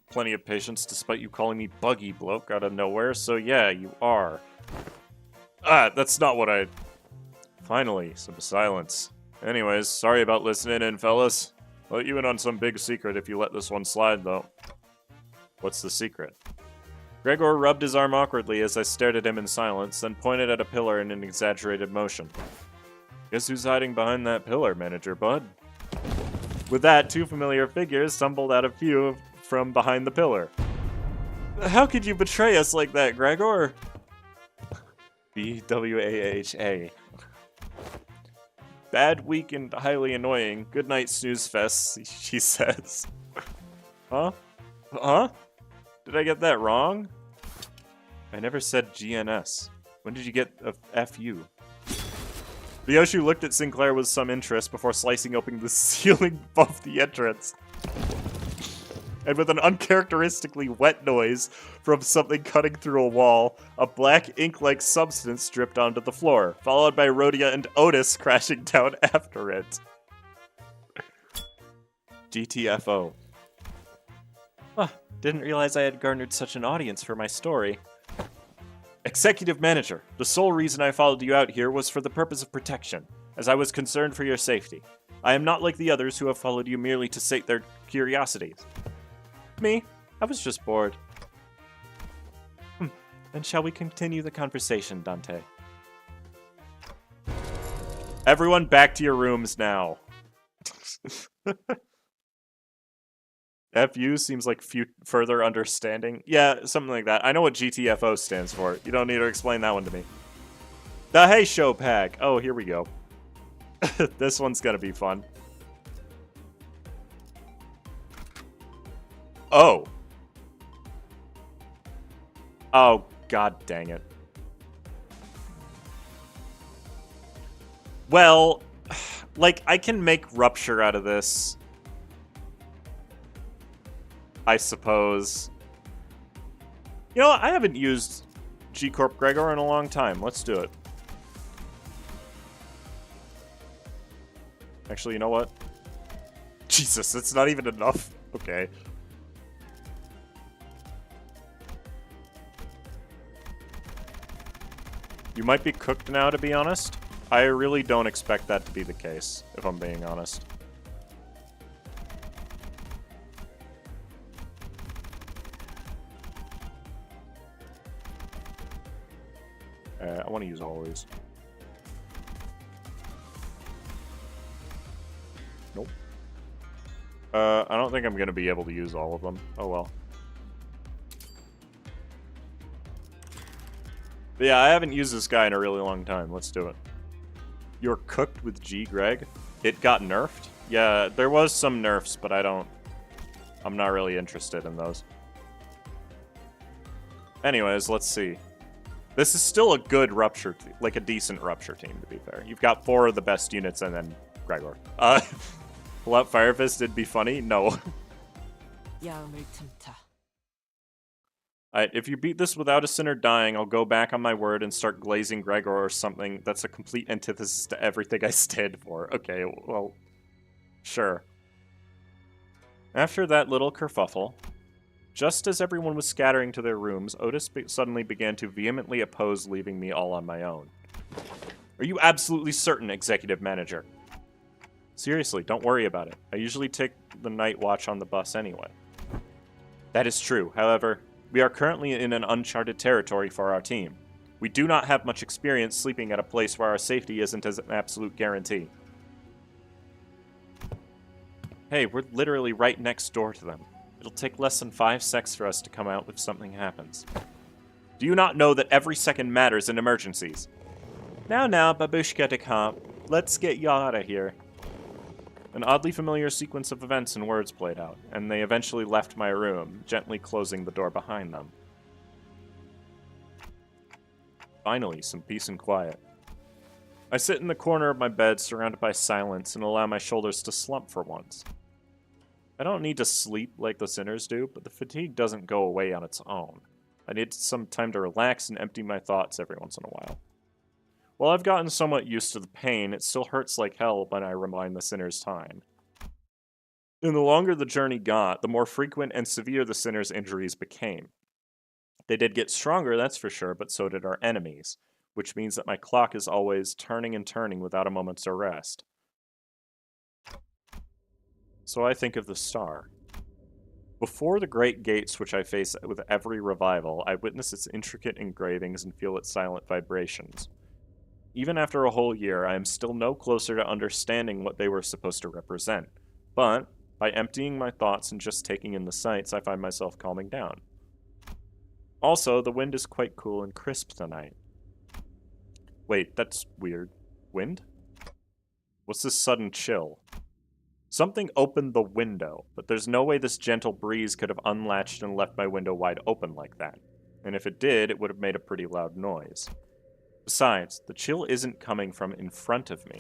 plenty of patience despite you calling me buggy bloke out of nowhere, so yeah, you are. That's not what I... Finally, some silence. Anyways, sorry about listening in, fellas. I'll let you in on some big secret if you let this one slide, though. What's the secret? Gregor rubbed his arm awkwardly as I stared at him in silence, then pointed at a pillar in an exaggerated motion. Guess who's hiding behind that pillar, Manager Bud? With that, two familiar figures stumbled out of view from behind the pillar. How could you betray us like that, Gregor? BWAHA. Bad week and highly annoying. Good night, snooze fest, she says. Huh? Huh? Did I get that wrong? I never said GNS. When did you get a FU? Ryoshu looked at Sinclair with some interest before slicing open the ceiling above the entrance. And with an uncharacteristically wet noise from something cutting through a wall, a black ink-like substance dripped onto the floor, followed by Rhodia and Outis crashing down after it. GTFO. Didn't realize I had garnered such an audience for my story. Executive Manager, the sole reason I followed you out here was for the purpose of protection, as I was concerned for your safety. I am not like the others who have followed you merely to sate their curiosities. Me? I was just bored. Then shall we continue the conversation, Dante? Everyone back to your rooms now. FU seems like further understanding. Yeah, something like that. I know what GTFO stands for. You don't need to explain that one to me. The Hey Show pack. Oh, here we go. This one's gonna be fun. Oh. Oh, god dang it. Well, like, I can make Rupture out of this, I suppose. You know, I haven't used G-Corp Gregor in a long time. Let's do it. Actually, you know what? Jesus, it's not even enough. Okay. You might be cooked now, to be honest. I really don't expect that to be the case, if I'm being honest. I want to use all these. Nope. I don't think I'm going to be able to use all of them. Oh well. But yeah, I haven't used this guy in a really long time. Let's do it. You're cooked with G, Greg? It got nerfed? Yeah, there was some nerfs, but I'm not really interested in those. Anyways, let's see. This is still a good Rupture, like a decent Rupture team, to be fair. You've got 4 of the best units and then Gregor. Pull out Firefist, it'd be funny? No. 야음을 틈타. Alright, if you beat this without a sinner dying, I'll go back on my word and start glazing Gregor or something. That's a complete antithesis to everything I stand for. Okay, well, sure. After that little kerfuffle, just as everyone was scattering to their rooms, Outis suddenly began to vehemently oppose leaving me all on my own. Are you absolutely certain, Executive Manager? Seriously, don't worry about it. I usually take the night watch on the bus anyway. That is true. However, we are currently in an uncharted territory for our team. We do not have much experience sleeping at a place where our safety isn't as an absolute guarantee. Hey, we're literally right next door to them. It'll take less than 5 seconds for us to come out if something happens. Do you not know that every second matters in emergencies? Now, babushka de camp. Let's get you out of here. An oddly familiar sequence of events and words played out, and they eventually left my room, gently closing the door behind them. Finally, some peace and quiet. I sit in the corner of my bed, surrounded by silence, and allow my shoulders to slump for once. I don't need to sleep like the sinners do, but the fatigue doesn't go away on its own. I need some time to relax and empty my thoughts every once in a while. While I've gotten somewhat used to the pain, it still hurts like hell when I remind the sinner's time. And the longer the journey got, the more frequent and severe the sinner's injuries became. They did get stronger, that's for sure, but so did our enemies, which means that my clock is always turning and turning without a moment's rest. So I think of the star. Before the great gates which I face with every revival, I witness its intricate engravings and feel its silent vibrations. Even after a whole year, I am still no closer to understanding what they were supposed to represent. But, by emptying my thoughts and just taking in the sights, I find myself calming down. Also, the wind is quite cool and crisp tonight. Wait, that's weird. Wind? What's this sudden chill? Something opened the window, but there's no way this gentle breeze could have unlatched and left my window wide open like that. And if it did, it would have made a pretty loud noise. Besides, the chill isn't coming from in front of me.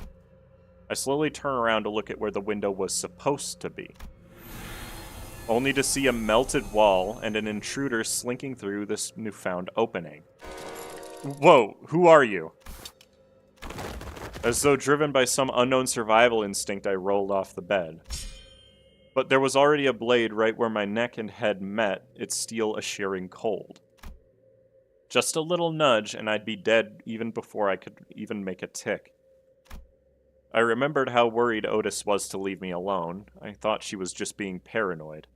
I slowly turn around to look at where the window was supposed to be, only to see a melted wall and an intruder slinking through this newfound opening. Whoa, who are you? As though driven by some unknown survival instinct, I rolled off the bed. But there was already a blade right where my neck and head met, its steel a shearing cold. Just a little nudge, and I'd be dead even before I could even make a tick. I remembered how worried Outis was to leave me alone. I thought she was just being paranoid.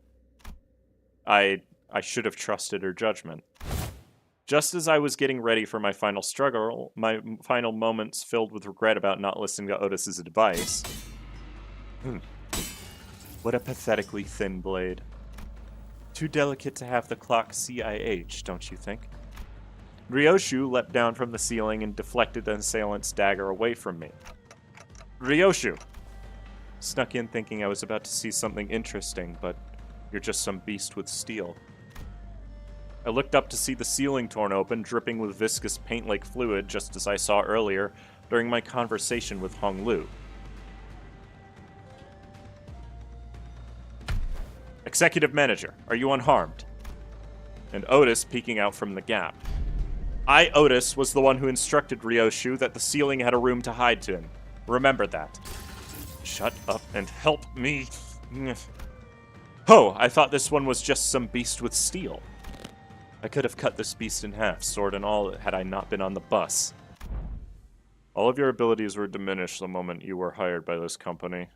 I should have trusted her judgment. Just as I was getting ready for my final struggle, my final moments filled with regret about not listening to Outis's advice. What a pathetically thin blade. Too delicate to have the clock CIH, don't you think? Ryoshu leapt down from the ceiling and deflected the assailant's dagger away from me. Ryoshu! Snuck in thinking I was about to see something interesting, but you're just some beast with steel. I looked up to see the ceiling torn open, dripping with viscous paint-like fluid, just as I saw earlier during my conversation with Hong Lu. Executive Manager, are you unharmed? And Outis peeking out from the gap. I, Outis, was the one who instructed Ryoshu that the ceiling had a room to hide to him. Remember that. Shut up and help me. Oh, I thought this one was just some beast with steel. I could have cut this beast in half, sword and all, had I not been on the bus. All of your abilities were diminished the moment you were hired by this company.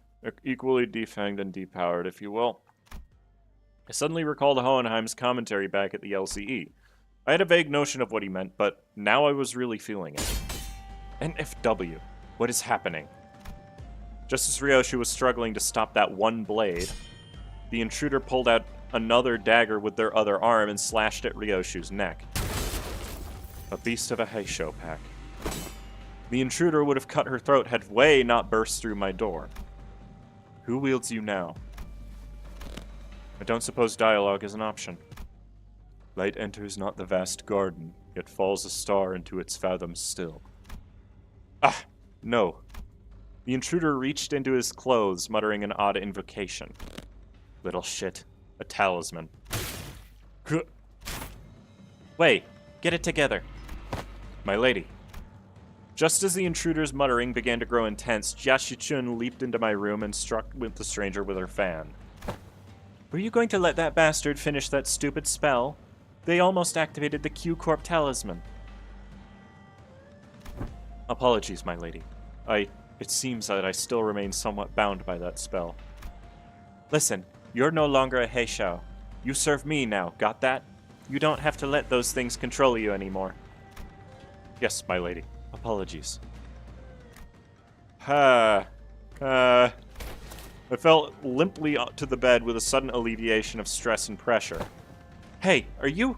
Equally defanged and depowered, if you will. I suddenly recalled Hohenheim's commentary back at the LCE. I had a vague notion of what he meant, but now I was really feeling it. NFW, what is happening? Just as Ryoshu was struggling to stop that one blade, the intruder pulled out another dagger with their other arm and slashed at Ryoshu's neck. A beast of a Heisho pack. The intruder would have cut her throat had Wei not burst through my door. Who wields you now? I don't suppose dialogue is an option. Light enters not the vast garden, yet falls a star into its fathoms still. Ah, no. The intruder reached into his clothes, muttering an odd invocation. Little shit. A talisman. Wait, get it together. My lady. Just as the intruder's muttering began to grow intense, Jia Shichun leaped into my room and struck with the stranger with her fan. Were you going to let that bastard finish that stupid spell? They almost activated the Q-Corp talisman. Apologies, my lady. It seems that I still remain somewhat bound by that spell. Listen, you're no longer a Heishao. You serve me now, got that? You don't have to let those things control you anymore. Yes, my lady. Apologies. I fell limply to the bed with a sudden alleviation of stress and pressure. Hey, are you?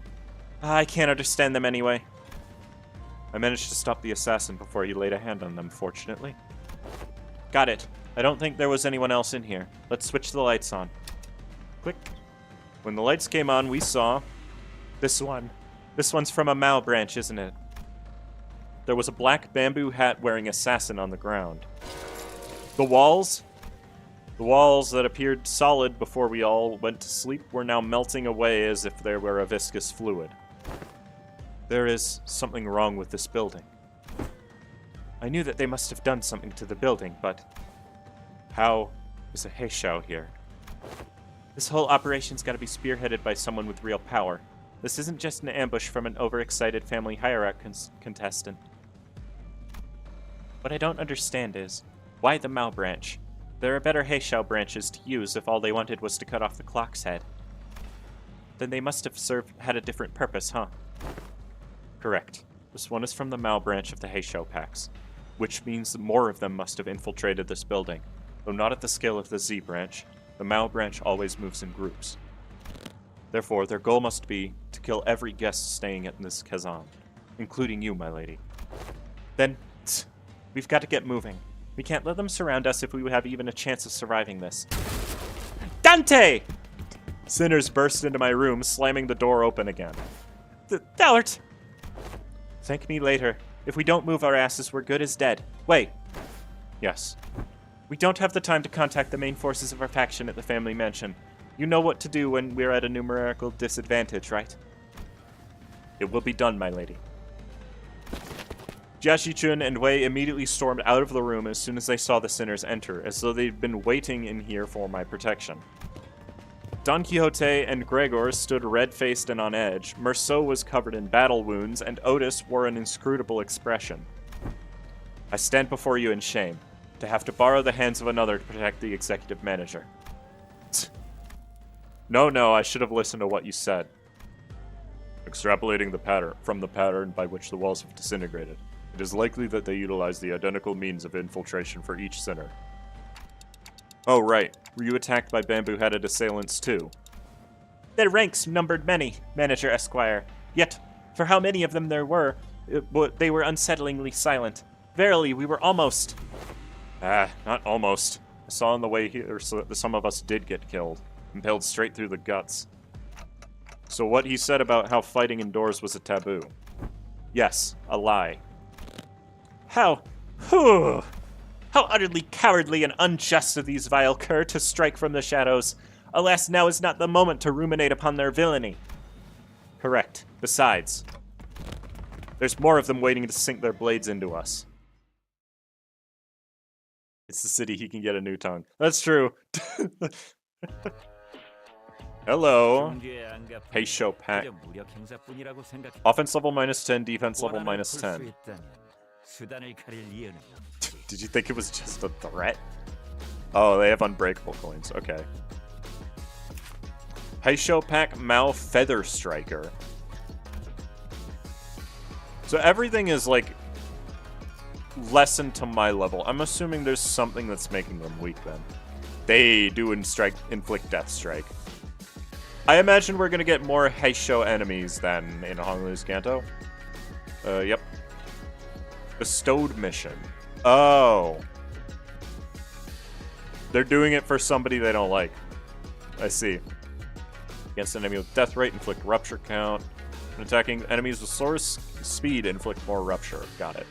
I can't understand them anyway. I managed to stop the assassin before he laid a hand on them, fortunately. Got it. I don't think there was anyone else in here. Let's switch the lights on. Click. When the lights came on, we saw this one. This one's from a Mao branch, isn't it? There was a black bamboo hat wearing assassin on the ground. The walls that appeared solid before we all went to sleep were now melting away as if there were a viscous fluid. There is something wrong with this building. I knew that they must have done something to the building, but how is a Heishou here? This whole operation's got to be spearheaded by someone with real power. This isn't just an ambush from an overexcited family hierarch contestant. What I don't understand is, why the Mao branch? There are better Heishou branches to use if all they wanted was to cut off the clock's head. Then they must have had a different purpose, huh? Correct. This one is from the Mao branch of the Heishou packs, which means more of them must have infiltrated this building. Though not at the scale of the Z branch, the Mao branch always moves in groups. Therefore, their goal must be to kill every guest staying at this Kazan, including you, my lady. Then, we've got to get moving. We can't let them surround us if we have even a chance of surviving this. Dante! Sinners burst into my room, slamming the door open again. Thou'rt! Thank me later. If we don't move our asses, we're good as dead. Wait. Yes. We don't have the time to contact the main forces of our faction at the family mansion. You know what to do when we're at a numerical disadvantage, right? It will be done, my lady. Jiashi-chun and Wei immediately stormed out of the room as soon as they saw the sinners enter, as though they'd been waiting in here for my protection. Don Quixote and Gregor stood red-faced and on edge, Merceau was covered in battle wounds, and Outis wore an inscrutable expression. I stand before you in shame, to have to borrow the hands of another to protect the executive manager. No, I should have listened to what you said. Extrapolating the pattern from the pattern by which the walls have disintegrated, it is likely that they utilize the identical means of infiltration for each sinner. Oh, right. Were you attacked by bamboo-headed assailants, too? Their ranks numbered many, Manager Esquire. Yet, for how many of them there were, they were unsettlingly silent. Verily, we were almost... not almost. I saw on the way here that some of us did get killed, impaled straight through the guts. So what he said about how fighting indoors was a taboo. Yes, a lie. How utterly cowardly and unjust of these vile cur to strike from the shadows. Alas, now is not the moment to ruminate upon their villainy. Correct. Besides, there's more of them waiting to sink their blades into us. It's the city, he can get a new tongue. That's true. Hello. Heishou pack. Offense level -10, defense level -10. Did you think it was just a threat? Oh, they have unbreakable coins. Okay. Heishou pack Mao Feather Striker. So everything is like lessened to my level. I'm assuming there's something that's making them weak then. They do inflict Death Strike. I imagine we're gonna get more Heishou enemies than in Honglu's Kanto. Yep. Bestowed mission. Oh. They're doing it for somebody they don't like. I see. Against an enemy with death rate, inflict rupture count. When attacking enemies with source speed, inflict more rupture. Got it.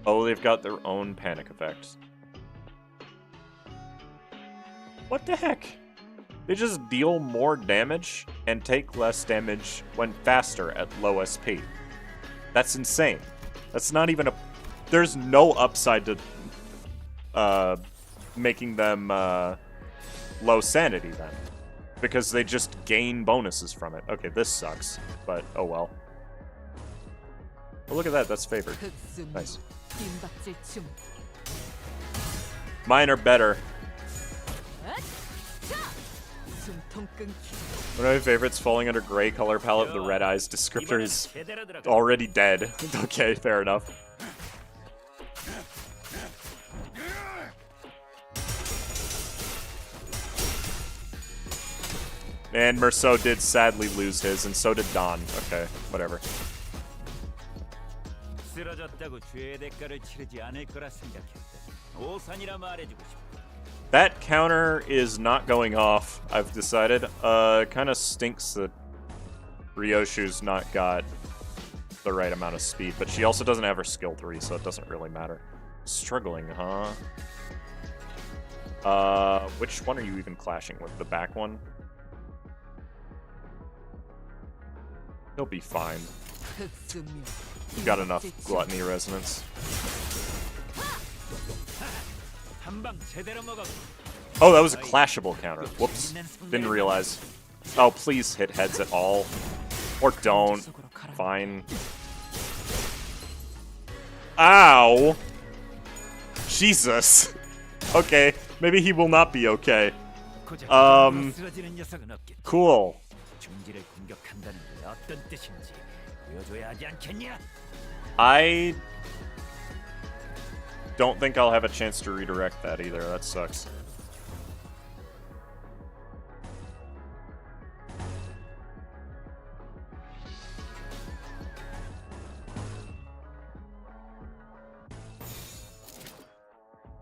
Oh, they've got their own panic effects. What the heck? They just deal more damage and take less damage when faster at low SP. That's insane. That's not even a... There's no upside to making them low sanity then. Because they just gain bonuses from it. Okay, this sucks, but oh well. Oh, look at that, that's favored. Nice. Mine are better. One of my favorites, falling under gray color palette, the red eyes descriptor is already dead. Okay, fair enough. And Merceau did sadly lose his, and so did Don. Okay, whatever. 오산이라 말해주고 싶어. That counter is not going off, I've decided. It kind of stinks that Ryoshu's not got the right amount of speed, but she also doesn't have her skill 3, so it doesn't really matter. Struggling, huh? Which one are you even clashing with? The back one? He'll be fine. You've got enough gluttony resonance. Oh, that was a clashable counter. Whoops. Didn't realize. Oh, please hit heads at all. Or don't. Fine. Ow! Jesus. Okay, maybe he will not be okay. Cool. I don't think I'll have a chance to redirect that either. That sucks.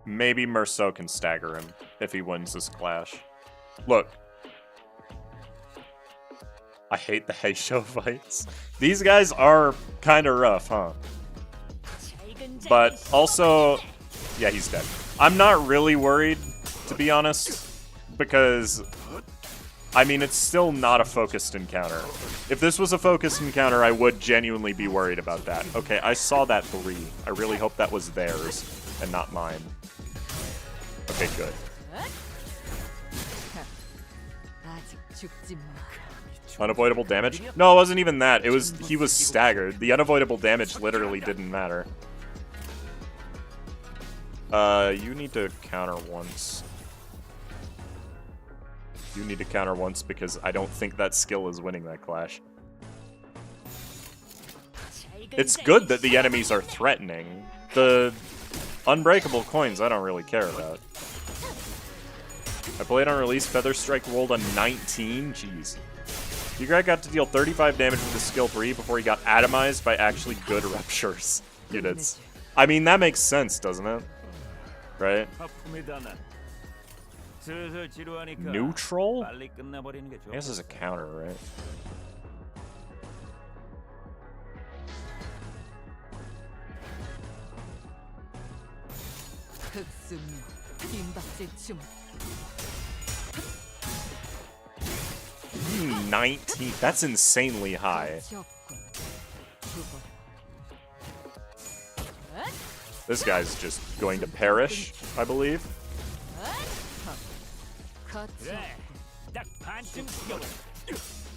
Maybe Merceau can stagger him if he wins this clash. Look. I hate the Heisho fights. These guys are kind of rough, huh? But also, yeah, he's dead. I'm not really worried, to be honest, because, I mean, it's still not a focused encounter. If this was a focused encounter, I would genuinely be worried about that. Okay, I saw that 3. I really hope that was theirs and not mine. Okay, good. Unavoidable damage? No, it wasn't even that. It was he was staggered. The unavoidable damage literally didn't matter. You need to counter once. You need to counter once because I don't think that skill is winning that clash. It's good that the enemies are threatening. The unbreakable coins I don't really care about. I played on release, Feather Strike rolled a 19? Jeez. Ugrad got to deal 35 damage with his skill 3 before he got atomized by actually good Ruptures units. I mean, that makes sense, doesn't it? Right? Neutral? I guess it's a counter, right? Hmm, 19. That's insanely high. This guy's just going to perish, I believe.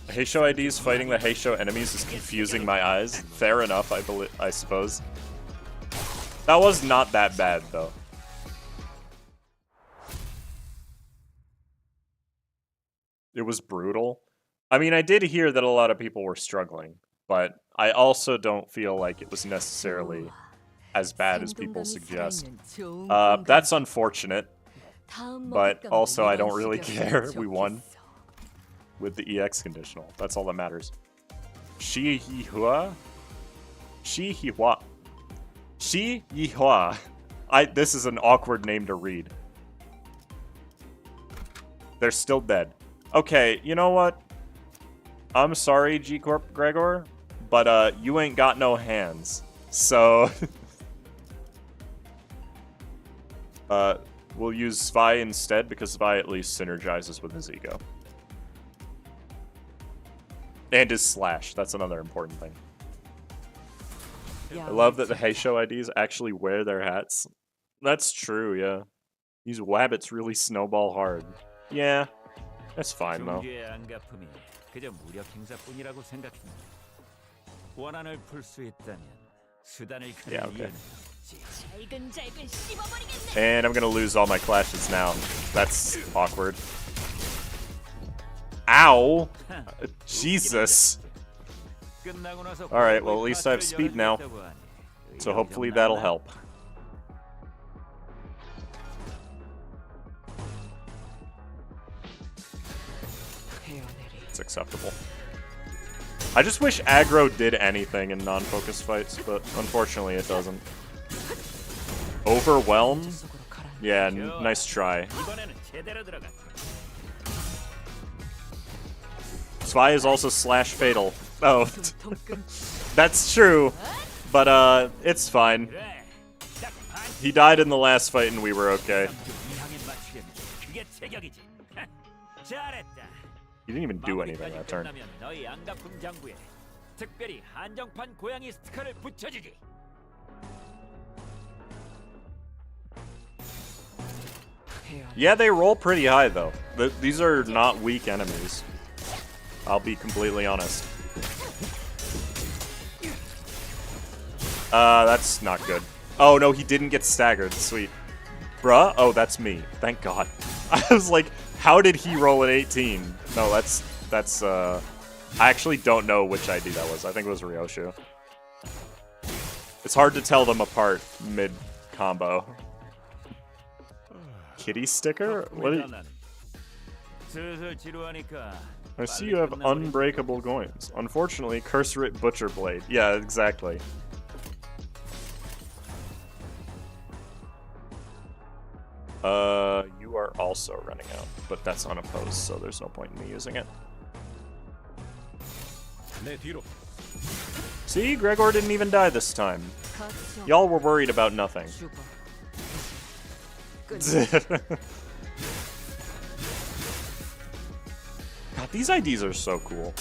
Heisho IDs fighting the Heisho enemies is confusing my eyes. Fair enough, I suppose. That was not that bad, though. It was brutal. I mean, I did hear that a lot of people were struggling, but I also don't feel like it was necessarily as bad as people suggest. That's unfortunate, but also I don't really care. We won with the EX conditional. That's all that matters. Shihihua? Shihihua. Shihihua. This is an awkward name to read. They're still dead. Okay, you know what? I'm sorry, G-Corp Gregor, but you ain't got no hands. So we'll use Svi instead because Svi at least synergizes with his ego. And his slash, that's another important thing. I love that the Heisho IDs actually wear their hats. That's true, yeah. These wabbits really snowball hard. Yeah. That's fine, though. Yeah, okay. And I'm gonna lose all my clashes now. That's awkward. Ow! Jesus! Alright, well at least I have speed now. So hopefully that'll help. It's acceptable. I just wish aggro did anything in non-focus fights, but unfortunately it doesn't. Overwhelm? Yeah, nice try. 이번에는 제대로 들어갔다. Spy is also slash fatal. Oh, 통통 that's true. But, it's fine. 그래. 딱 반. He died in the last fight and we were okay. 이항에 맞추려면 그게 제격이지. 잘했다. He didn't even do anything that turn. 끝나면 너희 안가품 장부에 특별히 한정판 고양이 스티커를 붙여주지. 해야 Yeah, they roll pretty high, though. These are not weak enemies. I'll be completely honest. That's not good. Oh, no, he didn't get staggered. Sweet. Bruh? Oh, that's me. Thank God. I was like, how did he roll an 18? No, that's, I actually don't know which ID that was. I think it was Ryoshu. It's hard to tell them apart mid-combo. Kitty sticker? What? 슬슬 지루하니까. I see you have unbreakable coins. Unfortunately, cursorate butcher blade. Yeah, exactly. You are also running out, but that's unopposed, so there's no point in me using it. See, Gregor didn't even die this time. 가서 Y'all were worried about nothing. 죽어. 끝. God, these IDs are so cool.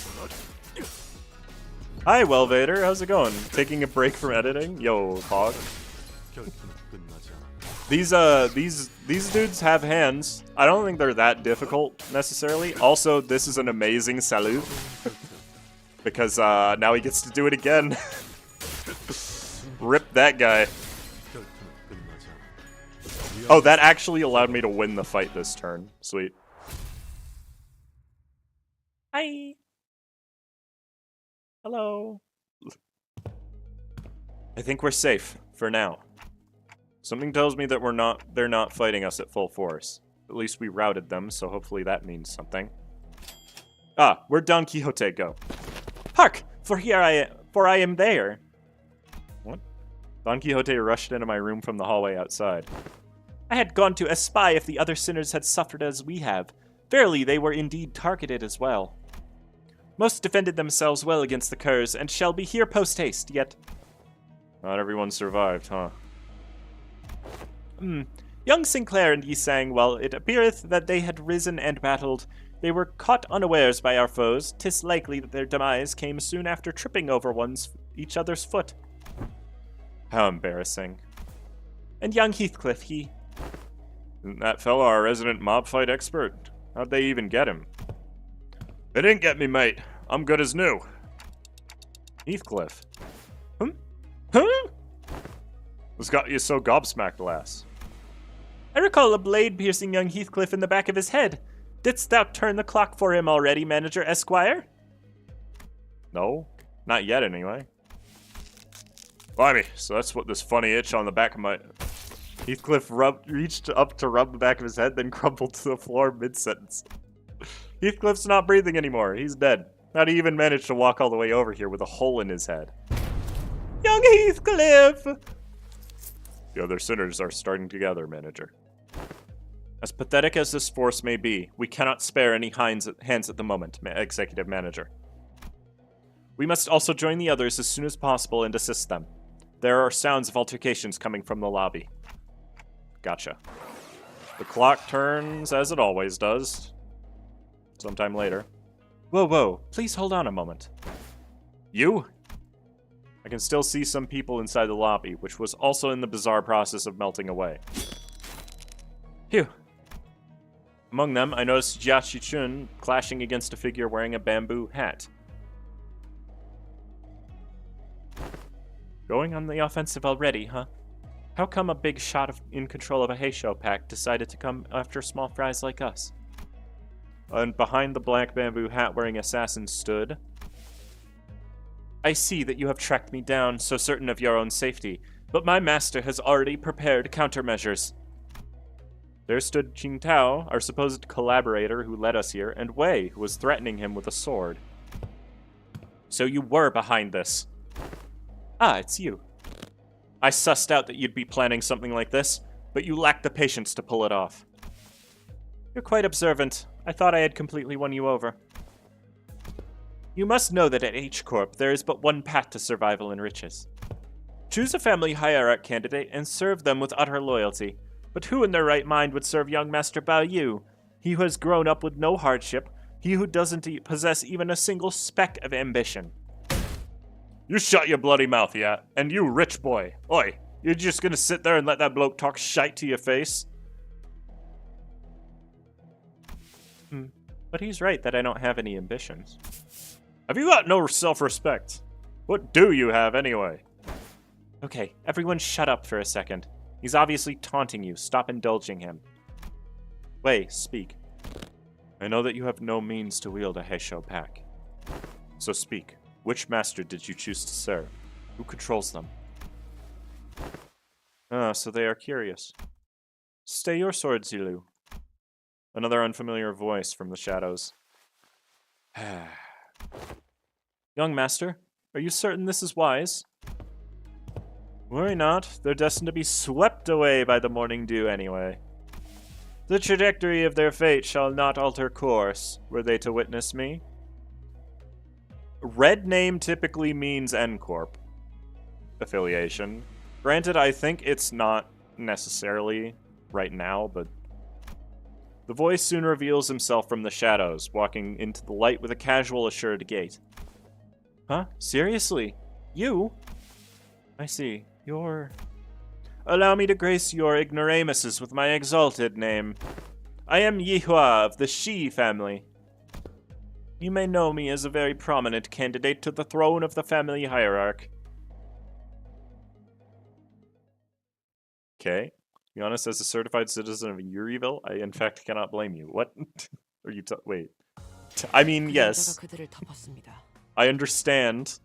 Hi, Wellvader. How's it going? Taking a break from editing? Yo, Hog. These dudes have hands. I don't think they're that difficult necessarily. Also, this is an amazing salute because now he gets to do it again. Rip that guy. Oh, that actually allowed me to win the fight this turn. Sweet. Hi. Hello. I think we're safe for now. Something tells me that they're not fighting us at full force. At least we routed them, so hopefully that means something. Ah, where'd Don Quixote go? Hark! For I am there. What? Don Quixote rushed into my room from the hallway outside. I had gone to espy if the other sinners had suffered as we have. Verily, they were indeed targeted as well. Most defended themselves well against the curs, and shall be here post-haste, yet... Not everyone survived, huh? Young Sinclair and Yisang, while it appeareth that they had risen and battled, they were caught unawares by our foes. 'Tis likely that their demise came soon after tripping over each other's foot. How embarrassing. And young Heathcliff, he... Isn't that fellow our resident mob fight expert? How'd they even get him? They didn't get me, mate. I'm good as new. Heathcliff. Huh? What's got you so gobsmacked, lass? I recall a blade piercing young Heathcliff in the back of his head. Didst thou turn the clock for him already, Manager Esquire? No, not yet anyway. Blimey, so that's what this funny itch on the back of my... Heathcliff reached up to rub the back of his head, then crumpled to the floor mid-sentence. Heathcliff's not breathing anymore. He's dead. How'd he even manage to walk all the way over here with a hole in his head? Young Heathcliff! The other sinners are starting to gather, Manager. As pathetic as this force may be, we cannot spare any hands at the moment, Executive Manager. We must also join the others as soon as possible and assist them. There are sounds of altercations coming from the lobby. Gotcha. The clock turns as it always does. Sometime later. Whoa, please hold on a moment. You? I can still see some people inside the lobby, which was also in the bizarre process of melting away. Phew. Among them, I noticed Jiachi Chun clashing against a figure wearing a bamboo hat. Going on the offensive already, huh? How come a big shot in control of a Heisho pack decided to come after small fries like us? And behind the black bamboo hat-wearing assassin stood... I see that you have tracked me down, so certain of your own safety, but my master has already prepared countermeasures. There stood Qingtao, our supposed collaborator who led us here, and Wei, who was threatening him with a sword. So you were behind this. Ah, it's you. I sussed out that you'd be planning something like this. but you lack the patience to pull it off. You're quite observant. I thought I had completely won you over. You must know that at H Corp, there is but one path to survival and riches. Choose a family hierarch candidate and serve them with utter loyalty. But who in their right mind would serve young Master Bao Yu? He who has grown up with no hardship, he who doesn't possess even a single speck of ambition. You shut your bloody mouth, yeah? And you rich boy. Oi, you're just gonna sit there and let that bloke talk shite to your face? But he's right that I don't have any ambitions. Have you got no self-respect? What do you have, anyway? Okay, everyone shut up for a second. He's obviously taunting you. Stop indulging him. Wei, speak. I know that you have no means to wield a Heisho pack. So speak. Which master did you choose to serve? Who controls them? Ah, so they are curious. Stay your sword, Zilu. Another unfamiliar voice from the shadows. Young master, are you certain this is wise? Worry not, they're destined to be swept away by the morning dew anyway. The trajectory of their fate shall not alter course, were they to witness me. Red name typically means N-Corp affiliation. Granted, I think it's not necessarily right now, but the voice soon reveals himself from the shadows, walking into the light with a casual, assured gait. Huh? Seriously? You? I see. You're... Allow me to grace your ignoramuses with my exalted name. I am Yihua of the Shi family. You may know me as a very prominent candidate to the throne of the family hierarch. Okay. To be honest, as a certified citizen of Yuriville, I in fact cannot blame you. What? Are you wait. I mean, yes. I understand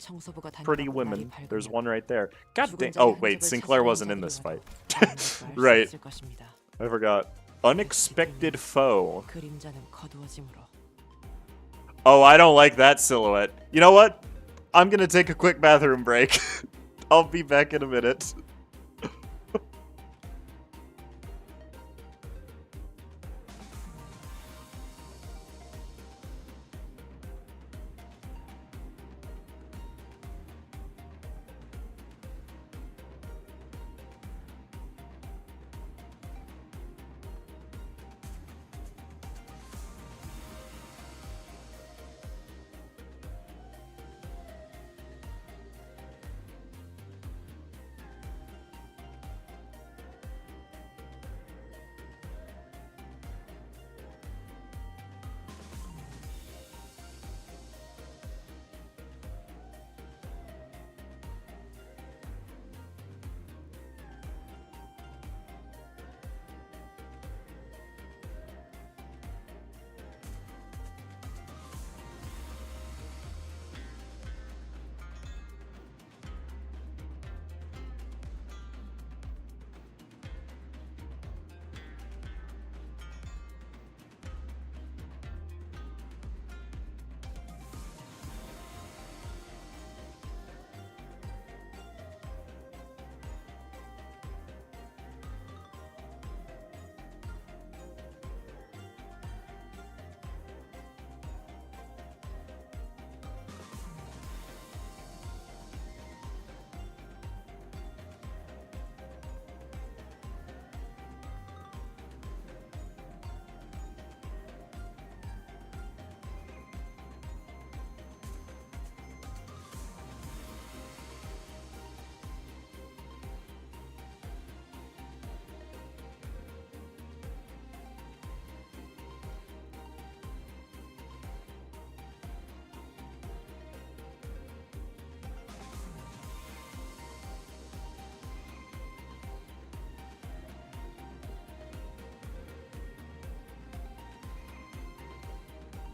pretty women. There's one right there. God damn. Oh, wait. Sinclair wasn't in this fight. Right. I forgot. Unexpected foe. Oh, I don't like that silhouette. You know what? I'm gonna take a quick bathroom break. I'll be back in a minute.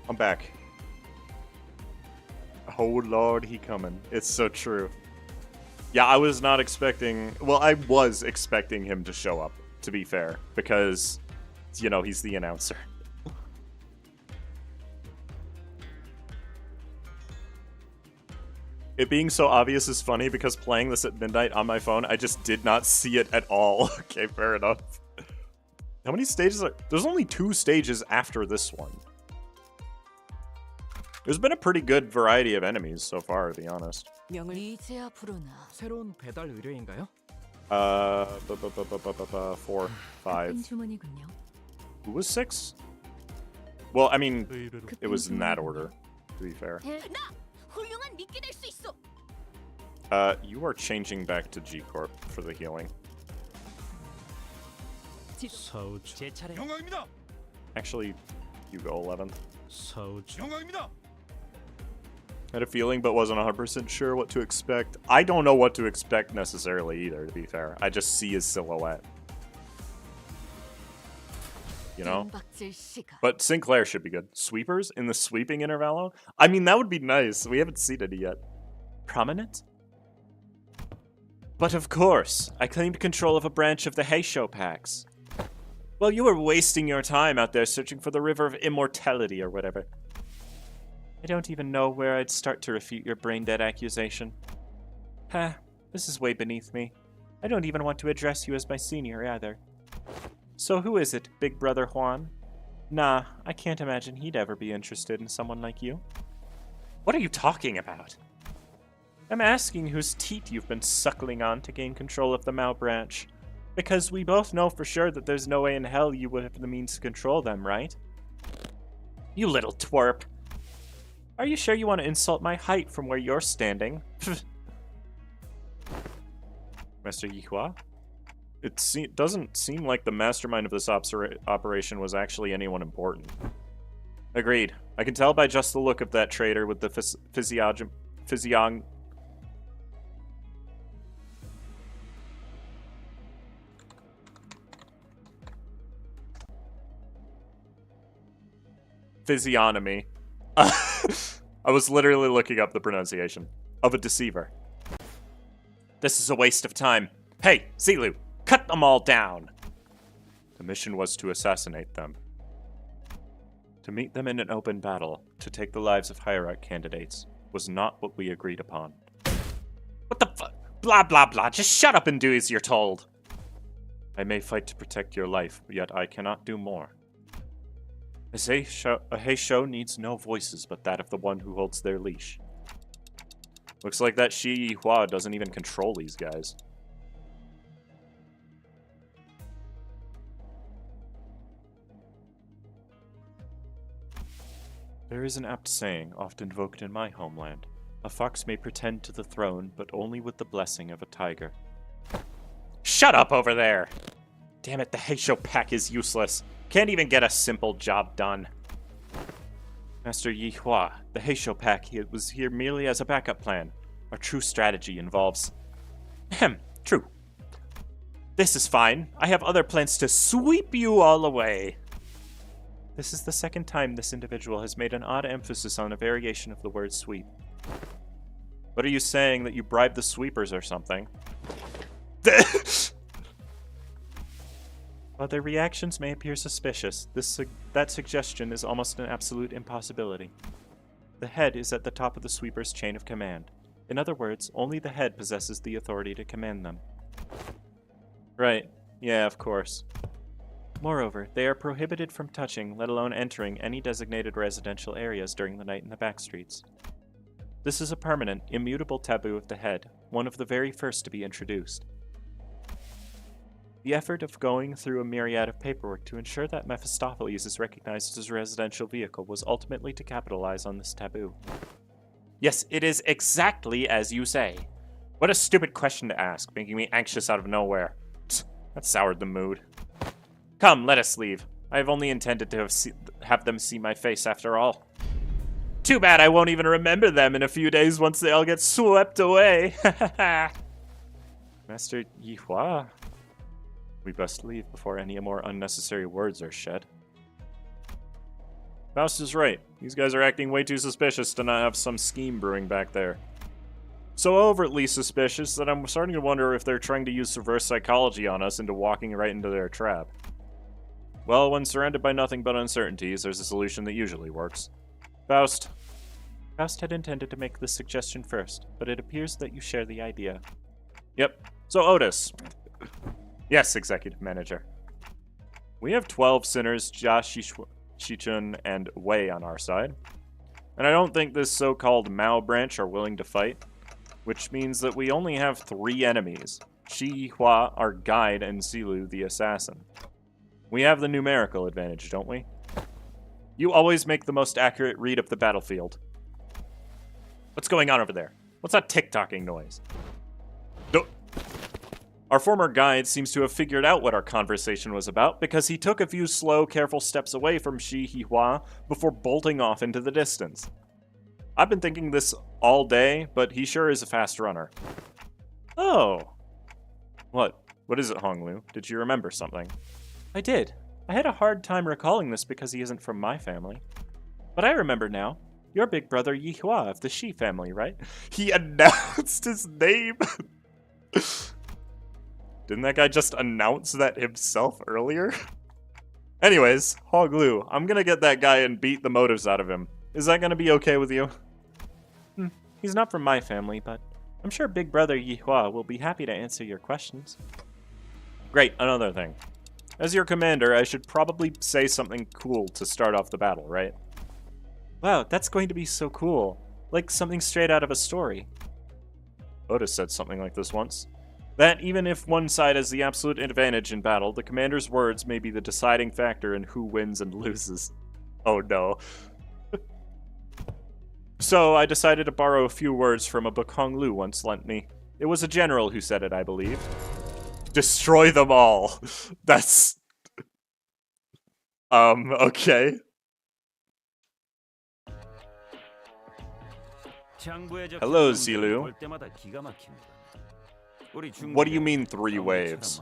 I'm back. Oh lord, he coming. It's so true. Yeah, I was not expecting... Well, I was expecting him to show up, to be fair. Because, you know, he's the announcer. It being so obvious is funny because playing this at midnight on my phone, I just did not see it at all. Okay, fair enough. How many stages are... There's only 2 stages after this one. There's been a pretty good variety of enemies so far, to be honest. 명을 이제야 부르나. 새로운 배달 의뢰인가요? 4, 5. 주문이군요. Who was 6? Well, I mean, it was in that order, to be fair. 나 훌륭한 미끼 될 수 있어. You are changing back to G Corp for the healing. 사우주. 제 차례. 영광입니다. Actually, you go 11th. 사우주. I 영광입니다. had a feeling, but wasn't 100% sure what to expect. I don't know what to expect necessarily either, to be fair. I just see his silhouette. You know? 뒷박질 시간. But Sinclair should be good. Sweepers in the sweeping intervallo? I mean, that would be nice. We haven't seen it yet. Prominent? But of course, I claimed control of a branch of the Heisho packs. Well, you were wasting your time out there searching for the River of Immortality or whatever. I don't even know where I'd start to refute your brain-dead accusation. This is way beneath me. I don't even want to address you as my senior either. So who is it, Big Brother Juan? Nah, I can't imagine he'd ever be interested in someone like you. What are you talking about? I'm asking whose teat you've been suckling on to gain control of the Mao branch. Because we both know for sure that there's no way in hell you would have the means to control them, right? You little twerp. Are you sure you want to insult my height from where you're standing? Master Yihua? It doesn't seem like the mastermind of this operation was actually anyone important. Agreed. I can tell by just the look of that traitor with the physiognomy. I was literally looking up the pronunciation of a deceiver. This is a waste of time. Hey, Zilu, cut them all down! The mission was to assassinate them. To meet them in an open battle, to take the lives of hierarch candidates, was not what we agreed upon. What the fuck? Blah, blah, blah. Just shut up and do as you're told. I may fight to protect your life, yet I cannot do more. A Heisho needs no voices but that of the one who holds their leash. Looks like that Shi Yihua doesn't even control these guys. There is an apt saying, often invoked in my homeland. A fox may pretend to the throne, but only with the blessing of a tiger. Shut up over there! Damn it, the Heisho pack is useless. Can't even get a simple job done. Master Yihua, the Heisho pack was here merely as a backup plan. Our true strategy involves... true. This is fine. I have other plans to sweep you all away. This is the second time this individual has made an odd emphasis on a variation of the word sweep. What are you saying, that you bribed the sweepers or something? While their reactions may appear suspicious, that suggestion is almost an absolute impossibility. The head is at the top of the sweeper's chain of command. In other words, only the head possesses the authority to command them. Right. Yeah, of course. Moreover, they are prohibited from touching, let alone entering, any designated residential areas during the night in the backstreets. This is a permanent, immutable taboo of the head, one of the very first to be introduced. The effort of going through a myriad of paperwork to ensure that Mephistopheles is recognized as a residential vehicle was ultimately to capitalize on this taboo. Yes, it is exactly as you say. What a stupid question to ask, making me anxious out of nowhere. That soured the mood. Come, let us leave. I have only intended to have them see my face after all. Too bad I won't even remember them in a few days once they all get swept away. Master Yihua, we best leave before any more unnecessary words are shed. Faust is right. These guys are acting way too suspicious to not have some scheme brewing back there. So overtly suspicious that I'm starting to wonder if they're trying to use reverse psychology on us into walking right into their trap. Well, when surrounded by nothing but uncertainties, there's a solution that usually works. Faust. Faust had intended to make this suggestion first, but it appears that you share the idea. Yep. So Outis. Yes, Executive Manager. We have 12 sinners, Josh, Shichun, and Wei on our side. And I don't think this so-called Mao branch are willing to fight, which means that we only have 3 enemies. Shi Hua, our guide, and Silu, the assassin. We have the numerical advantage, don't we? You always make the most accurate read of the battlefield. What's going on over there? What's that tick-tocking noise? Our former guide seems to have figured out what our conversation was about because he took a few slow, careful steps away from Shi Hua before bolting off into the distance. I've been thinking this all day, but he sure is a fast runner. Oh. What? What is it, Honglu? Did you remember something? I did. I had a hard time recalling this because he isn't from my family. But I remember now. Your big brother Yihua of the Shi family, right? He announced his name! Didn't that guy just announce that himself earlier? Anyways, Honglu, I'm gonna get that guy and beat the motives out of him. Is that gonna be okay with you? He's not from my family, but I'm sure big brother Yihua will be happy to answer your questions. Great, another thing. As your commander, I should probably say something cool to start off the battle, right? Wow, that's going to be so cool. Like something straight out of a story. Outis said something like this once. That even if one side has the absolute advantage in battle, the commander's words may be the deciding factor in who wins and loses. Oh no. So I decided to borrow a few words from a book Honglu once lent me. It was a general who said it, I believe. Destroy them all. That's... okay. Hello, Zilu. What do you mean 3 waves?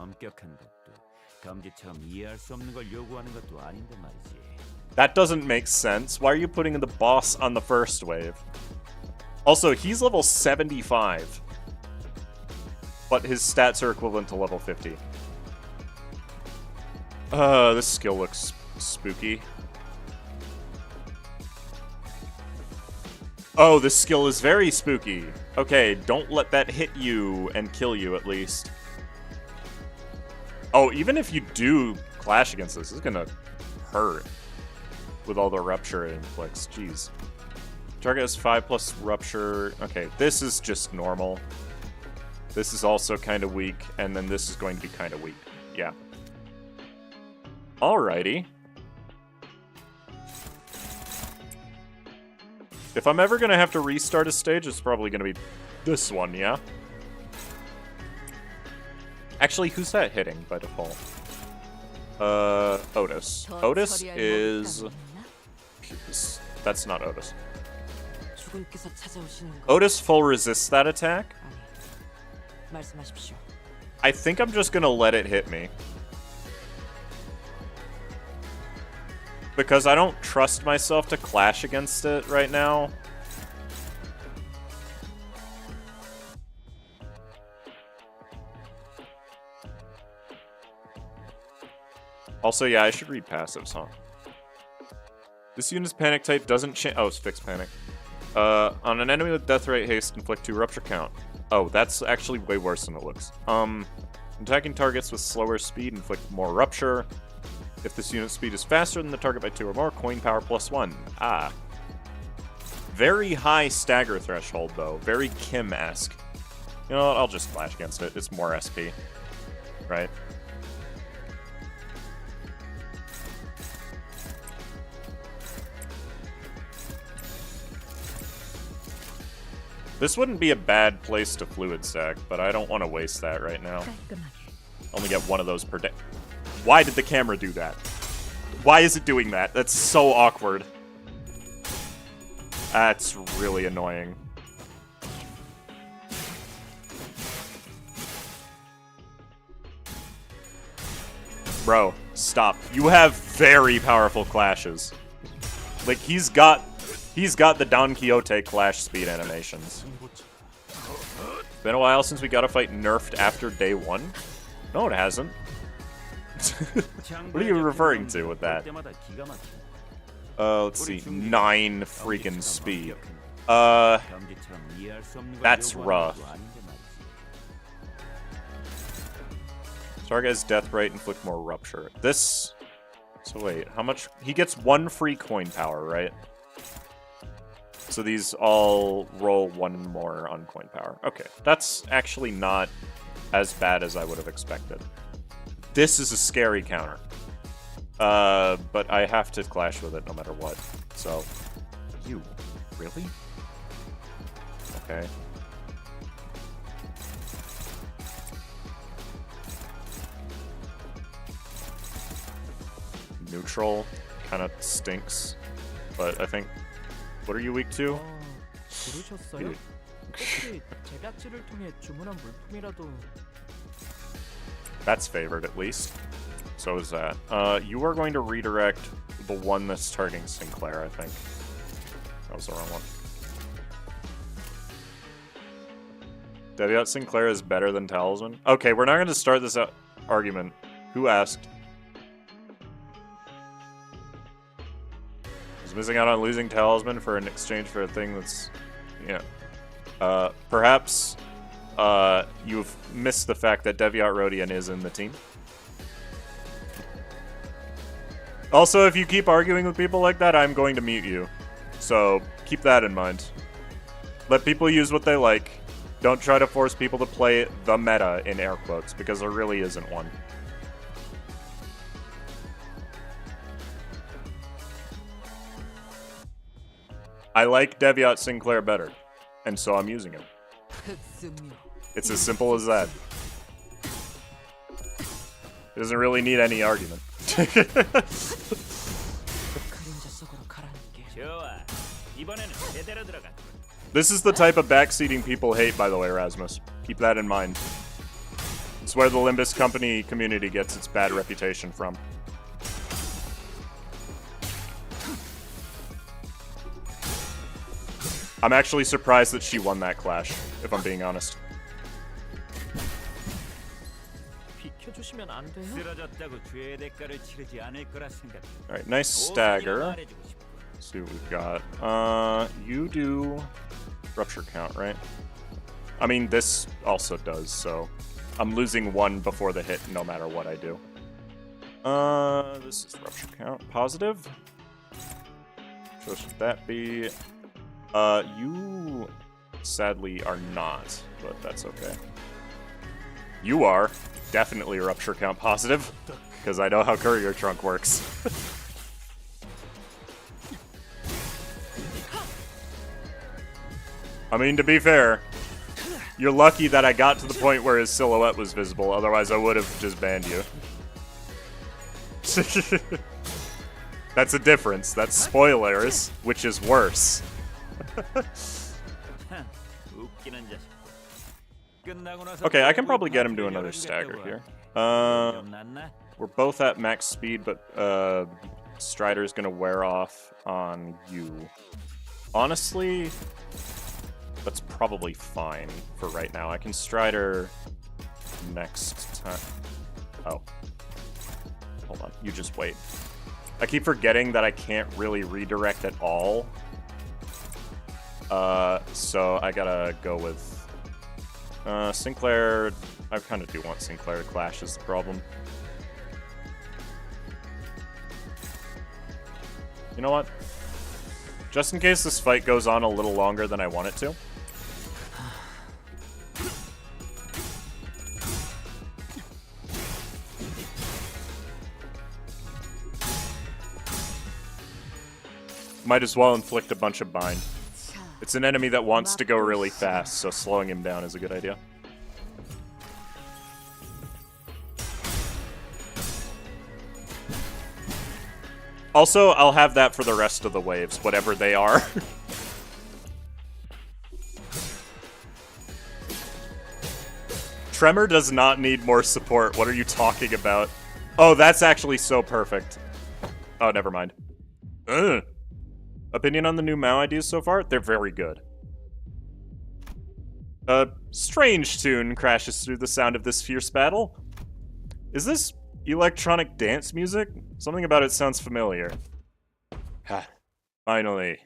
That doesn't make sense. Why are you putting the boss on the first wave? Also, he's level 75. But his stats are equivalent to level 50. This skill looks spooky. Oh, this skill is very spooky. Okay, don't let that hit you and kill you, at least. Oh, even if you do clash against this, it's gonna hurt. With all the Rupture it inflicts. Jeez. Target has 5+ Rupture. Okay, this is just normal. This is also kind of weak, and then this is going to be kind of weak. Yeah. Alrighty. If I'm ever going to have to restart a stage, it's probably going to be this one, yeah? Actually, who's that hitting by default? Outis. Outis is... That's not Outis. Outis full resists that attack. I think I'm just going to let it hit me. Because I don't trust myself to clash against it right now. Also, yeah, I should read passives, huh? This unit's panic type doesn't change. Oh, it's fixed panic. On an enemy with death rate haste, inflict 2 rupture count. Oh, that's actually way worse than it looks. Attacking targets with slower speed, inflict more rupture. If this unit's speed is faster than the target by 2 or more, coin power +1. Ah. Very high stagger threshold, though. Very Kim-esque. You know what? I'll just clash against it. It's more SP. Right? This wouldn't be a bad place to fluid sack, but I don't want to waste that right now. Only get 1 of those per day. Why did the camera do that? Why is it doing that? That's so awkward. That's really annoying. Bro, stop. You have very powerful clashes. Like, he's got the Don Quixote clash speed animations. It's been a while since we got a fight nerfed after day 1. No, it hasn't. What are you referring to with that? Let's see. 9 freaking speed. That's rough. Target has death rate, inflict more rupture. This So wait, how much? He gets 1 free coin power, right? So these all roll 1 more on coin power. Okay, that's actually not as bad as I would have expected. This is a scary counter. But I have to clash with it no matter what. So, you, really? Okay. Neutral kind of stinks, but I think. What are you weak to? 부르셨어요? 혹시 제작지를 통해 주문한 물품이라도 That's favored at least. So is that. You are going to redirect the one that's targeting Sinclair, I think. That was the wrong one. Deviat Sinclair is better than Talisman? Okay, we're not going to start this argument. Who asked? Is missing out on losing Talisman for an exchange for a thing that's... Yeah. Perhaps you've missed the fact that Deviat Rodian is in the team. Also, if you keep arguing with people like that, I'm going to mute you. So, keep that in mind. Let people use what they like. Don't try to force people to play the meta, in air quotes, because there really isn't one. I like Deviat Sinclair better, and so I'm using him. It's as simple as that. It doesn't really need any argument. This is the type of backseating people hate, by the way, Rasmus. Keep that in mind. It's where the Limbus company community gets its bad reputation from. I'm actually surprised that she won that clash, if I'm being honest. 비켜주시면 안 돼요? Alright, nice stagger. Let's see what we've got. You do Rupture count, right? I mean, this also does, so I'm losing 1 before the hit no matter what I do. This is Rupture count. Positive? So should that be... you sadly are not, but that's okay. You are definitely Rupture count positive, because I know how Courier Trunk works. I mean, to be fair, you're lucky that I got to the point where his silhouette was visible, otherwise I would have just banned you. That's a difference. That's spoilers, which is worse. Okay, I can probably get him to another stagger here. We're both at max speed, but Strider's gonna wear off on you. Honestly, that's probably fine for right now. I can Strider next time. Oh. Hold on, you just wait. I keep forgetting that I can't really redirect at all. So I gotta go with Sinclair. I kind of do want Sinclair to clash is the problem. You know what? Just in case this fight goes on a little longer than I want it to. Might as well inflict a bunch of bind. It's an enemy that wants to go really fast, so slowing him down is a good idea. Also, I'll have that for the rest of the waves, whatever they are. Tremor does not need more support. What are you talking about? Oh, that's actually so perfect. Oh, never mind. Ugh. Opinion on the new Mao ideas so far? They're very good. A strange tune crashes through the sound of this fierce battle. Is this electronic dance music? Something about it sounds familiar. Ha. Finally.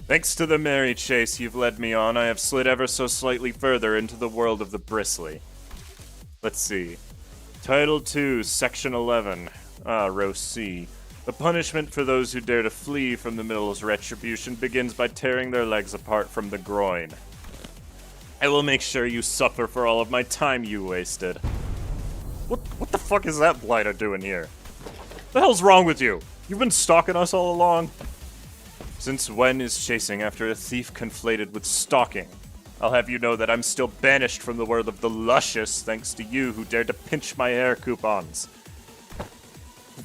Thanks to the merry chase you've led me on, I have slid ever so slightly further into the world of the bristly. Let's see. Title 2, Section 11. Row C. The punishment for those who dare to flee from the middle's retribution begins by tearing their legs apart from the groin. I will make sure you suffer for all of my time you wasted. What the fuck is that blighter doing here? The hell's wrong with you? You've been stalking us all along? Since when is chasing after a thief conflated with stalking? I'll have you know that I'm still banished from the world of the luscious thanks to you who dared to pinch my air coupons.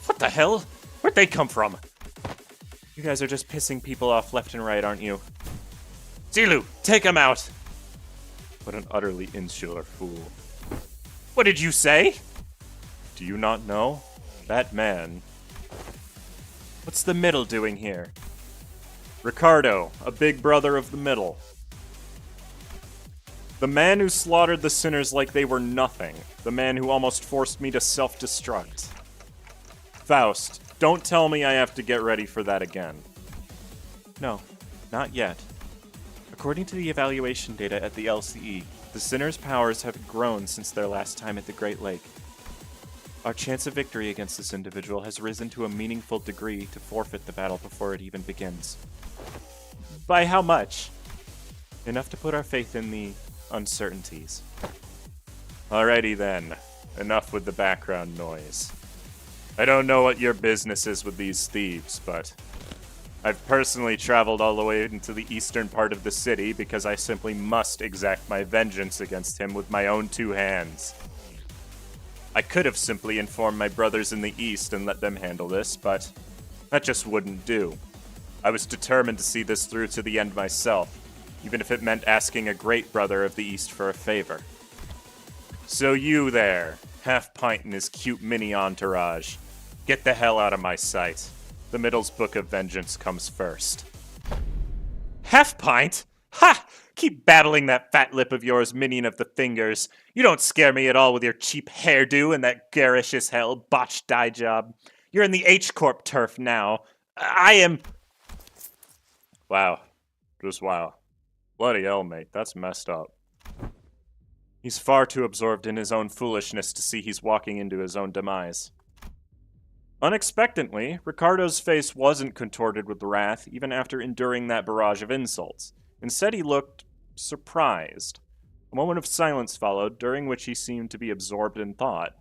What the hell? Where'd they come from? You guys are just pissing people off left and right, aren't you? Zilu, take him out! What an utterly insular fool. What did you say? Do you not know? That man. What's the middle doing here? Ricardo, a big brother of the middle. The man who slaughtered the sinners like they were nothing. The man who almost forced me to self-destruct. Faust, don't tell me I have to get ready for that again. No, not yet. According to the evaluation data at the LCE, the sinners' powers have grown since their last time at the Great Lake. Our chance of victory against this individual has risen to a meaningful degree to forfeit the battle before it even begins. By how much? Enough to put our faith in the uncertainties. Alrighty then. Enough with the background noise. I don't know what your business is with these thieves, but I've personally traveled all the way into the eastern part of the city because I simply must exact my vengeance against him with my own two hands. I could have simply informed my brothers in the east and let them handle this, but that just wouldn't do. I was determined to see this through to the end myself, even if it meant asking a great brother of the east for a favor. So you there, Half-Pint and his cute mini entourage, get the hell out of my sight. The Middle's Book of Vengeance comes first. Half-Pint? Ha! Keep babbling that fat lip of yours, minion of the fingers. You don't scare me at all with your cheap hairdo and that garish as hell botched dye job. You're in the H-Corp turf now. I am... Wow. Just wow. Bloody hell, mate. That's messed up. He's far too absorbed in his own foolishness to see he's walking into his own demise. Unexpectedly, Ricardo's face wasn't contorted with wrath even after enduring that barrage of insults. Instead, he looked surprised. A moment of silence followed, during which he seemed to be absorbed in thought.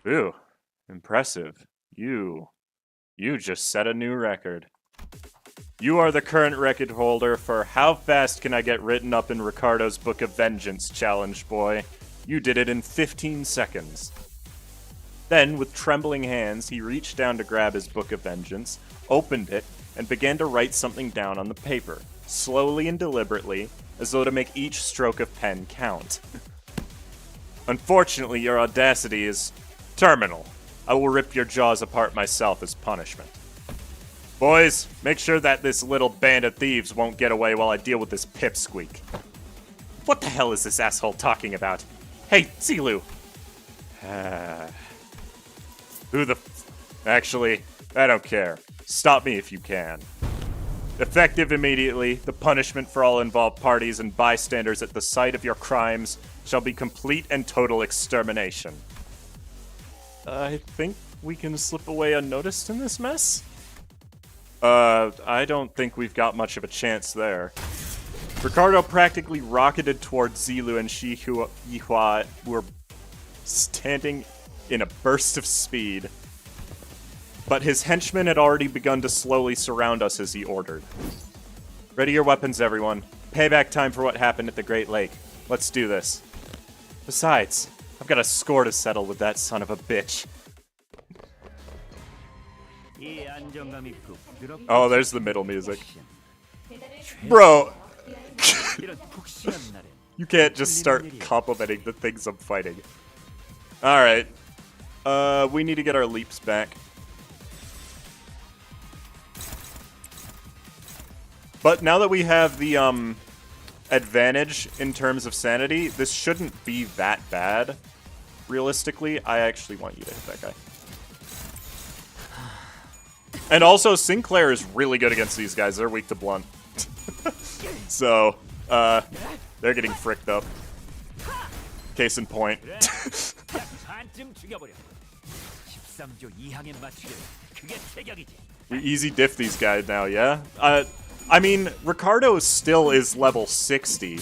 Ooh, impressive. You just set a new record. You are the current record holder for how fast can I get written up in Ricardo's Book of Vengeance challenge, boy. You did it in 15 seconds. Then, with trembling hands, he reached down to grab his Book of Vengeance, opened it, and began to write something down on the paper, slowly and deliberately, as though to make each stroke of pen count. Unfortunately, your audacity is terminal. I will rip your jaws apart myself as punishment. Boys, make sure that this little band of thieves won't get away while I deal with this pipsqueak. What the hell is this asshole talking about? Hey, Zilu! Actually, I don't care. Stop me if you can. Effective immediately, the punishment for all involved parties and bystanders at the site of your crimes shall be complete and total extermination. I think we can slip away unnoticed in this mess? I don't think we've got much of a chance there. Ricardo practically rocketed towards Zilu and Yihua, who were standing in a burst of speed. But his henchmen had already begun to slowly surround us as he ordered. Ready your weapons, everyone. Payback time for what happened at the Great Lake. Let's do this. Besides, I've got a score to settle with that son of a bitch. Oh, there's the middle music. Bro! You can't just start complimenting the things I'm fighting. Alright. We need to get our leaps back. But now that we have the advantage in terms of sanity, this shouldn't be that bad. Realistically, I actually want you to hit that guy. And also, Sinclair is really good against these guys. They're weak to blunt. So, they're getting fricked up. Case in point. 일삼조 이항에 맞추려. 그게 체격이지. We easy diff these guys now, yeah? I mean, Ricardo still is level 60.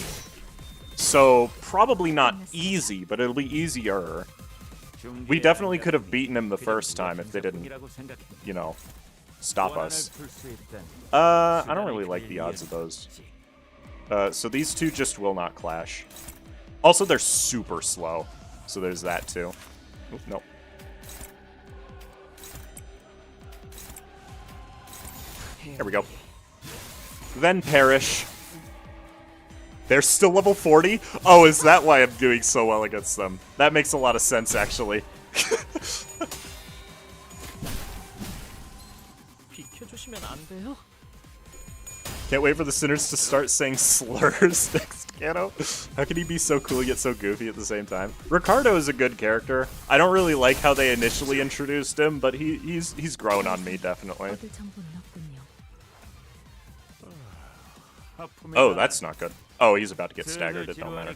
So, probably not easy, but it'll be easier. We definitely could have beaten him the first time if they didn't, you know, stop us. I don't really like the odds of those. So these two just will not clash. Also, they're super slow, so there's that too. Oop, nope. There we go. Then perish. They're still level 40? Oh, is that why I'm doing so well against them? That makes a lot of sense, actually. 비켜주시면 안 돼요? Can't wait for the sinners to start saying slurs next Kano. How can he be so cool yet so goofy at the same time? Ricardo is a good character. I don't really like how they initially introduced him, but he's grown on me, definitely. 얻을 정보는 없군요. Oh, that's not good. Oh, he's about to get staggered, it don't matter.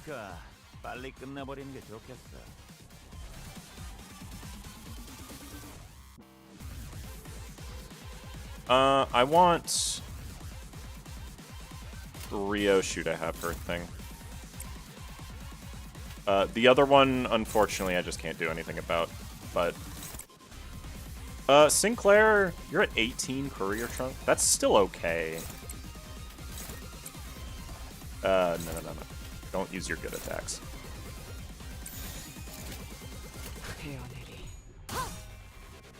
빨리 끝나버리는 게 좋겠어. I want Ryoshu to have her thing. The other one, unfortunately, I just can't do anything about. But Sinclair, you're at 18 courier trunk. That's still okay. No. Don't use your good attacks.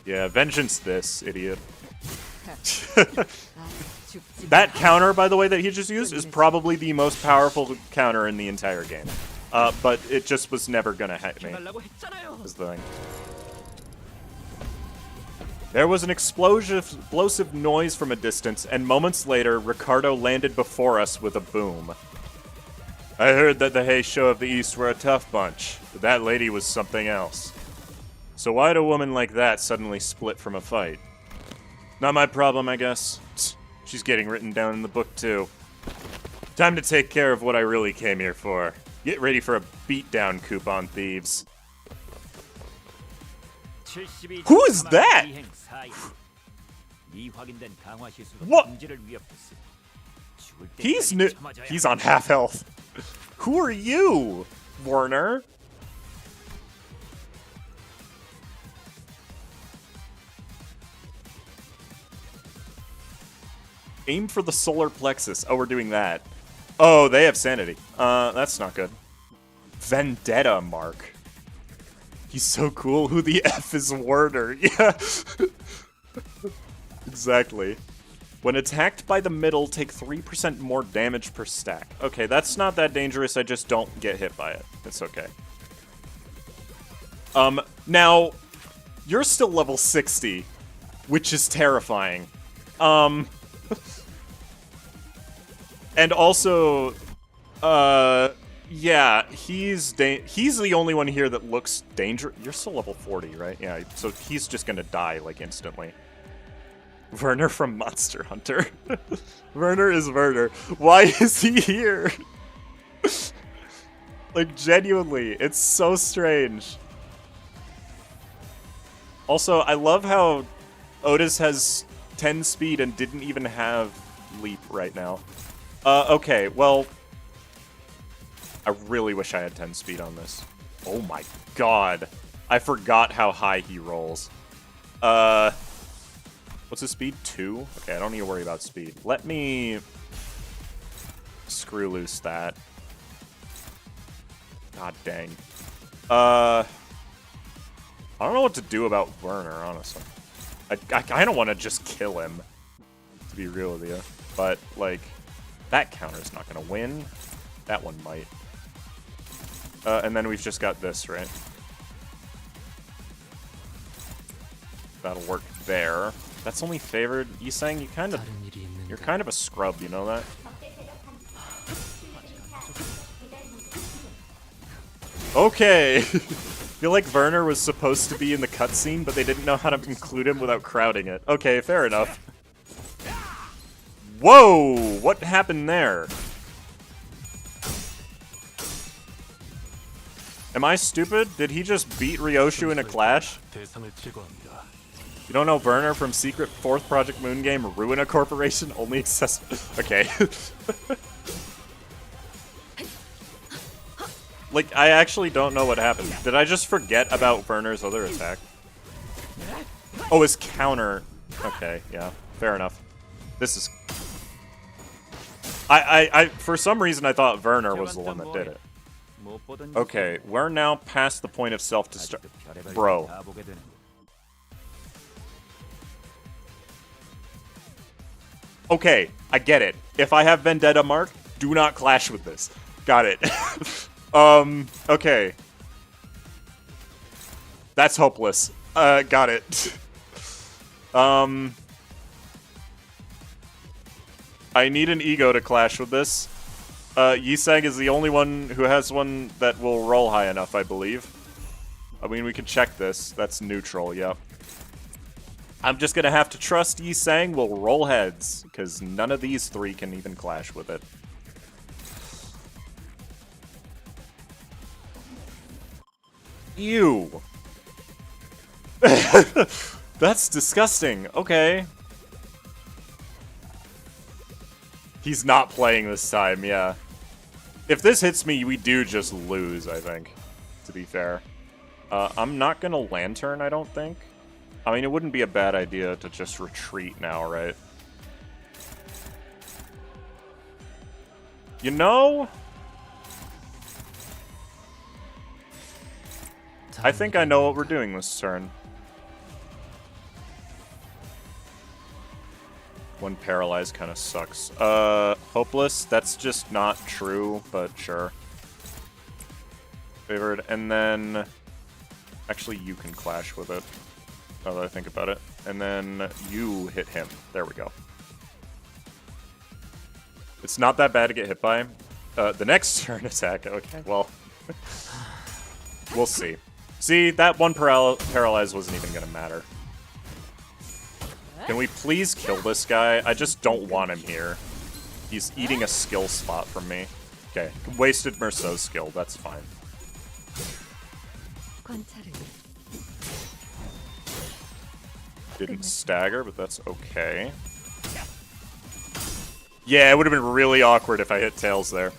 Yeah, vengeance this, idiot. That counter, by the way, that he just used is probably the most powerful counter in the entire game. But it just was never gonna hit me, is the thing. There was an explosive noise from a distance, and moments later, Ricardo landed before us with a boom. I heard that the Heisho of the East were a tough bunch, but that lady was something else. So why'd a woman like that suddenly split from a fight? Not my problem, I guess. She's getting written down in the book, too. Time to take care of what I really came here for. Get ready for a beatdown, coupon thieves. Who is that? What? He's new. He's on half health. Who are you, Werner? Aim for the solar plexus. Oh, we're doing that. Oh, they have sanity. That's not good. Vendetta mark. He's so cool. Who the F is Werner? Yeah. Exactly. When attacked by the middle, take 3% more damage per stack. Okay, that's not that dangerous. I just don't get hit by it. It's okay. Now, you're still level 60, which is terrifying. And also, yeah, he's the only one here that looks dangerous. You're still level 40, right? Yeah, so he's just gonna die, like, instantly. Werner from Monster Hunter. Werner is Werner. Why is he here? Like, genuinely, it's so strange. Also, I love how Outis has 10 speed and didn't even have leap right now. Okay, well, I really wish I had 10 speed on this. Oh my god. I forgot how high he rolls. What's his speed? 2? Okay, I don't need to worry about speed. Let me screw loose that. God dang. I don't know what to do about Werner, honestly. I kind of want to just kill him, to be real with you. But, like, that counter's not going to win. That one might. And then we've just got this, right? That'll work there. That's only favored. Yisang, you're kind of a scrub, you know that? Okay. I feel like Werner was supposed to be in the cutscene, but they didn't know how to include him without crowding it. Okay, fair enough. Whoa! What happened there? Am I stupid? Did he just beat Ryoshu in a clash? 대상을 제거합니다. You don't know Werner from Secret 4th Project Moon game Ruin a Corporation? Only accessible. Okay. Like, I actually don't know what happened. Did I just forget about Werner's other attack? Oh, his counter. Okay, yeah. Fair enough. This is... I for some reason, I thought Werner was the one that did it. Okay, we're now past the point of self-destruct. Bro. Okay, I get it. If I have Vendetta Mark, do not clash with this. Got it. Okay. That's hopeless. Got it. I need an ego to clash with this. Yisang is the only one who has one that will roll high enough, I believe. I mean, we can check this. That's neutral, yep. I'm just gonna have to trust Yisang will roll heads, because none of these three can even clash with it. Ew. That's disgusting. Okay. He's not playing this time, yeah. If this hits me, we do just lose, I think, to be fair. I'm not gonna Lantern, I don't think. I mean, it wouldn't be a bad idea to just retreat now, right? You know? I think I know what we're doing this turn. One paralyzed kind of sucks. Hopeless, that's just not true, but sure. Favored, and then... Actually, you can clash with it, now that I think about it. And then you hit him. There we go. It's not that bad to get hit by. The next turn attack, okay, well... we'll see. See, that one paralyzed wasn't even gonna matter. Can we please kill this guy? I just don't want him here. He's eating a skill spot from me. Okay, wasted Merceau's skill, that's fine. Didn't stagger, but that's okay. Yeah, it would have been really awkward if I hit Tails there.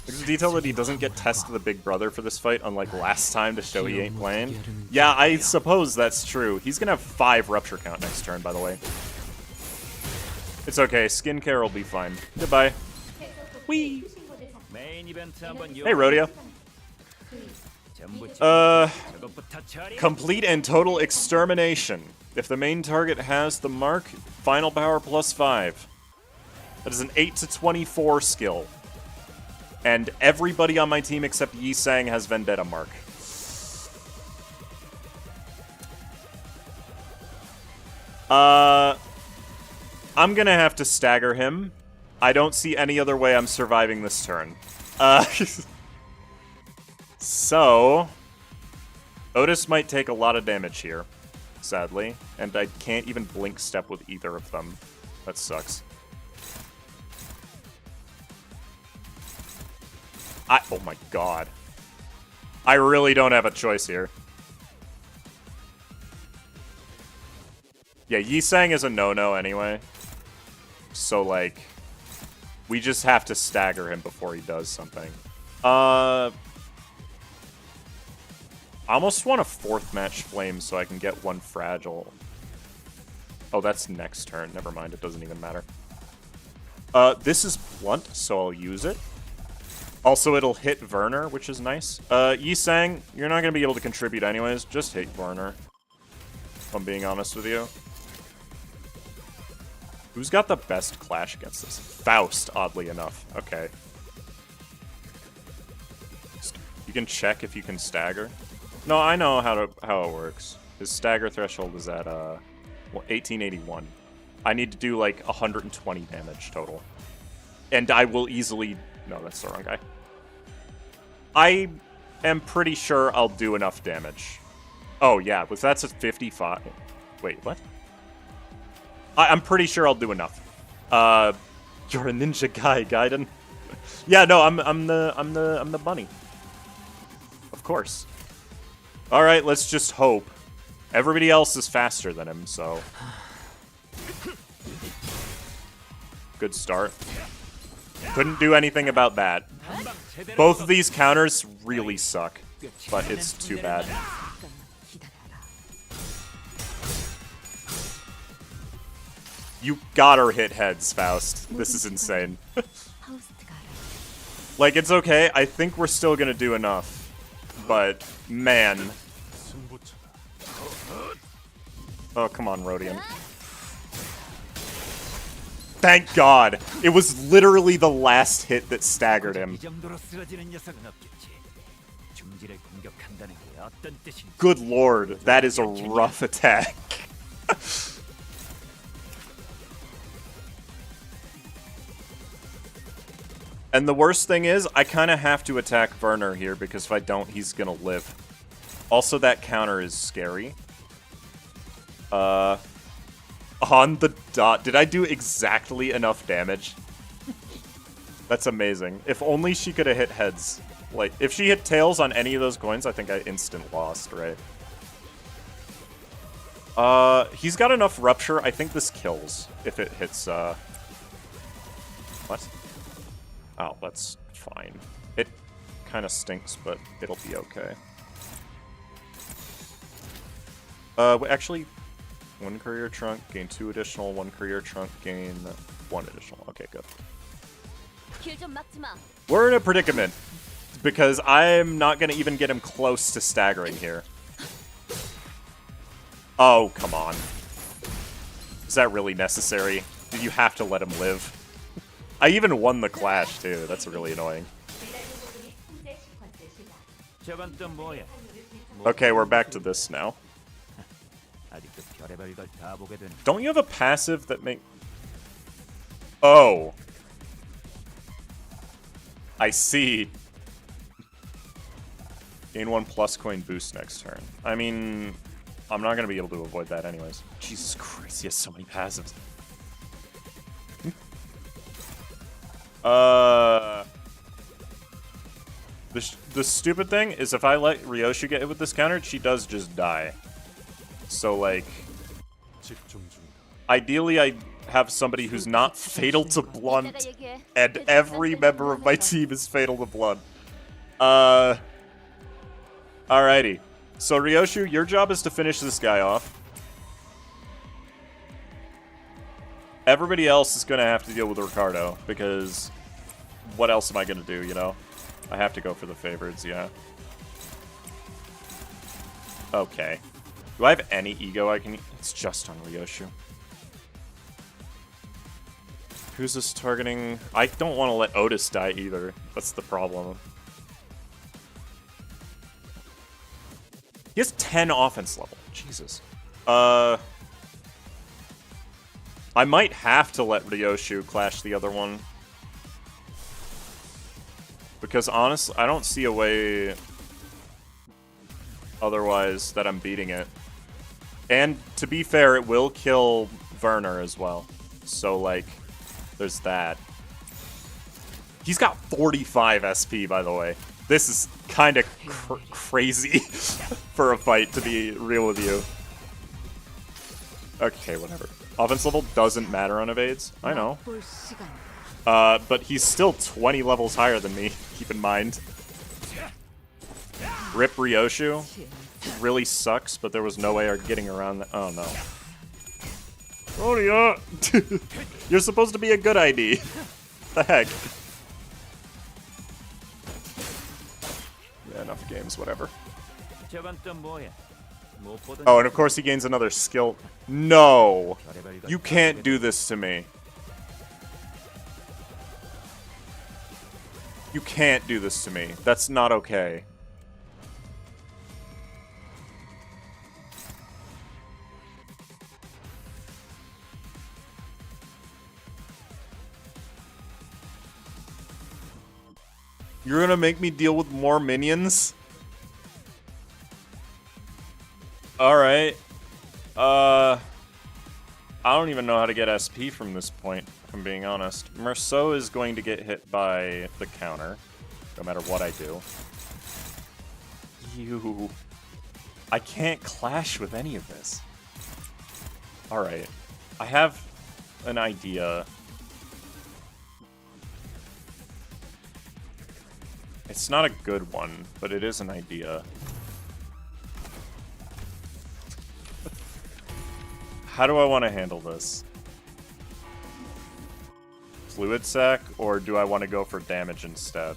There's a detail that he doesn't get Test of the Big Brother for this fight, unlike last time to show he ain't playing. Yeah, I suppose that's true. He's gonna have 5 Rupture count next turn, by the way. It's okay, skincare will be fine. Goodbye. Whee! Hey, Rodeo. Complete and total extermination. If the main target has the mark, final power +5. That is an 8 to 24 skill. And everybody on my team except Yisang has Vendetta Mark. I'm gonna have to stagger him. I don't see any other way I'm surviving this turn. So... Outis might take a lot of damage here, sadly. And I can't even blink step with either of them. That sucks. Oh my god. I really don't have a choice here. Yeah, Yisang is a no-no anyway. So, like, we just have to stagger him before he does something. I almost want a 4th match Flame so I can get one fragile. Oh, that's next turn. Never mind, it doesn't even matter. This is blunt, so I'll use it. Also, it'll hit Werner, which is nice. Yisang, you're not going to be able to contribute anyways. Just hit Werner, if I'm being honest with you. Who's got the best clash against this? Faust, oddly enough. Okay. You can check if you can stagger. No, I know how it works. His stagger threshold is at 1881. I need to do like 120 damage total. And I will easily... No, that's the wrong guy. I am pretty sure I'll do enough damage. Oh, yeah, that's a 55. Wait, what? I'm pretty sure I'll do enough. You're a ninja guy, Gaiden. Yeah, no, I'm the bunny. Of course. Alright, let's just hope. Everybody else is faster than him, so... Good start. Couldn't do anything about that. Both of these counters really suck, but it's too bad. You gotta hit heads, Faust. This is insane. Like, it's okay. I think we're still gonna do enough. But, man. Oh, come on, Rodian. Thank God. It was literally the last hit that staggered him. Good lord, that is a rough attack. And the worst thing is, I kind of have to attack Werner here, because if I don't, he's gonna live. Also, that counter is scary. On the dot. Did I do exactly enough damage? That's amazing. If only she could have hit heads. Like, if she hit tails on any of those coins, I think I instant lost, right? He's got enough Rupture. I think this kills if it hits, What? Oh, that's fine. It kind of stinks, but it'll be okay. Actually, 1 career trunk, gain 2 additional, 1 career trunk, gain 1 additional. Okay, good. We're in a predicament, because I'm not going to even get him close to staggering here. Oh, come on. Is that really necessary? Did you have to let him live? I even won the clash, too. That's really annoying. Okay, we're back to this now. Don't you have a passive that make... Oh. I see. Gain 1 plus coin boost next turn. I mean, I'm not going to be able to avoid that anyways. Jesus Christ, he has so many passives. The stupid thing is if I let Ryoshu get hit with this counter, she does just die. So, like, ideally I have somebody who's not fatal to blunt, and every member of my team is fatal to blunt. Alrighty. So, Ryoshu, your job is to finish this guy off. Everybody else is going to have to deal with Ricardo, because what else am I going to do, you know? I have to go for the favorites, yeah. Okay. Do I have any ego I can... It's just on Ryoshu. Who's this targeting? I don't want to let Outis die either. That's the problem. He has 10 offense level. Jesus. I might have to let Ryoshu clash the other one. Because honestly, I don't see a way otherwise that I'm beating it. And to be fair, it will kill Werner as well. So, like, there's that. He's got 45 SP, by the way. This is kind of crazy for a fight, to be real with you. Okay, whatever. Offense level doesn't matter on evades. I know. But he's still 20 levels higher than me, keep in mind. Rip Ryoshu. Really sucks, but there was no way of getting around that. Oh, no. Oh, yeah. You're supposed to be a good ID. The heck? Yeah, enough games, whatever. Oh, and of course he gains another skill. No! You can't do this to me. You can't do this to me. That's not okay. You're gonna make me deal with more minions? Alright. I don't even know how to get SP from this point, if I'm being honest. Merceau is going to get hit by the counter, no matter what I do. Ew. I can't clash with any of this. Alright. I have an idea. It's not a good one, but it is an idea. How do I want to handle this? Fluid Sac, or do I want to go for damage instead?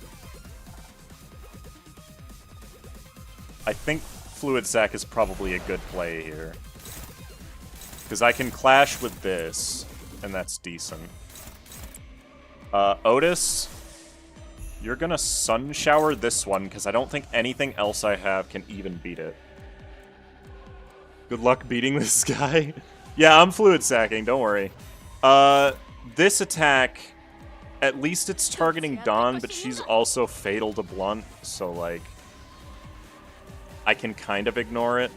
I think Fluid Sac is probably a good play here. Because I can clash with this, and that's decent. Outis, you're gonna Sun Shower this one, because I don't think anything else I have can even beat it. Good luck beating this guy. Yeah, I'm Fluid Sacking, don't worry. This attack, at least it's targeting Dawn, but she's also fatal to Blunt, so, like, I can kind of ignore it.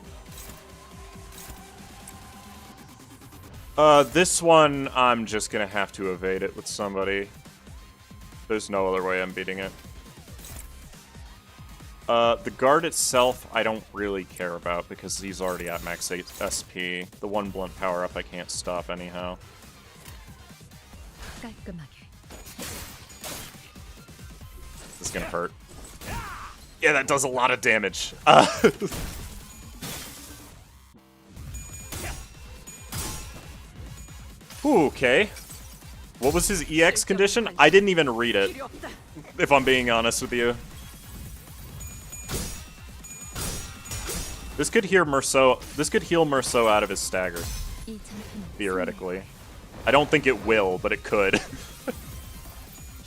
This one, I'm just gonna have to evade it with somebody. There's no other way I'm beating it. The guard itself, I don't really care about because he's already at max SP. The one blunt power-up I can't stop anyhow. This is gonna hurt. Yeah, that does a lot of damage. Ooh, okay. What was his EX condition? I didn't even read it, if I'm being honest with you. This could heal Merceau out of his stagger, theoretically. I don't think it will, but it could.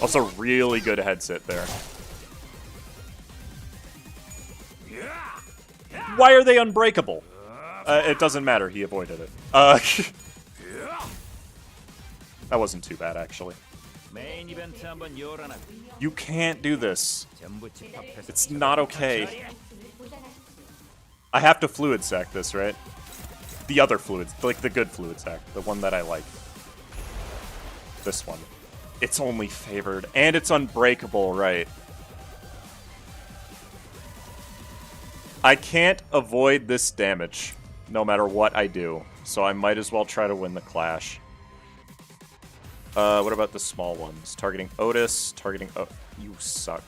Also, really good headset there. Why are they unbreakable? It doesn't matter, he avoided it. That wasn't too bad, actually. You can't do this. It's not okay. I have to Fluid Sac this, right? The other Fluid, like the good Fluid Sac, the one that I like. This one. It's only favored, and it's unbreakable, right? I can't avoid this damage, no matter what I do, so I might as well try to win the clash. What about the small ones? Targeting Outis, targeting... Oh, you suck.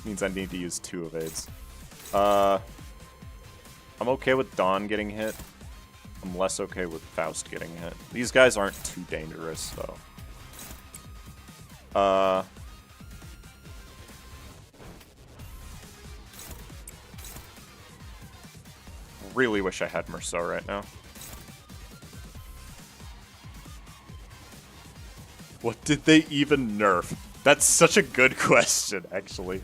Means I need to use 2 evades. I'm okay with Dawn getting hit. I'm less okay with Faust getting hit. These guys aren't too dangerous, though. Really wish I had Merceau right now. What did they even nerf? That's such a good question, actually.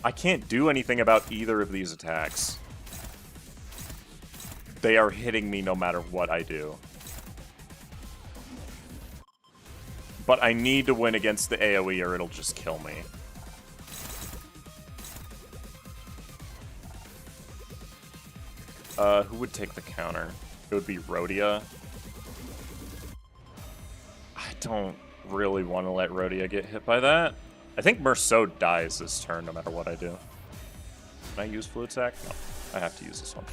I can't do anything about either of these attacks. They are hitting me no matter what I do. But I need to win against the AoE or it'll just kill me. Who would take the counter? It would be Rhodia. I don't really want to let Rhodia get hit by that. I think Merceau dies this turn no matter what I do. Can I use Fluid Sac? No, I have to use this one.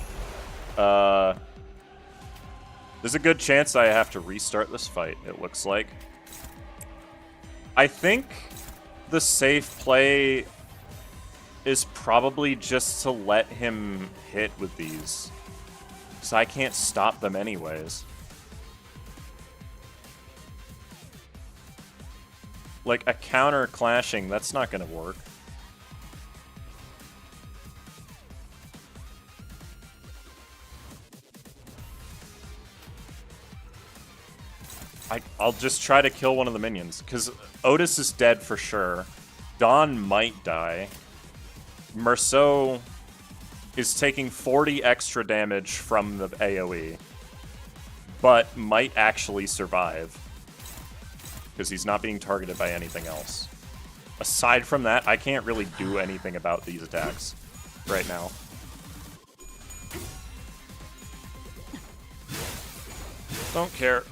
There's a good chance I have to restart this fight, it looks like. I think the safe play is probably just to let him hit with these. So I can't stop them anyways. Like, a counter clashing, that's not gonna work. I'll just try to kill one of the minions, because Outis is dead for sure. Dawn might die. Merceau is taking 40 extra damage from the AoE, but might actually survive, because he's not being targeted by anything else. Aside from that, I can't really do anything about these attacks right now. Don't care.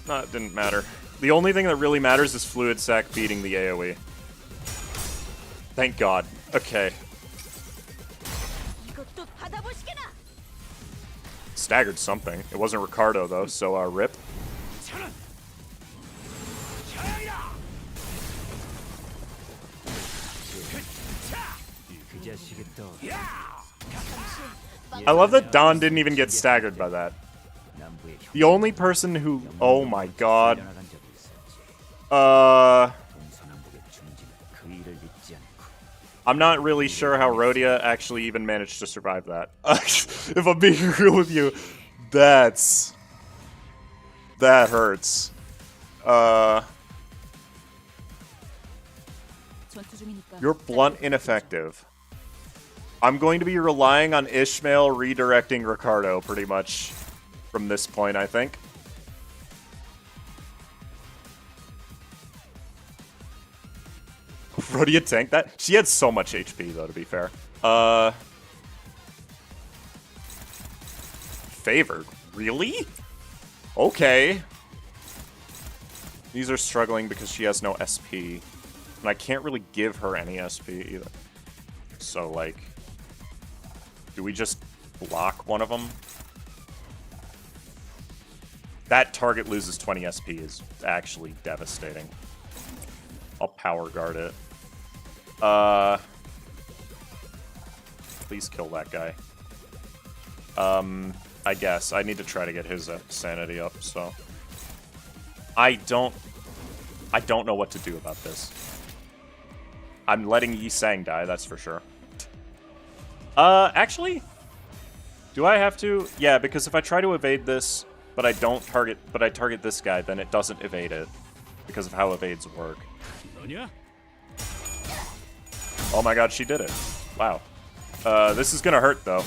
No, it didn't matter. The only thing that really matters is Fluid Sac beating the AoE. Thank God. Okay. 이것도 받아보시게나. Staggered something. It wasn't Ricardo, though, so, rip. 그 자식이 또 I love that Don didn't even get staggered by that. 남부의 The only person who... Oh my God. 나간 적이 있었지. 동서남북의 중진 그 일을 잊지 않고 I'm not really sure how Rhodia actually even managed to survive that. If I'm being real with you, that hurts. 전투 중이니까. You're blunt ineffective. I'm going to be relying on Ishmael redirecting Ricardo pretty much from this point, I think. Rhodia tanked that? She had so much HP, though, to be fair. Favored? Really? Okay. These are struggling because she has no SP. And I can't really give her any SP either. So, like... Do we just block one of them? That target loses 20 SP is actually devastating. I'll power guard it. Please kill that guy. I guess. I need to try to get his sanity up, so... I don't know what to do about this. I'm letting Yi Sang die, that's for sure. Actually? Do I have to? Yeah, because if I try to evade this, but I target this guy, then it doesn't evade it. Because of how evades work. Oh my God, she did it. Wow. This is gonna hurt, though.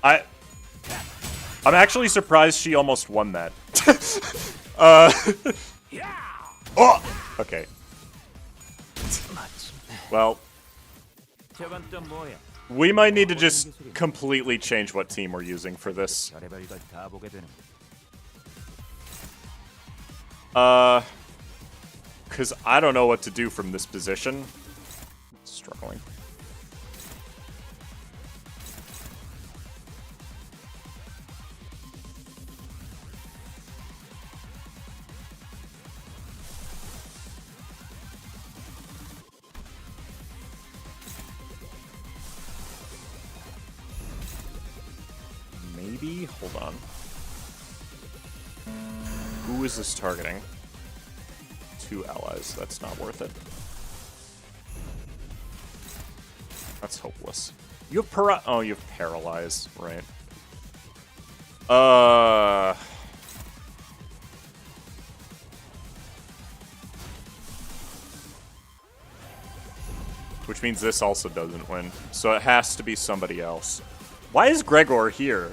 I'm actually surprised she almost won that. Oh! Okay. Well, 저건 또 뭐야? we might need to just completely change what team we're using for this. 별의별 걸 다 보게 되는 Because I don't know what to do from this position. Struggling. Maybe? Hold on. Who is this targeting? 2 allies. That's not worth it. That's hopeless. You have oh, you have paralyze, right? Which means this also doesn't win. So it has to be somebody else. Why is Gregor here?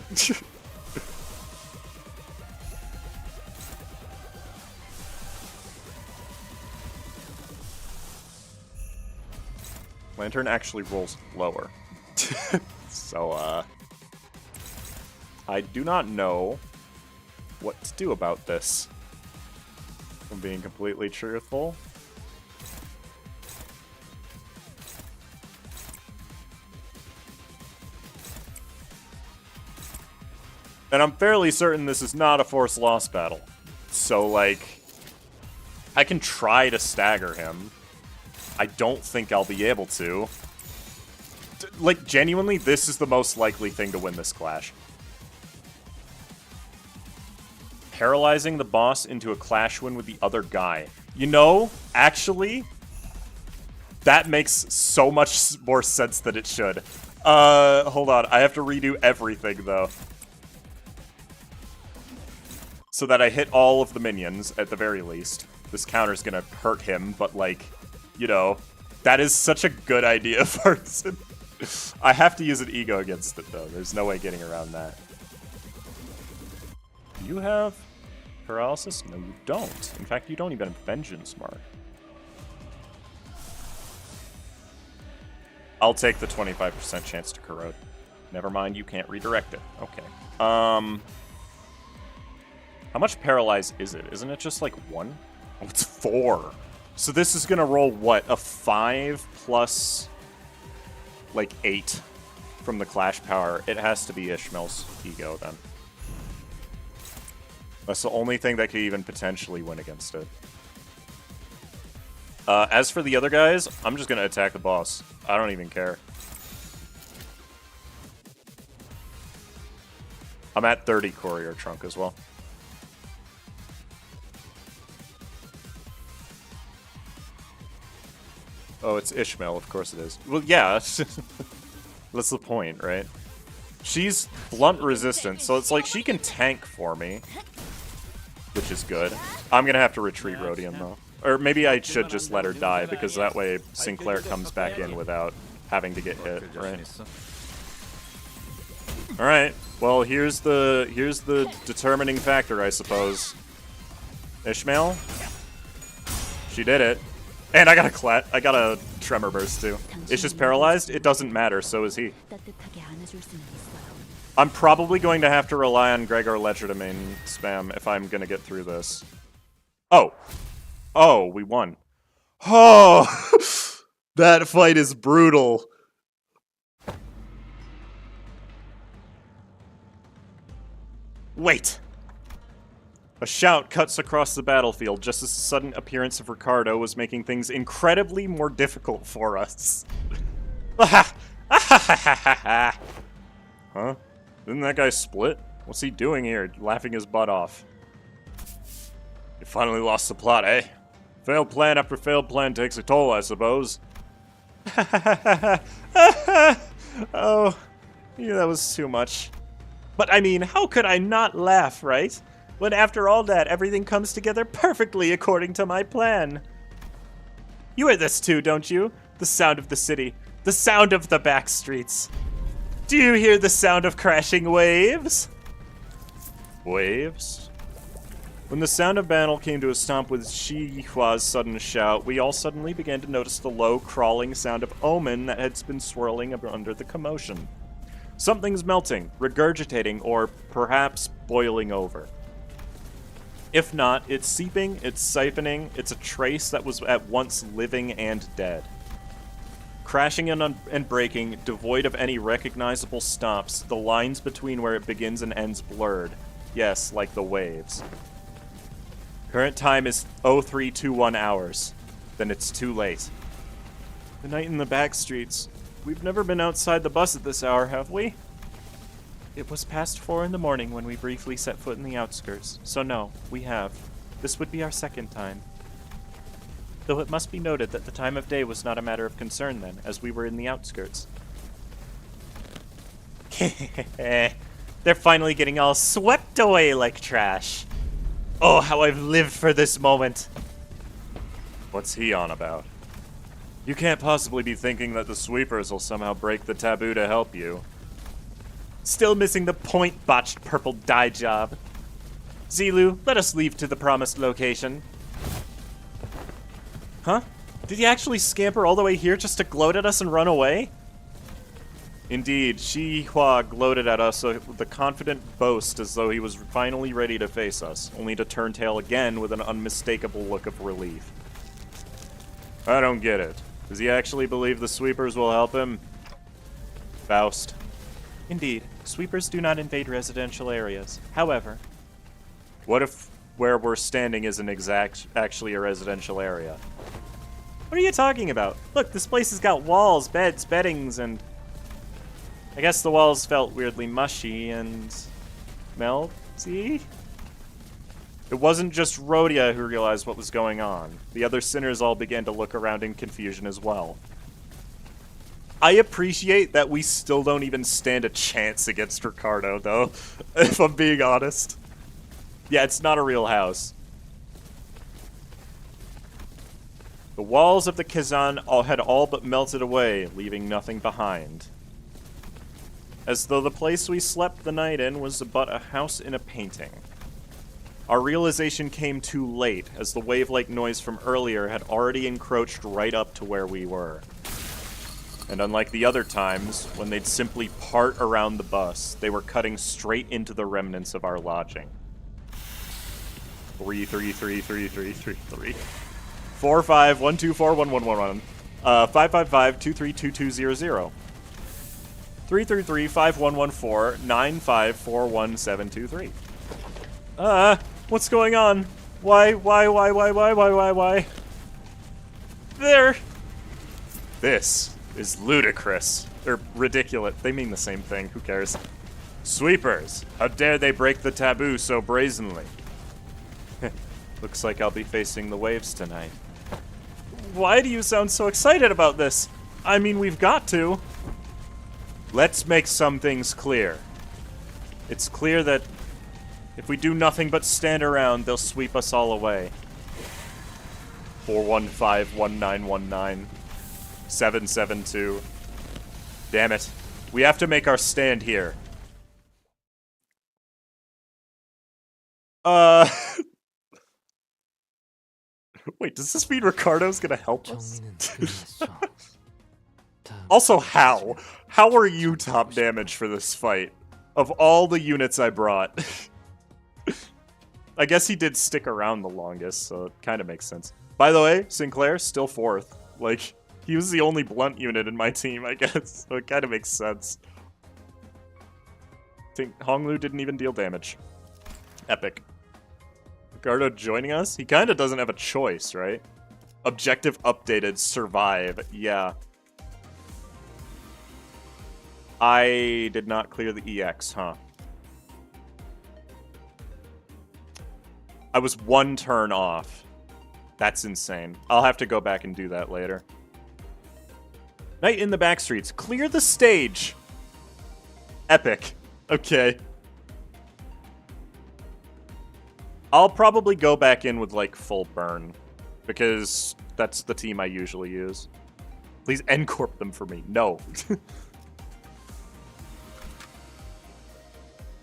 Lantern actually rolls lower. So, I do not know what to do about this. If I'm being completely truthful. And I'm fairly certain this is not a force loss battle. So, like, I can try to stagger him. I don't think I'll be able to. Like, genuinely, this is the most likely thing to win this clash. Paralyzing the boss into a clash win with the other guy. You know, actually, that makes so much more sense than it should. Hold on. I have to redo everything, though. So that I hit all of the minions, at the very least. This counter's gonna hurt him, but, like, you know, that is such a good idea, Farson. I have to use an ego against it, though. There's no way getting around that. Do you have paralysis? No, you don't. In fact, you don't even have Vengeance Mark. I'll take the 25% chance to corrode. Never mind, you can't redirect it. Okay. How much paralyze is it? Isn't it just like 1? Oh, it's 4. So this is gonna roll what? A 5 plus like 8 from the clash power. It has to be Ishmael's ego then. That's the only thing that could even potentially win against it. As for the other guys, I'm just gonna attack the boss. I don't even care. I'm at 30 Courier Trunk as well. Oh, it's Ishmael, of course it is. Well, yeah, that's the point, right? She's blunt resistant, so it's like she can tank for me, which is good. I'm gonna have to retreat Rhodium, though. Or maybe I should just let her die, because that way Sinclair comes back in without having to get hit, right? Alright, well, here's the determining factor, I suppose. Ishmael? She did it. And I got a Tremor Burst, too. It's just paralyzed? It doesn't matter, so is he. I'm probably going to have to rely on Gregor Legerdemain spam if I'm going to get through this. Oh. Oh, we won. Oh! That fight is brutal. Wait! A shout cuts across the battlefield just as the sudden appearance of Ricardo was making things incredibly more difficult for us. Huh? Didn't that guy split? What's he doing here, laughing his butt off? You finally lost the plot, eh? Failed plan after failed plan takes a toll, I suppose. Oh, yeah, that was too much. But I mean, how could I not laugh, right? When after all that, everything comes together perfectly according to my plan. You hear this too, don't you? The sound of the city. The sound of the backstreets. Do you hear the sound of crashing waves? Waves? When the sound of battle came to a stop with Shi Hua's sudden shout, we all suddenly began to notice the low, crawling sound of omen that had been swirling under the commotion. Something's melting, regurgitating, or perhaps boiling over. If not, it's seeping, it's siphoning, it's a trace that was at once living and dead. Crashing and breaking, devoid of any recognizable stops, the lines between where it begins and ends blurred. Yes, like the waves. Current time is 0321 hours. Then it's too late. The night in the back streets. We've never been outside the bus at this hour, have we? It was past 4 in the morning when we briefly set foot in the outskirts, so no, we have. This would be our second time. Though it must be noted that the time of day was not a matter of concern then, as we were in the outskirts. They're finally getting all swept away like trash. Oh, how I've lived for this moment. What's he on about? You can't possibly be thinking that the sweepers will somehow break the taboo to help you. Still missing the point, botched purple dye job. Zilu, let us leave to the promised location. Huh? Did he actually scamper all the way here just to gloat at us and run away? Indeed, Shi Hua gloated at us with a confident boast as though he was finally ready to face us, only to turn tail again with an unmistakable look of relief. I don't get it. Does he actually believe the sweepers will help him? Faust. Indeed, sweepers do not invade residential areas. However... What if where we're standing isn't actually a residential area? What are you talking about? Look, this place has got walls, beds, beddings, and... I guess the walls felt weirdly mushy and... melty? It wasn't just Rhodia who realized what was going on. The other sinners all began to look around in confusion as well. I appreciate that we still don't even stand a chance against Ricardo, though, if I'm being honest. Yeah, it's not a real house. The walls of the Kazan had all but melted away, leaving nothing behind. As though the place we slept the night in was but a house in a painting. Our realization came too late, as the wave-like noise from earlier had already encroached right up to where we were. And unlike the other times, when they'd simply part around the bus, they were cutting straight into the remnants of our lodging. 3 3 3 3 3 3 3 4 5 1 2 4 1 1 1 1 5 5 5 2 3 2 2 0 0 3 3 3 5 1 1 4 9 5 4 1 7 2 3. What's going on? Why? There. This is ludicrous. Or ridiculous. They mean the same thing. Who cares? Sweepers! How dare they break the taboo so brazenly? Looks like I'll be facing the waves tonight. Why do you sound so excited about this? I mean, we've got to. Let's make some things clear. It's clear that if we do nothing but stand around, they'll sweep us all away. 415-1919. 772. Damn it. We have to make our stand here. Wait, does this mean Ricardo's gonna help us? Also, how? How are you top damage for this fight? Of all the units I brought. I guess he did stick around the longest, so it kind of makes sense. By the way, Sinclair, still 4th. Like, he was the only blunt unit in my team, I guess, so it kind of makes sense. I think Honglu didn't even deal damage. Epic. Ricardo joining us? He kind of doesn't have a choice, right? Objective updated, survive. Yeah. I did not clear the EX, huh? I was 1 turn off. That's insane. I'll have to go back and do that later. Night in the backstreets. Clear the stage! Epic. Okay. I'll probably go back in with, like, full burn. Because that's the team I usually use. Please N-corp them for me. No.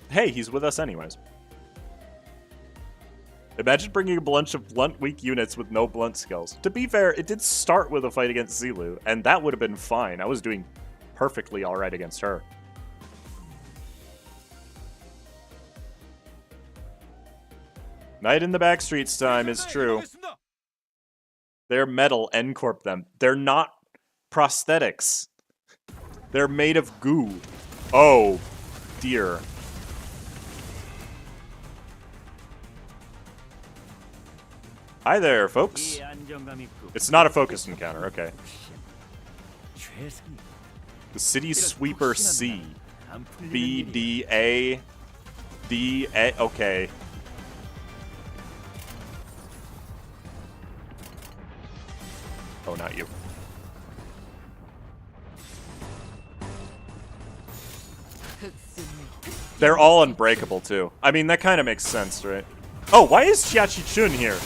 Hey, he's with us anyways. Imagine bringing a bunch of blunt weak units with no blunt skills. To be fair, it did start with a fight against Zilu, and that would have been fine. I was doing perfectly alright against her. Night in the backstreets time is true. They're metal, N-corp them. They're not prosthetics. They're made of goo. Oh, dear. Hi there, folks. It's not a focus encounter, okay. The City Sweeper C. B, D, A. D, A, okay. Oh, not you. They're all unbreakable, too. I mean, that kind of makes sense, right? Oh, why is Chiachi-chun here?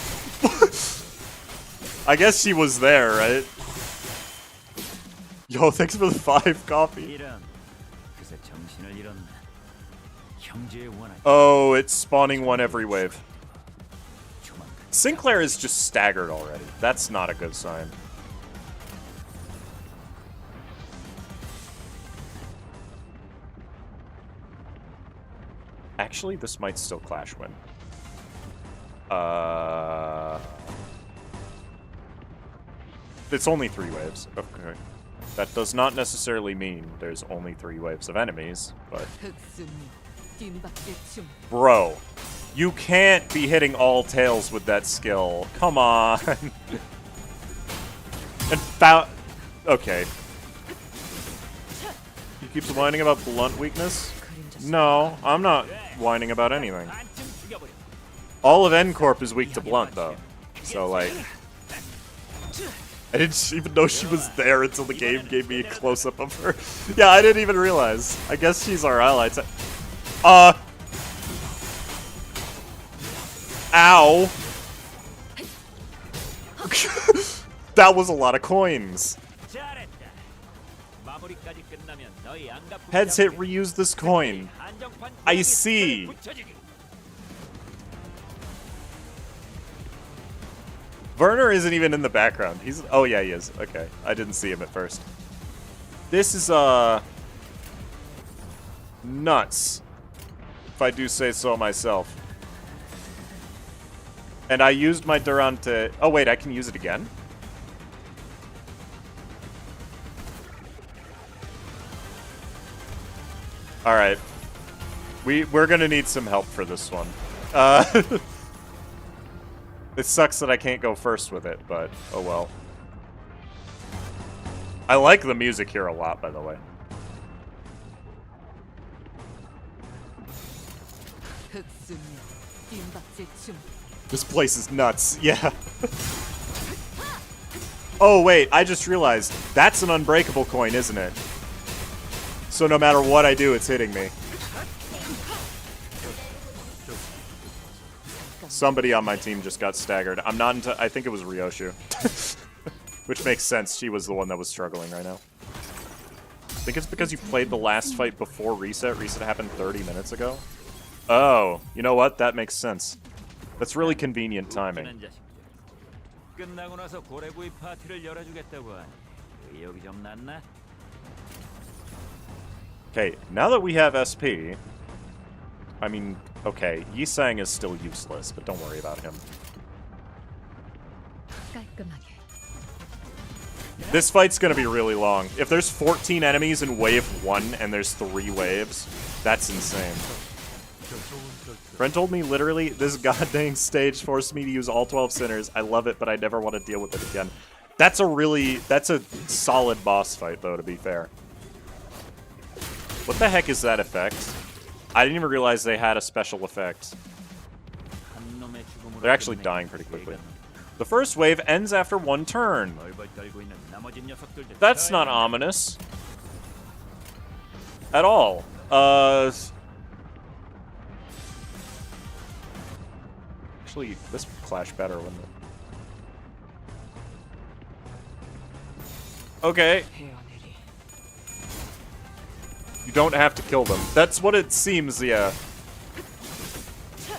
I guess she was there, right? Yo, thanks for the 5 coffee. Oh, it's spawning one every wave. Sinclair is just staggered already. That's not a good sign. Actually, this might still clash win. It's only 3 waves. Okay. That does not necessarily mean there's only 3 waves of enemies, but... Bro, you can't be hitting all tails with that skill. Come on. And okay. He keeps whining about blunt weakness? No, I'm not whining about anything. All of N-corp is weak to blunt, though. So, like... I didn't even know she was there until the game gave me a close-up of her. Yeah, I didn't even realize. I guess she's our ally. Ow! That was a lot of coins. Heads hit, reuse this coin. I see. Werner isn't even in the background. He's... Oh, yeah, he is. Okay. I didn't see him at first. This is, nuts. If I do say so myself. And I used my Durante... Oh, wait, I can use it again? Alright. We're gonna need some help for this one. It sucks that I can't go first with it, but oh well. I like the music here a lot, by the way. This place is nuts, yeah. Oh wait, I just realized, that's an unbreakable coin, isn't it? So no matter what I do, it's hitting me. Somebody on my team just got staggered. I'm not into... I think it was Ryoshu. Which makes sense. She was the one that was struggling right now. I think it's because you played the last fight before reset. Reset happened 30 minutes ago. Oh, you know what? That makes sense. That's really convenient timing. 끝나고 나서 고래구이 파티를 열어주겠다고 하니 의욕이 좀 났나? Okay, now that we have SP... I mean, okay, Yisang is still useless, but don't worry about him. This fight's gonna be really long. If there's 14 enemies in wave 1 and there's 3 waves, that's insane. Friend told me literally, this goddamn stage forced me to use all 12 sinners. I love it, but I never want to deal with it again. That's a solid boss fight, though, to be fair. What the heck is that effect? I didn't even realize they had a special effect. They're actually dying pretty quickly. The first wave ends after 1 turn. That's not ominous. At all. Actually, this would clash better, wouldn't it? Okay. You don't have to kill them. That's what it seems, yeah.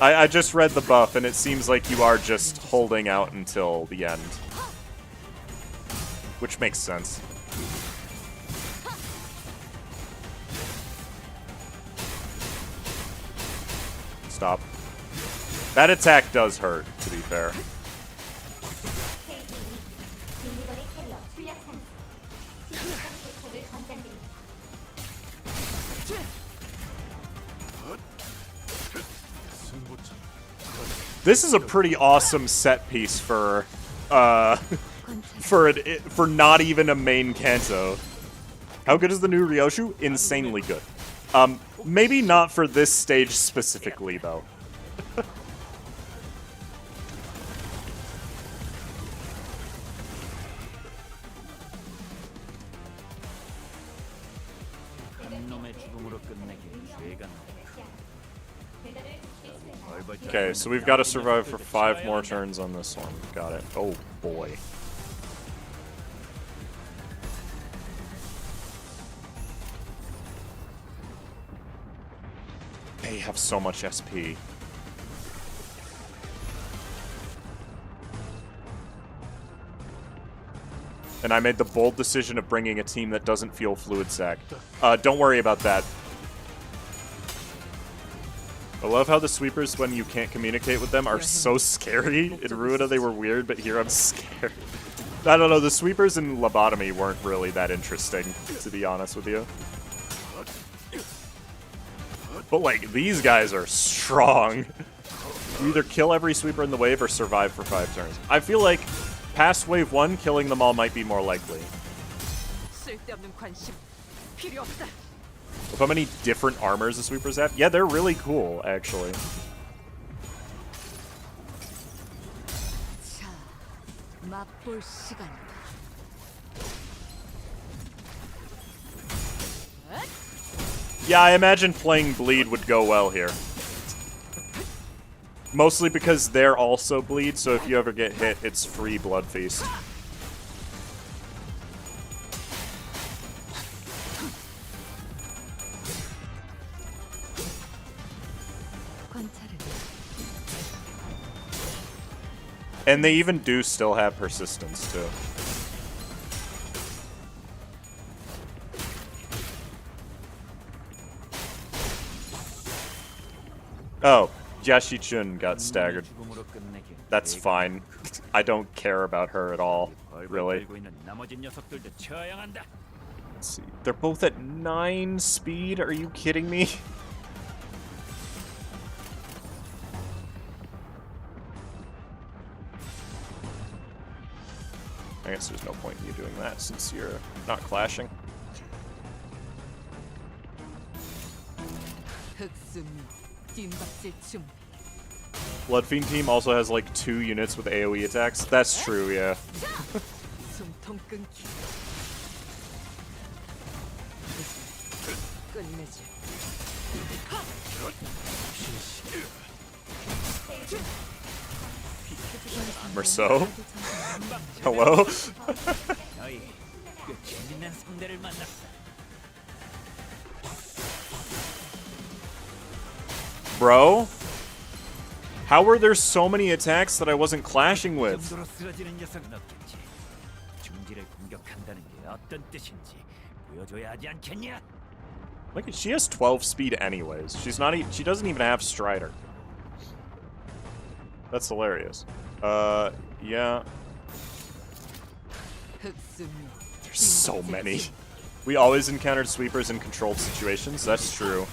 I just read the buff, and it seems like you are just holding out until the end. Which makes sense. Stop. That attack does hurt, to be fair. This is a pretty awesome set piece for not even a main Kanto. How good is the new Ryoshu? Insanely good. Maybe not for this stage specifically, though. Okay, so we've got to survive for 5 more turns on this one. Got it. Oh, boy. They have so much SP. And I made the bold decision of bringing a team that doesn't feel fluid sack. Don't worry about that. I love how the sweepers, when you can't communicate with them, are so scary. In Ruina they were weird, but here I'm scared. I don't know, the sweepers in Lobotomy weren't really that interesting, to be honest with you. But, like, these guys are strong. You either kill every sweeper in the wave or survive for 5 turns. I feel like past wave 1, killing them all might be more likely. With how many different armors the sweepers have? Yeah, they're really cool, actually. Yeah, I imagine playing Bleed would go well here. Mostly because they're also Bleed, so if you ever get hit, it's free Blood Feast. And they even do still have persistence, too. Oh, Jiashi-chun got staggered. That's fine. I don't care about her at all, really. Let's see. They're both at 9 speed? Are you kidding me? I guess there's no point in you doing that since you're not clashing. Bloodfiend team also has like 2 units with AoE attacks. That's true, yeah. Merceau? Hello? Bro? How were there so many attacks that I wasn't clashing with? Look, she has 12 speed anyways. She's not she doesn't even have Strider. That's hilarious. Yeah. There's so many. We always encountered sweepers in controlled situations. That's true.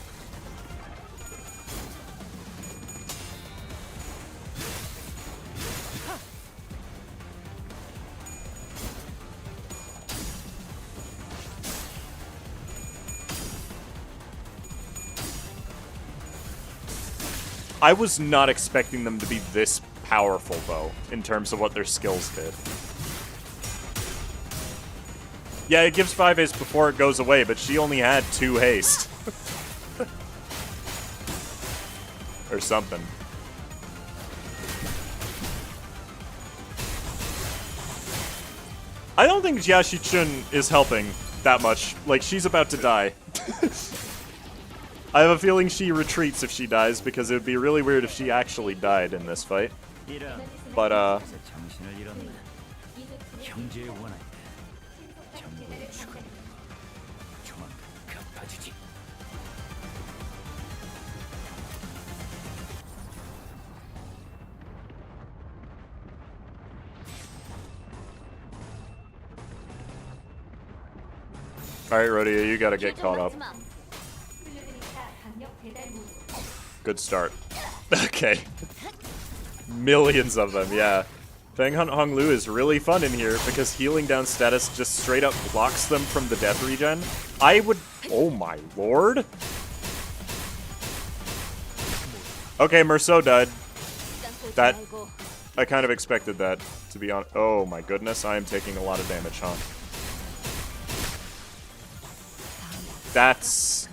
I was not expecting them to be this powerful, though, in terms of what their skills did. Yeah, it gives 5 haste before it goes away, but she only had 2 haste. Or something. I don't think Jiashi-chun is helping that much. Like, she's about to die. I have a feeling she retreats if she dies, because it would be really weird if she actually died in this fight. But, alright, Rodia, you gotta get caught up. Good start. Okay. Millions of them, yeah. Fang Hunt Hong Lu is really fun in here because healing down status just straight up blocks them from the death regen. I would... Oh my lord. Okay, Merceau died. That... I kind of expected that, to be honest. Oh my goodness, I am taking a lot of damage, huh? That's...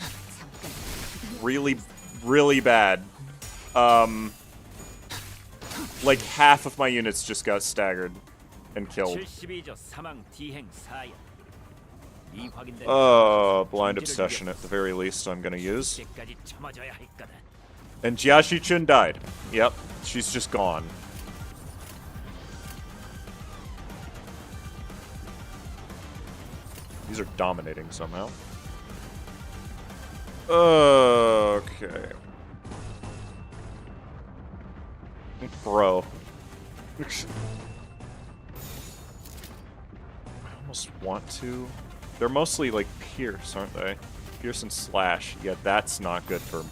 really, really bad. Like half of my units just got staggered and killed. Blind Obsession at the very least I'm gonna use. And Jiashi-chun died. Yep, she's just gone. These are dominating somehow. Okay. Bro. I almost want to. They're mostly like Pierce, aren't they? Pierce and Slash. Yeah, that's not good for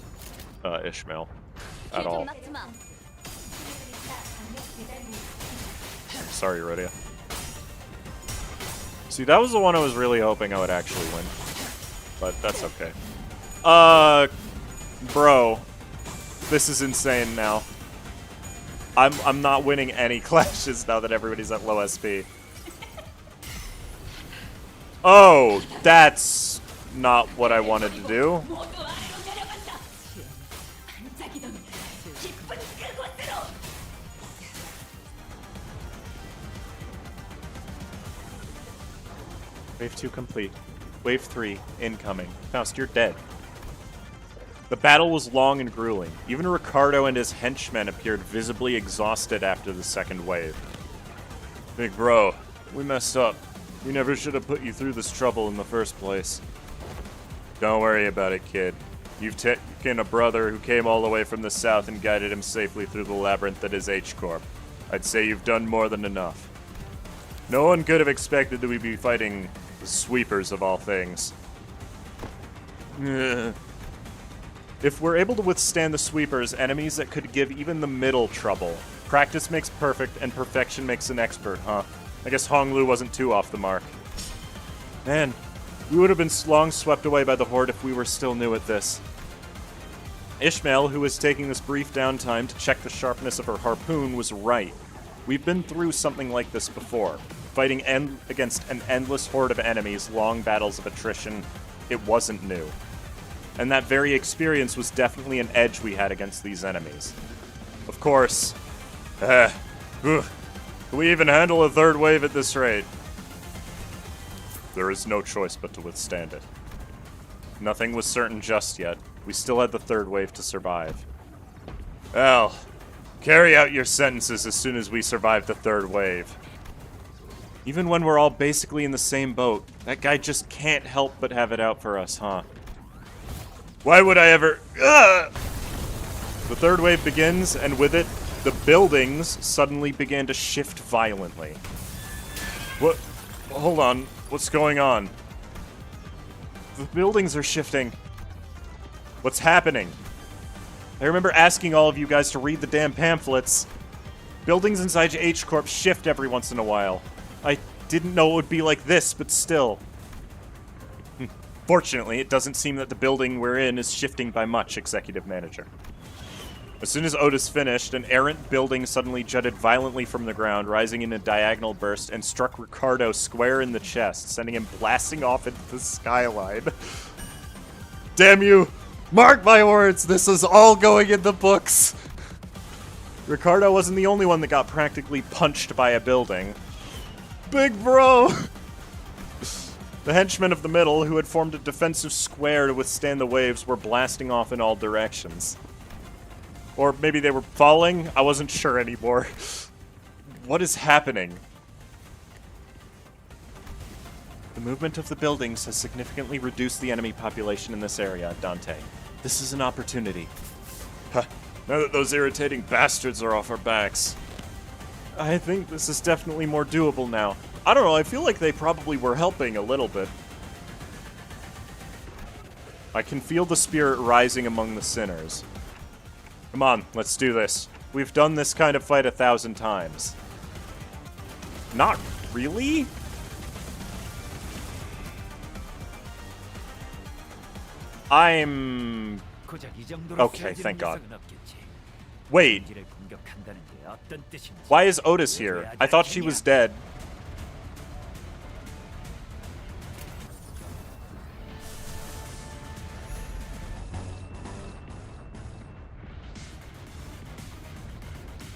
Ishmael at all. Sorry, Rodia. See, that was the one I was really hoping I would actually win. But that's okay. Bro. This is insane now. I'm not winning any clashes now that everybody's at low SP. Oh, that's not what I wanted to do. Wave 2 complete. Wave 3 incoming. Faust, you're dead. The battle was long and grueling. Even Ricardo and his henchmen appeared visibly exhausted after the second wave. Big bro, we messed up. We never should have put you through this trouble in the first place. Don't worry about it, kid. You've taken a brother who came all the way from the south and guided him safely through the labyrinth that is H-Corp. I'd say you've done more than enough. No one could have expected that we'd be fighting the sweepers of all things. If we're able to withstand the sweepers, enemies that could give even the middle trouble. Practice makes perfect, and perfection makes an expert, huh? I guess Honglu wasn't too off the mark. Man, we would have been long swept away by the Horde if we were still new at this. Ishmael, who was taking this brief downtime to check the sharpness of her harpoon, was right. We've been through something like this before. Fighting against an endless horde of enemies, long battles of attrition. It wasn't new. And that very experience was definitely an edge we had against these enemies. Of course. Can we even handle a third wave at this rate? There is no choice but to withstand it. Nothing was certain just yet. We still had the third wave to survive. Well, carry out your sentences as soon as we survive the third wave. Even when we're all basically in the same boat, that guy just can't help but have it out for us, huh? Why would I ever... The third wave begins, and with it, the buildings suddenly began to shift violently. What? Hold on. What's going on? The buildings are shifting. What's happening? I remember asking all of you guys to read the damn pamphlets. Buildings inside H-Corp shift every once in a while. I didn't know it would be like this, but still. Fortunately, it doesn't seem that the building we're in is shifting by much, Executive Manager. As soon as Outis finished, an errant building suddenly jutted violently from the ground, rising in a diagonal burst, and struck Ricardo square in the chest, sending him blasting off into the skyline. Damn you! Mark my words, this is all going in the books! Ricardo wasn't the only one that got practically punched by a building. Big bro! The henchmen of the middle, who had formed a defensive square to withstand the waves, were blasting off in all directions. Or maybe they were falling? I wasn't sure anymore. What is happening? The movement of the buildings has significantly reduced the enemy population in this area, Dante. This is an opportunity. Huh. Now that those irritating bastards are off our backs. I think this is definitely more doable now. I don't know, I feel like they probably were helping a little bit. I can feel the spirit rising among the sinners. Come on, let's do this. We've done this kind of fight 1,000 times. Not really? I'm... Okay, thank God. Wait. Why is Outis here? I thought she was dead.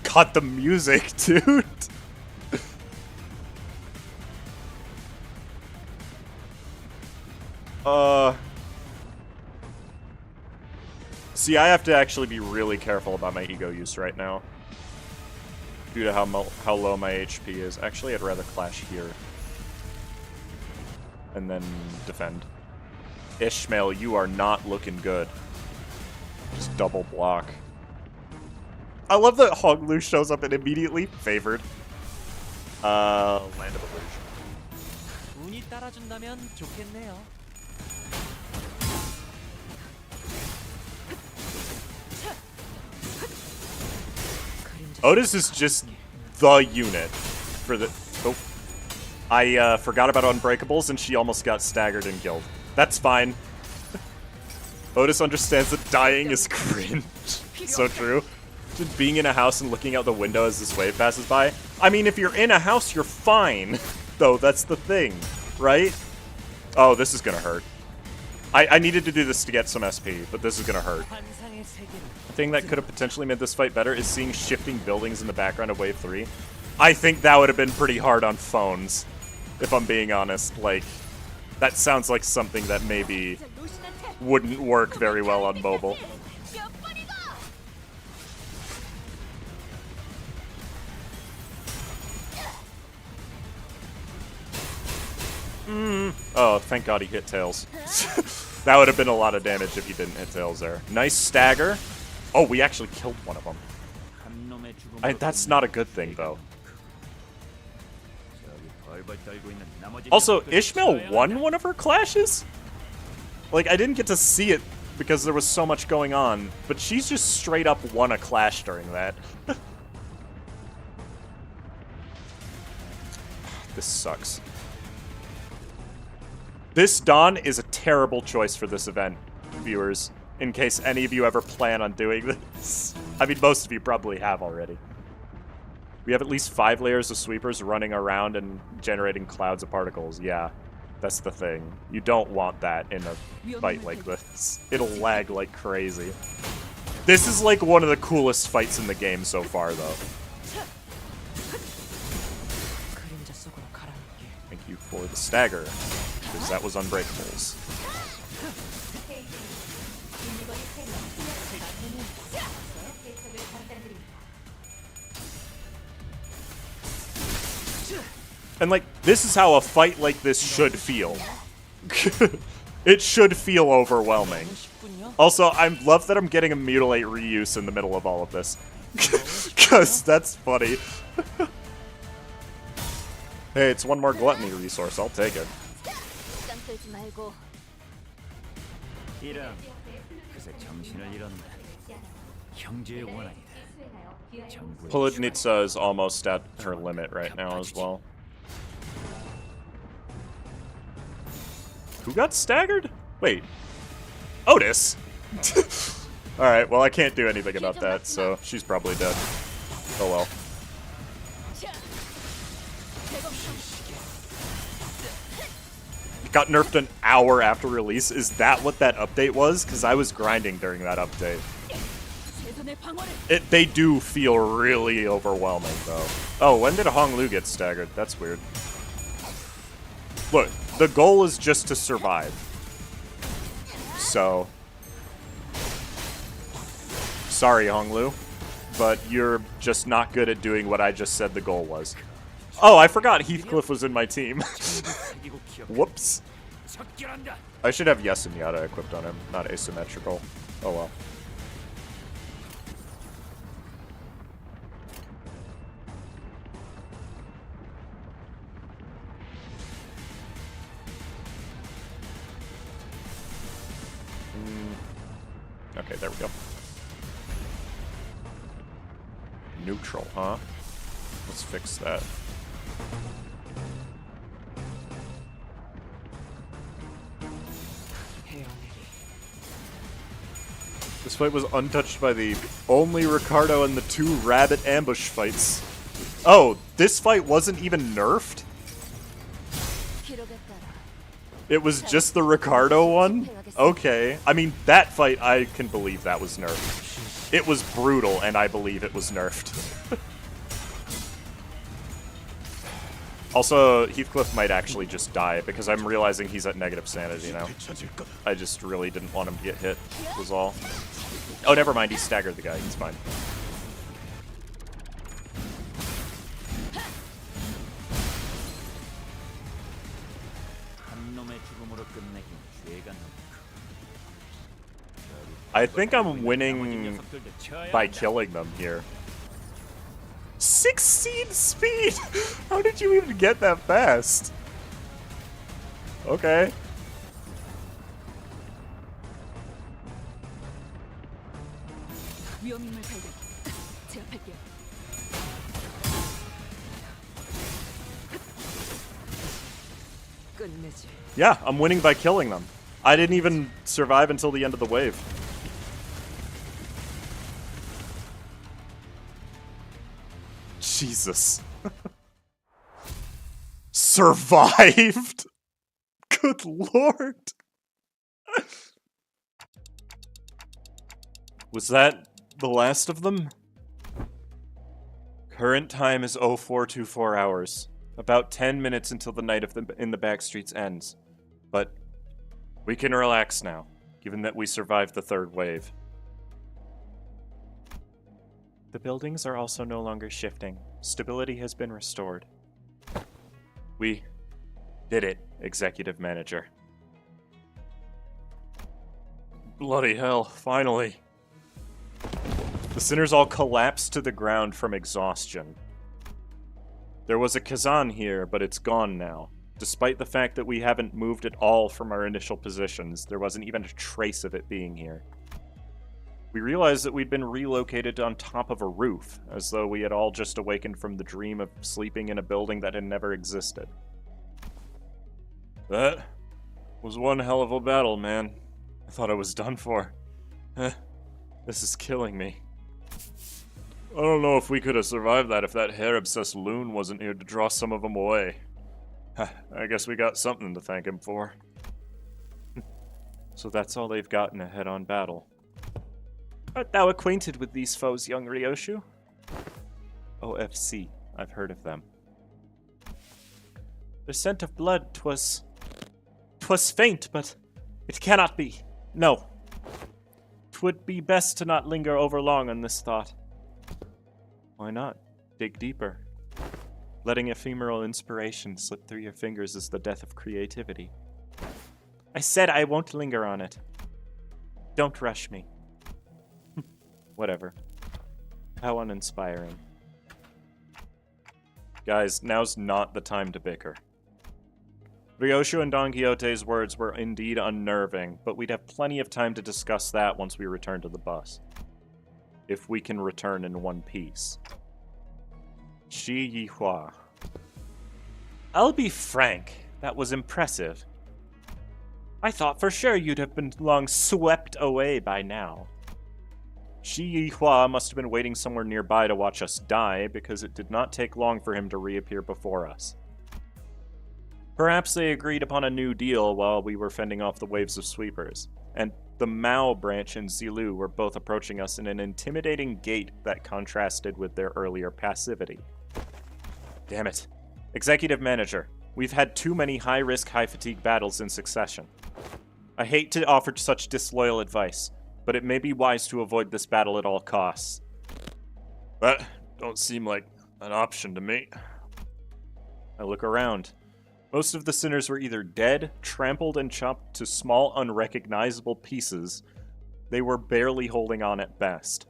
God, the music, dude. See, I have to actually be really careful about my ego use right now. Due to how low my HP is. Actually, I'd rather clash here. And then defend. Ishmael, you are not looking good. Just double block. I love that Honglu shows up and immediately favored. Land of Illusion. 운이 따라준다면 좋겠네요. Outis is just the unit for the... Oh. I forgot about Unbreakables and she almost got staggered and killed. That's fine. Outis understands that dying is cringe. So true. Just being in a house and looking out the window as this wave passes by. I mean, if you're in a house, you're fine. Though, that's the thing, right? Oh, this is gonna hurt. I needed to do this to get some SP, but this is gonna hurt. The thing that could have potentially made this fight better is seeing shifting buildings in the background of Wave 3. I think that would have been pretty hard on phones, if I'm being honest. Like, that sounds like something that maybe wouldn't work very well on mobile. Oh, thank God he hit Tails. That would have been a lot of damage if he didn't hit tails there. Nice stagger. Oh, we actually killed one of them. That's not a good thing, though. Also, Ishmael won one of her clashes? Like, I didn't get to see it because there was so much going on, but she's just straight up won a clash during that. This sucks. This Dawn is a terrible choice for this event, viewers, in case any of you ever plan on doing this. I mean, most of you probably have already. We have at least 5 layers of sweepers running around and generating clouds of particles. Yeah, that's the thing. You don't want that in a fight like this. It'll lag like crazy. This is like one of the coolest fights in the game so far, though. Thank you for the stagger, because that was Unbreakables. And, like, this is how a fight like this should feel. It should feel overwhelming. Also, I love that I'm getting a Mutilate reuse in the middle of all of this. Because that's funny. Hey, it's one more Gluttony resource. I'll take it. Polidnitsa is almost at her limit right now as well. Who got staggered? Wait. Outis? Alright, well I can't do anything about that, so she's probably dead. Oh well. It got nerfed an hour after release. Is that what that update was? Because I was grinding during that update. They do feel really overwhelming, though. Oh, when did Honglu get staggered? That's weird. Look, the goal is just to survive. So... sorry, Honglu, but you're just not good at doing what I just said the goal was. Oh, I forgot Heathcliff was in my team. Whoops. I should have Yes and Yada equipped on him, not asymmetrical. Oh well. Okay, there we go. Neutral, huh? Let's fix that. This fight was untouched by the only Ricardo and the 2 rabbit ambush fights. Oh, this fight wasn't even nerfed? It was just the Ricardo one? Okay. I mean, that fight, I can believe that was nerfed. It was brutal, and I believe it was nerfed. Also, Heathcliff might actually just die, because I'm realizing he's at negative sanity now. I just really didn't want him to get hit, was all. Oh, never mind, he staggered the guy, he's fine. I think I'm winning by killing them here. 16 speed! How did you even get that fast? Okay. Yeah, I'm winning by killing them. I didn't even survive until the end of the wave. Jesus. Survived? Good lord. Was that the last of them? Current time is 0424 hours. About 10 minutes until the night in the backstreets ends. But we can relax now, given that we survived the 3rd wave. The buildings are also no longer shifting. Stability has been restored. We did it, Executive Manager. Bloody hell, finally. The sinners all collapsed to the ground from exhaustion. There was a Kazan here, but it's gone now. Despite the fact that we haven't moved at all from our initial positions, there wasn't even a trace of it being here. We realized that we'd been relocated on top of a roof, as though we had all just awakened from the dream of sleeping in a building that had never existed. That was one hell of a battle, man. I thought I was done for. This is killing me. I don't know if we could have survived that if that hair-obsessed loon wasn't here to draw some of them away. I guess we got something to thank him for. So that's all they've got in a head-on battle. Art thou acquainted with these foes, young Ryoshu? OFC. I've heard of them. The scent of blood, 'twas faint, but it cannot be. No. 'Twould be best to not linger over long on this thought. Why not? Dig deeper. Letting ephemeral inspiration slip through your fingers is the death of creativity. I said I won't linger on it. Don't rush me. Whatever. How uninspiring. Guys, now's not the time to bicker. Ryoshu and Don Quixote's words were indeed unnerving, but we'd have plenty of time to discuss that once we return to the bus. If we can return in one piece. Shi Yi Hua. I'll be frank, that was impressive. I thought for sure you'd have been long swept away by now. Shi Yi Hua must have been waiting somewhere nearby to watch us die, because it did not take long for him to reappear before us. Perhaps they agreed upon a new deal while we were fending off the waves of sweepers, and the Mao branch and Zilu were both approaching us in an intimidating gait that contrasted with their earlier passivity. Damn it. Executive Manager, we've had too many high-risk, high-fatigue battles in succession. I hate to offer such disloyal advice, but it may be wise to avoid this battle at all costs. That don't seem like an option to me. I look around. Most of the sinners were either dead, trampled and chopped to small, unrecognizable pieces. They were barely holding on at best.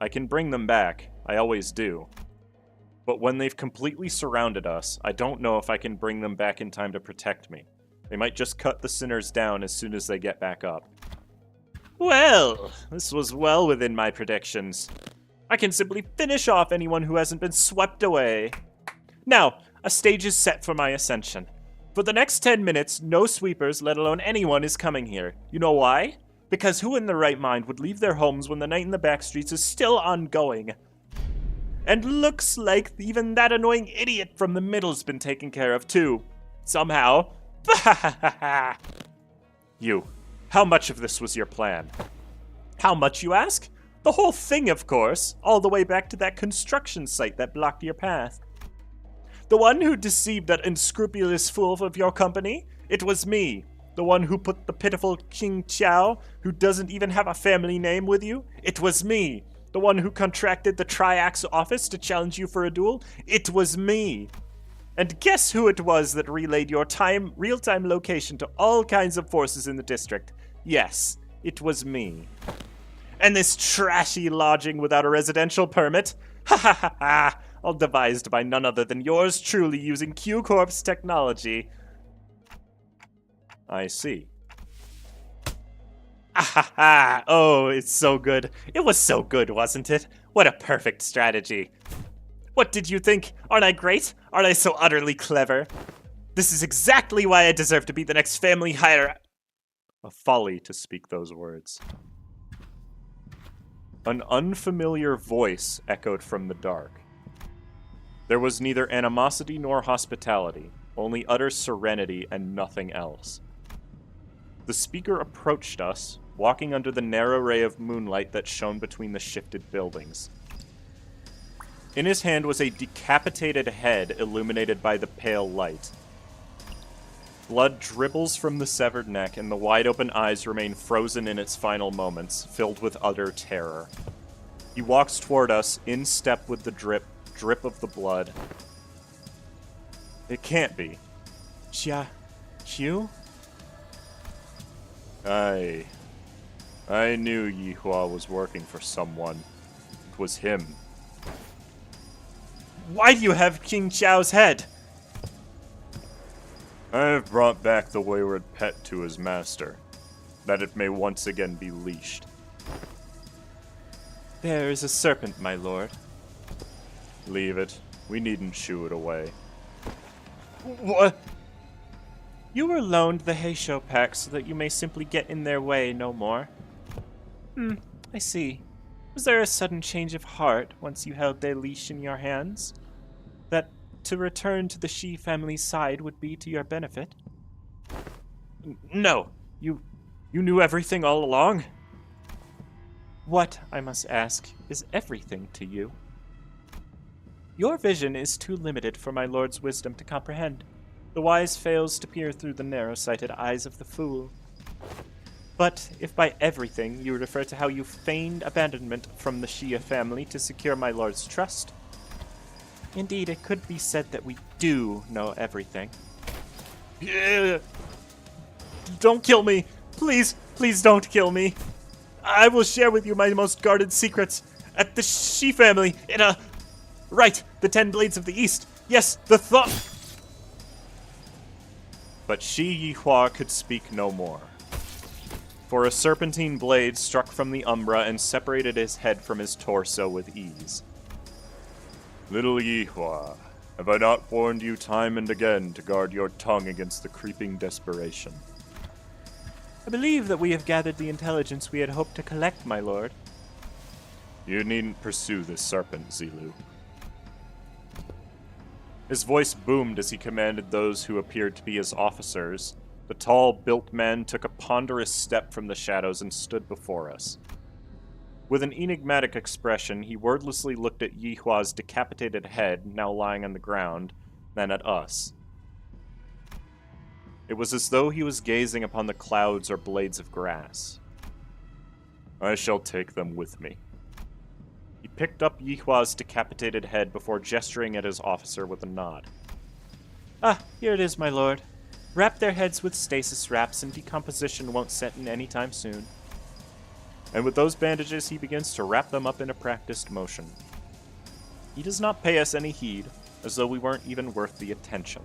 I can bring them back, I always do. But when they've completely surrounded us, I don't know if I can bring them back in time to protect me. They might just cut the sinners down as soon as they get back up. Well, this was well within my predictions. I can simply finish off anyone who hasn't been swept away. Now, a stage is set for my ascension. For the next 10 minutes, no sweepers, let alone anyone, is coming here. You know why? Because who in their right mind would leave their homes when the night in the backstreets is still ongoing? And looks like even that annoying idiot from the middle's been taken care of too. Somehow. You, how much of this was your plan? How much, you ask? The whole thing, of course. All the way back to that construction site that blocked your path. The one who deceived that unscrupulous fool of your company? It was me. The one who put the pitiful King Chiao, who doesn't even have a family name, with you? It was me. The one who contracted the Triax office to challenge you for a duel? It was me. And guess who it was that relayed your real-time location to all kinds of forces in the district? Yes, it was me. And this trashy lodging without a residential permit? Ha ha ha ha! All devised by none other than yours truly using Q-Corp's technology. I see. Ah ha ha! Oh, it's so good. It was so good, wasn't it? What a perfect strategy. What did you think? Aren't I great? Aren't I so utterly clever? This is exactly why I deserve to be the next family hire. A folly to speak those words. An unfamiliar voice echoed from the dark. There was neither animosity nor hospitality, only utter serenity and nothing else. The speaker approached us, walking under the narrow ray of moonlight that shone between the shifted buildings. In his hand was a decapitated head illuminated by the pale light. Blood dribbles from the severed neck, and the wide-open eyes remain frozen in its final moments, filled with utter terror. He walks toward us, in step with the drip of the blood. It can't be. Hugh? Aye, I knew Yihua was working for someone. It was him. Why do you have King Xiao's head? I have brought back the wayward pet to his master, that it may once again be leashed. There is a serpent, my lord. Leave it. We needn't shoo it away. What? You were loaned the Heisho pack so that you may simply get in their way no more. I see. Was there a sudden change of heart once you held their leash in your hands? That to return to the Shi family's side would be to your benefit? No. You knew everything all along? What, I must ask, is everything to you? Your vision is too limited for my lord's wisdom to comprehend. The wise fails to peer through the narrow-sighted eyes of the fool. But if by everything you refer to how you feigned abandonment from the Shia family to secure my lord's trust, indeed it could be said that we do know everything. Don't kill me! Please, please don't kill me! I will share with you my most guarded secrets at the Shi family in a... Right, the 10 Blades of the East. Yes, the thought... But Shi Yihua could speak no more. For a serpentine blade struck from the umbra and separated his head from his torso with ease. Little Yihua, have I not warned you time and again to guard your tongue against the creeping desperation? I believe that we have gathered the intelligence we had hoped to collect, my lord. You needn't pursue this serpent, Zilu. His voice boomed as he commanded those who appeared to be his officers. The tall, built man took a ponderous step from the shadows and stood before us. With an enigmatic expression, he wordlessly looked at Yihua's decapitated head, now lying on the ground, then at us. It was as though he was gazing upon the clouds or blades of grass. I shall take them with me. He picked up Yihua's decapitated head before gesturing at his officer with a nod. Ah, here it is, my lord. Wrap their heads with stasis wraps and decomposition won't set in any time soon. And with those bandages, he begins to wrap them up in a practiced motion. He does not pay us any heed, as though we weren't even worth the attention.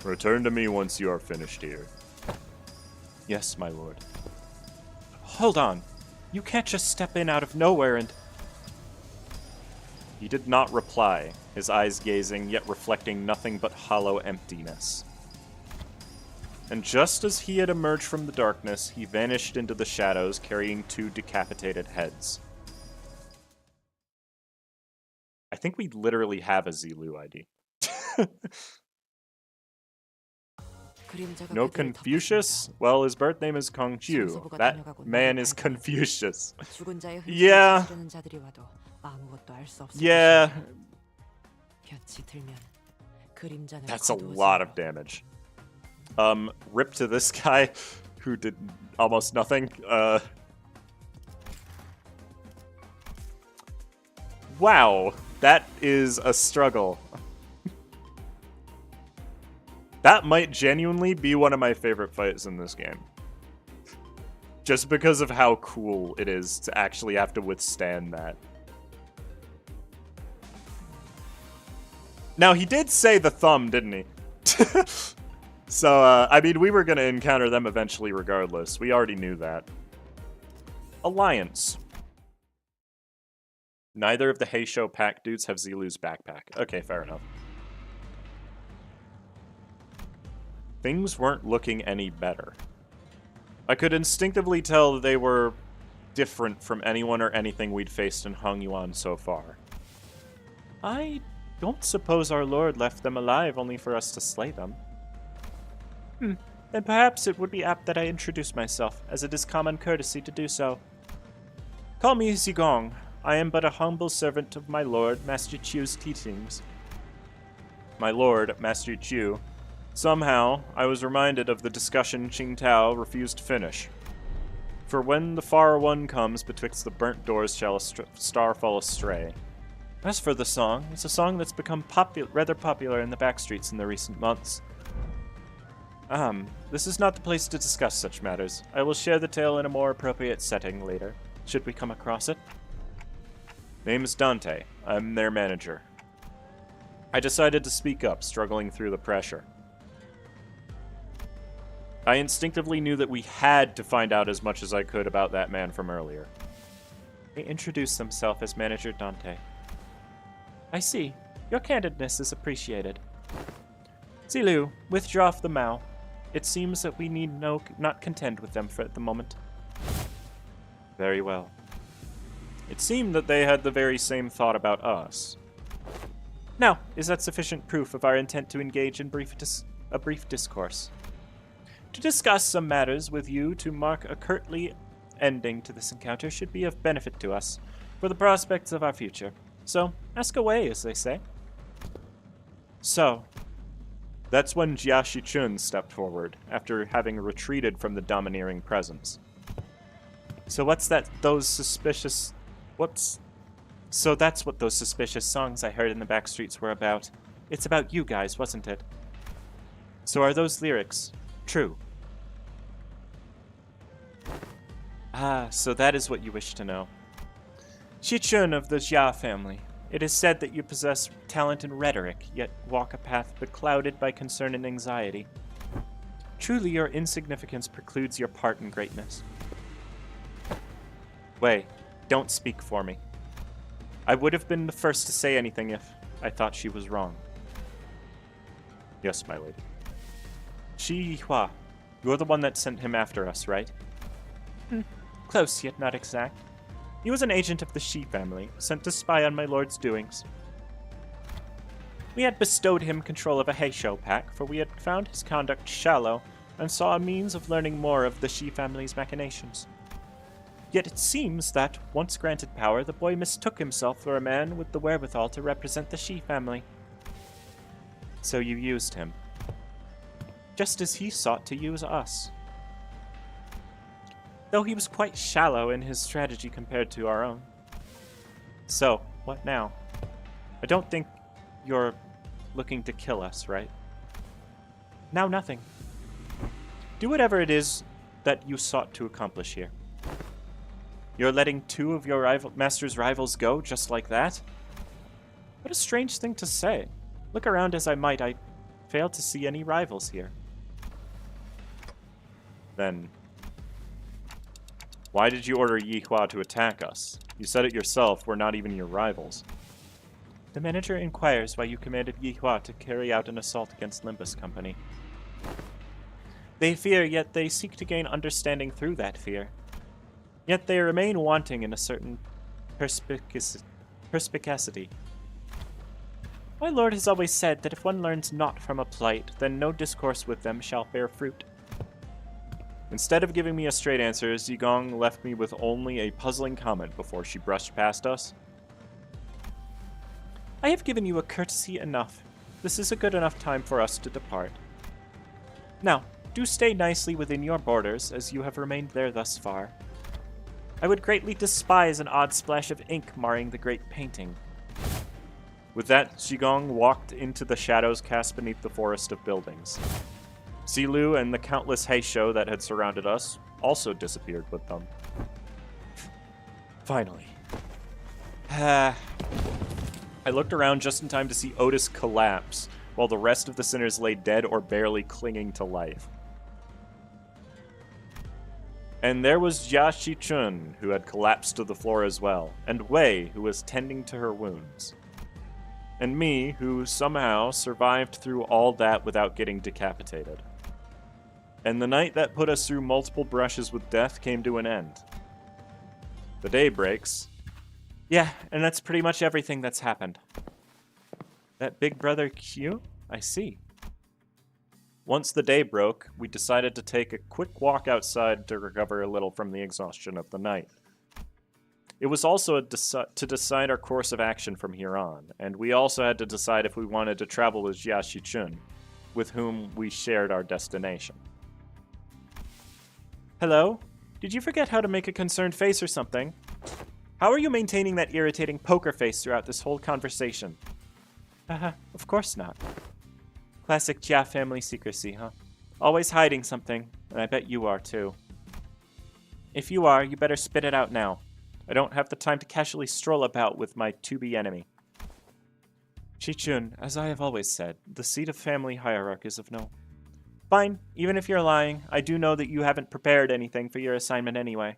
Return to me once you are finished here. Yes, my lord. Hold on. You can't just step in out of nowhere and... He did not reply, his eyes gazing, yet reflecting nothing but hollow emptiness. And just as he had emerged from the darkness, he vanished into the shadows, carrying 2 decapitated heads. I think we literally have a Zilu ID. No Confucius? Well, his birth name is Kongju. That man is Confucius. Yeah. Yeah. That's a lot of damage. Rip to this guy who did almost nothing. Wow, that is a struggle. That might genuinely be one of my favorite fights in this game. Just because of how cool it is to actually have to withstand that. Now, he did say the thumb, didn't he? So, I mean, we were going to encounter them eventually regardless. We already knew that. Alliance. Neither of the Heisho pack dudes have Zilu's backpack. Okay, fair enough. Things weren't looking any better. I could instinctively tell that they were different from anyone or anything we'd faced in Hongyuan so far. I don't suppose our lord left them alive only for us to slay them. Then perhaps it would be apt that I introduce myself, as it is common courtesy to do so. Call me Zigong. I am but a humble servant of my lord, Master Chu's teachings. My lord, Master Chu. Somehow, I was reminded of the discussion Qingtao refused to finish. For when the far one comes, betwixt the burnt doors shall a star fall astray. As for the song, it's a song that's become rather popular in the backstreets in the recent months. This is not the place to discuss such matters. I will share the tale in a more appropriate setting later, should we come across it. Name is Dante. I'm their manager. I decided to speak up, struggling through the pressure. I instinctively knew that we had to find out as much as I could about that man from earlier. He introduced himself as Manager Dante. I see. Your candidness is appreciated. Zilu, withdraw the Mao. It seems that we need not contend with them for the moment. Very well. It seemed that they had the very same thought about us. Now, is that sufficient proof of our intent to engage in a brief discourse? To discuss some matters with you to mark a courtly ending to this encounter should be of benefit to us for the prospects of our future. So, ask away, as they say. So, that's when Jia Shichun stepped forward, after having retreated from the domineering presence. So that's what those suspicious songs I heard in the backstreets were about. It's about you guys, wasn't it? So are those lyrics true? Ah, so that is what you wish to know. Shichun of the Jia family. It is said that you possess talent in rhetoric, yet walk a path beclouded by concern and anxiety. Truly, your insignificance precludes your part in greatness. Wei, don't speak for me. I would have been the first to say anything if I thought she was wrong. Yes, my lady. Shi Yihua, you're the one that sent him after us, right? Close, yet not exact. He was an agent of the Shi family, sent to spy on my lord's doings. We had bestowed him control of a Heisho pack, for we had found his conduct shallow and saw a means of learning more of the Shi family's machinations. Yet it seems that, once granted power, the boy mistook himself for a man with the wherewithal to represent the Shi family. So you used him. Just as he sought to use us. Though he was quite shallow in his strategy compared to our own. So, what now? I don't think you're looking to kill us, right? Now nothing. Do whatever it is that you sought to accomplish here. You're letting two of your master's rivals go just like that? What a strange thing to say. Look around as I might, I fail to see any rivals here. Then, why did you order Yihua to attack us? You said it yourself, we're not even your rivals. The manager inquires why you commanded Yihua to carry out an assault against Limbus Company. They fear, yet they seek to gain understanding through that fear. Yet they remain wanting in a certain perspicacity. My lord has always said that if one learns not from a plight, then no discourse with them shall bear fruit. Instead of giving me a straight answer, Zigong left me with only a puzzling comment before she brushed past us. I have given you a courtesy enough. This is a good enough time for us to depart. Now, do stay nicely within your borders, as you have remained there thus far. I would greatly despise an odd splash of ink marring the great painting. With that, Zigong walked into the shadows cast beneath the forest of buildings. Zilu and the countless Heisho that had surrounded us also disappeared with them. Finally. I looked around just in time to see Outis collapse, while the rest of the sinners lay dead or barely clinging to life. And there was Jia Shichun, who had collapsed to the floor as well, and Wei, who was tending to her wounds. And me, who somehow survived through all that without getting decapitated. And the night that put us through multiple brushes with death came to an end. The day breaks. Yeah, and that's pretty much everything that's happened. That big brother Q? I see. Once the day broke, we decided to take a quick walk outside to recover a little from the exhaustion of the night. It was also to decide our course of action from here on, and we also had to decide if we wanted to travel with Jia Shichun, with whom we shared our destination. Hello? Did you forget how to make a concerned face or something? How are you maintaining that irritating poker face throughout this whole conversation? Of course not. Classic Jia family secrecy, huh? Always hiding something, and I bet you are too. If you are, you better spit it out now. I don't have the time to casually stroll about with my to-be enemy. Chichun, as I have always said, the seat of family hierarchy is of no. Fine, even if you're lying, I do know that you haven't prepared anything for your assignment anyway.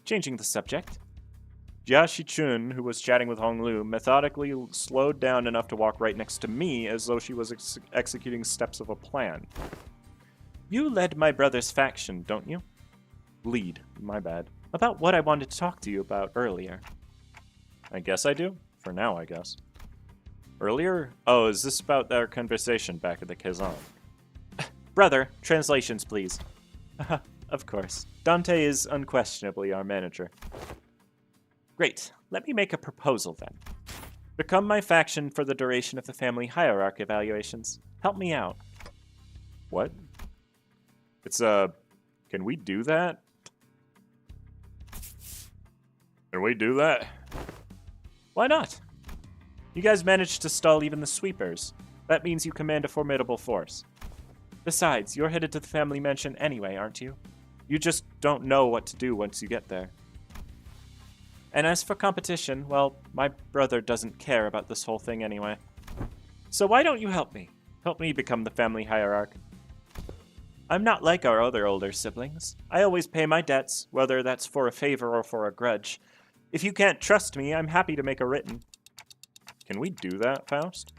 Changing the subject. Jia Shichun, who was chatting with Honglu, methodically slowed down enough to walk right next to me as though she was executing steps of a plan. You led my brother's faction, don't you? Lead, my bad. About what I wanted to talk to you about earlier. I guess I do. For now, I guess. Earlier? Oh, is this about our conversation back at the Kazan? Brother, translations, please. Of course. Dante is unquestionably our manager. Great. Let me make a proposal, then. Become my faction for the duration of the family hierarchy evaluations. Help me out. What? It's, can we do that? Can we do that? Why not? You guys managed to stall even the sweepers. That means you command a formidable force. Besides, you're headed to the family mansion anyway, aren't you? You just don't know what to do once you get there. And as for competition, well, my brother doesn't care about this whole thing anyway. So why don't you help me? Help me become the family hierarch. I'm not like our other older siblings. I always pay my debts, whether that's for a favor or for a grudge. If you can't trust me, I'm happy to make a written. Can we do that, Faust?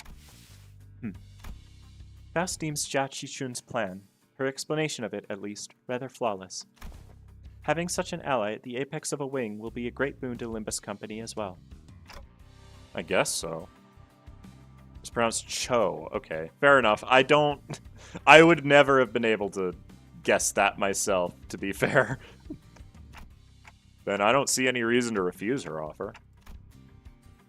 Faust deems Jia Chichun's plan, her explanation of it at least, rather flawless. Having such an ally at the apex of a wing will be a great boon to Limbus Company as well. I guess so. It's pronounced Cho. Okay, fair enough. I would never have been able to guess that myself, to be fair. Then I don't see any reason to refuse her offer.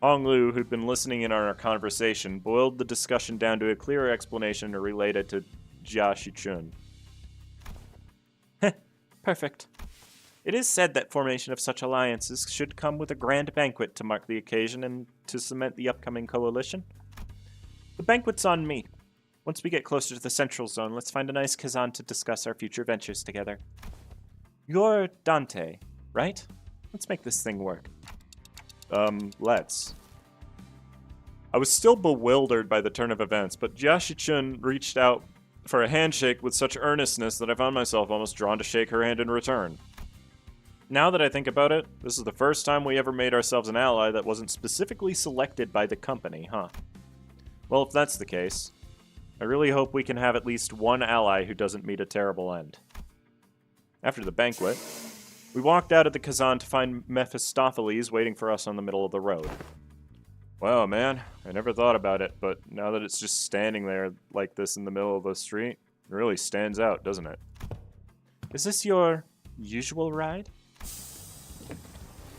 Honglu, who'd been listening in on our conversation, boiled the discussion down to a clearer explanation related to Jia Shichun. Perfect. It is said that formation of such alliances should come with a grand banquet to mark the occasion and to cement the upcoming coalition. The banquet's on me. Once we get closer to the central zone, let's find a nice Kazan to discuss our future ventures together. You're Dante, right? Let's make this thing work. Let's. I was still bewildered by the turn of events, but Jia Shichun reached out for a handshake with such earnestness that I found myself almost drawn to shake her hand in return. Now that I think about it, this is the first time we ever made ourselves an ally that wasn't specifically selected by the company, huh? Well, if that's the case, I really hope we can have at least one ally who doesn't meet a terrible end. After the banquet, we walked out of the Kazan to find Mephistopheles waiting for us on the middle of the road. Wow, man, I never thought about it, but now that it's just standing there like this in the middle of the street, it really stands out, doesn't it? Is this your usual ride?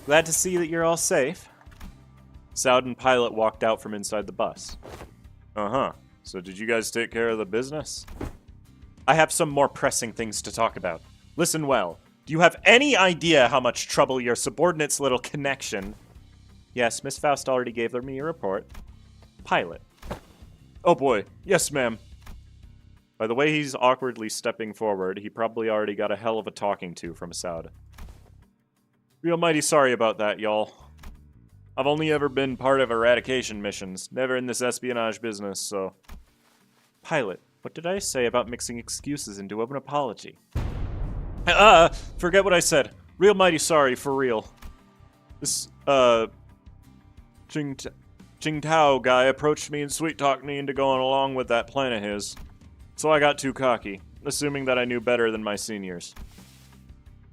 Glad to see that you're all safe. Soud and Pilot walked out from inside the bus. Uh-huh. So did you guys take care of the business? I have some more pressing things to talk about. Listen well. Do you have any idea how much trouble your subordinate's little connection... Yes, Miss Faust already gave me a report. Pilot. Oh boy. Yes, ma'am. By the way he's awkwardly stepping forward, he probably already got a hell of a talking to from Soud. Real mighty sorry about that, y'all. I've only ever been part of eradication missions, never in this espionage business, so... Pilot, what did I say about mixing excuses into an apology? Forget what I said. Real mighty sorry, for real. This, Jingtao guy approached me and sweet-talked me into going along with that plan of his. So I got too cocky, assuming that I knew better than my seniors.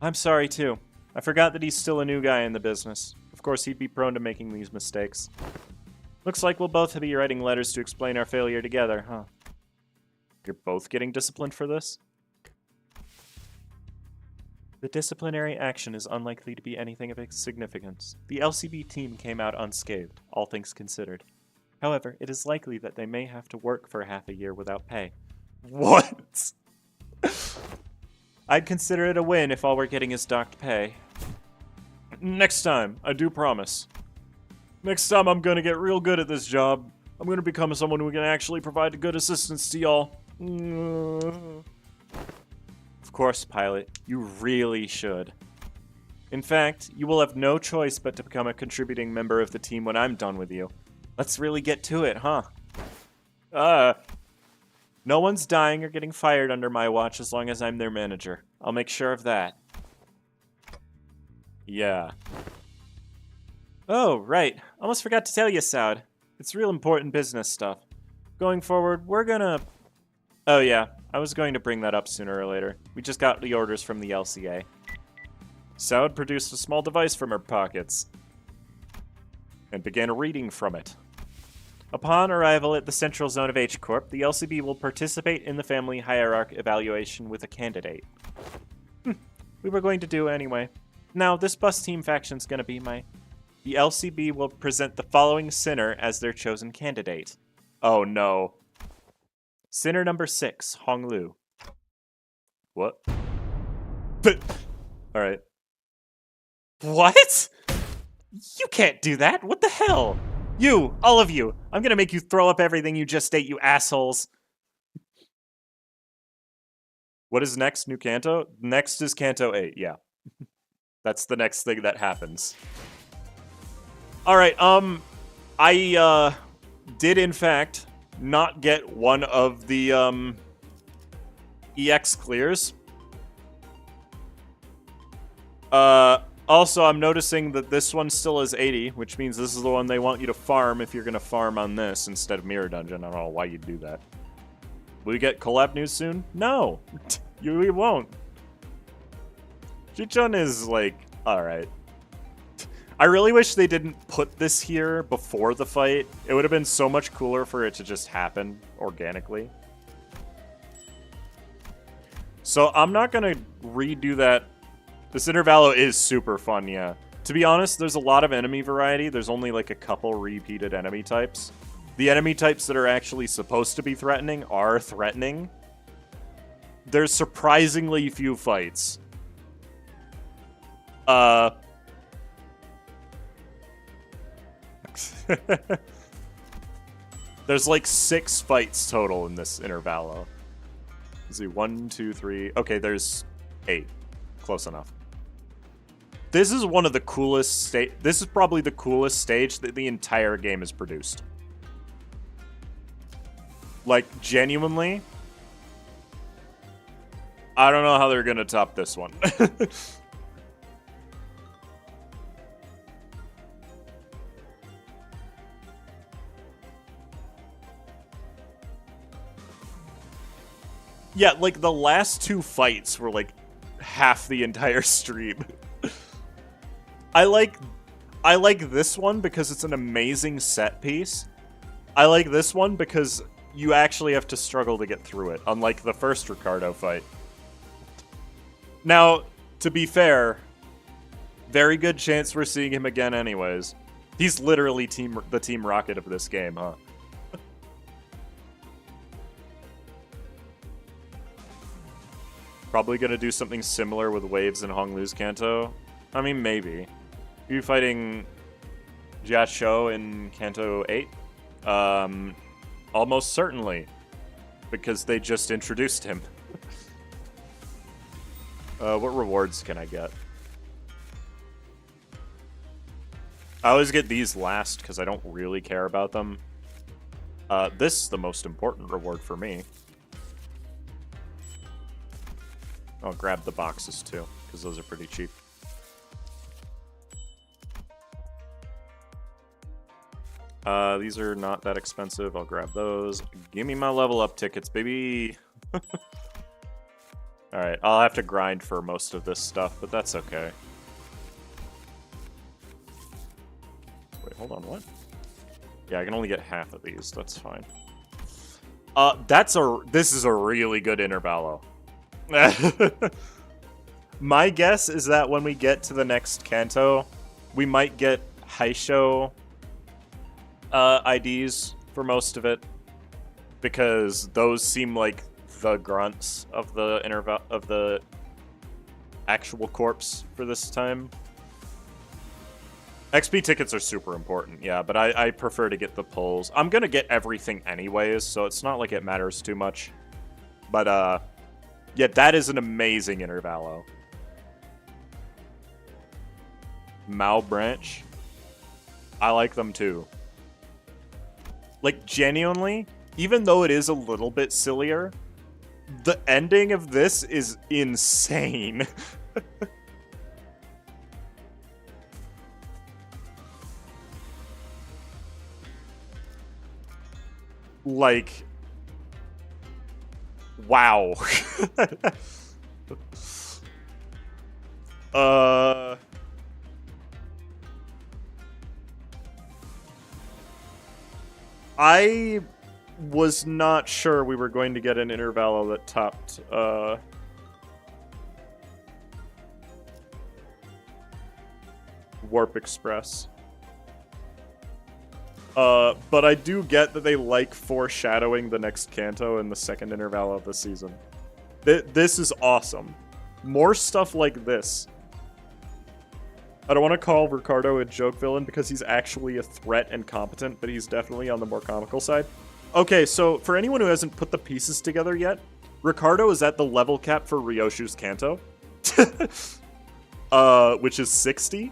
I'm sorry, too. I forgot that he's still a new guy in the business. Of course, he'd be prone to making these mistakes. Looks like we'll both be writing letters to explain our failure together, huh? You're both getting disciplined for this? The disciplinary action is unlikely to be anything of significance. The LCB team came out unscathed, all things considered. However, it is likely that they may have to work for half a year without pay. What? I'd consider it a win if all we're getting is docked pay. Next time, I do promise. Next time I'm gonna get real good at this job. I'm gonna become someone who can actually provide good assistance to y'all. Of course, pilot. You really should. In fact, you will have no choice but to become a contributing member of the team when I'm done with you. Let's really get to it, huh? No one's dying or getting fired under my watch as long as I'm their manager. I'll make sure of that. Yeah. Oh, right. Almost forgot to tell you, Saud. It's real important business stuff. Going forward, we're gonna... Oh yeah, I was going to bring that up sooner or later. We just got the orders from the LCA. Saud produced a small device from her pockets and began reading from it. Upon arrival at the central zone of H-Corp, the LCB will participate in the family hierarch evaluation with a candidate. We were going to do anyway. Now, this bus team faction's gonna be my... The LCB will present the following sinner as their chosen candidate. Oh no. Sinner number 6, Honglu. What? Alright. What? You can't do that! What the hell? You! All of you! I'm gonna make you throw up everything you just ate, you assholes! What is next? New Kanto? Next is Kanto 8, yeah. That's the next thing that happens. Alright, I, did in fact not get one of the, EX clears. Also, I'm noticing that this one still is 80, which means this is the one they want you to farm if you're gonna farm on this instead of Mirror Dungeon. I don't know why you'd do that. Will we get collab news soon? No! We won't. Chichon is, like, alright. I really wish they didn't put this here before the fight. It would have been so much cooler for it to just happen organically. So I'm not gonna redo that. This intervallo is super fun, yeah. To be honest, there's a lot of enemy variety. There's only like a couple repeated enemy types. The enemy types that are actually supposed to be threatening are threatening. There's surprisingly few fights. There's like 6 fights total in this intervallo. Let's see, 1, 2, 3. Okay, there's 8. Close enough. This is one of the coolest this is probably the coolest stage that the entire game has produced. Like, genuinely, I don't know how they're gonna top this one. Yeah, like, the last 2 fights were, like, half the entire stream. I like this one because it's an amazing set piece. I like this one because you actually have to struggle to get through it, unlike the first Ricardo fight. Now, to be fair, very good chance we're seeing him again anyways. He's literally the Team Rocket of this game, huh? Probably gonna do something similar with Waves and Honglu's Kanto. I mean, maybe. Are you fighting Jiasho in Kanto 8? Almost certainly. Because they just introduced him. What rewards can I get? I always get these last because I don't really care about them. This is the most important reward for me. I'll grab the boxes too, because those are pretty cheap. These are not that expensive. I'll grab those. Give me my level up tickets, baby. Alright, I'll have to grind for most of this stuff, but that's okay. Wait, hold on, what? Yeah, I can only get half of these. That's fine. This is a really good intervallo. My guess is that when we get to the next Kanto, we might get Haisho IDs for most of it, because those seem like the grunts of the actual corpse for this time. XP tickets are super important, yeah, but I prefer to get the pulls. I'm gonna get everything anyways, so it's not like it matters too much. But, yeah, that is an amazing intervallo. Mao Branch. I like them too. Like, genuinely, even though it is a little bit sillier, the ending of this is insane. Like, wow. I was not sure we were going to get an intervallo that topped, Warp Express. But I do get that they like foreshadowing the next Kanto in the second intervallo of the season. This is awesome. More stuff like this. I don't want to call Ricardo a joke villain because he's actually a threat and competent, but he's definitely on the more comical side. Okay, so for anyone who hasn't put the pieces together yet, Ricardo is at the level cap for Ryoshu's Kanto. Which is 60.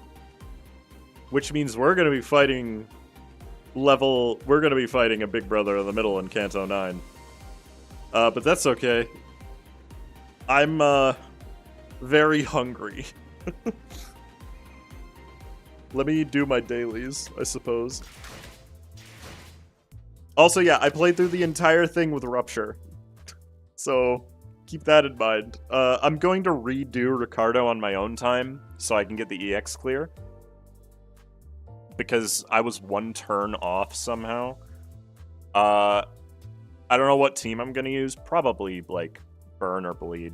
Which means we're going to be fighting we're going to be fighting a big brother in the middle in Kanto 9. But that's okay. I'm, very hungry. Let me do my dailies, I suppose. Also, yeah, I played through the entire thing with Rupture. So, keep that in mind. I'm going to redo Ricardo on my own time, so I can get the EX clear. Because I was one turn off somehow. I don't know what team I'm gonna use. Probably, like, Burn or Bleed.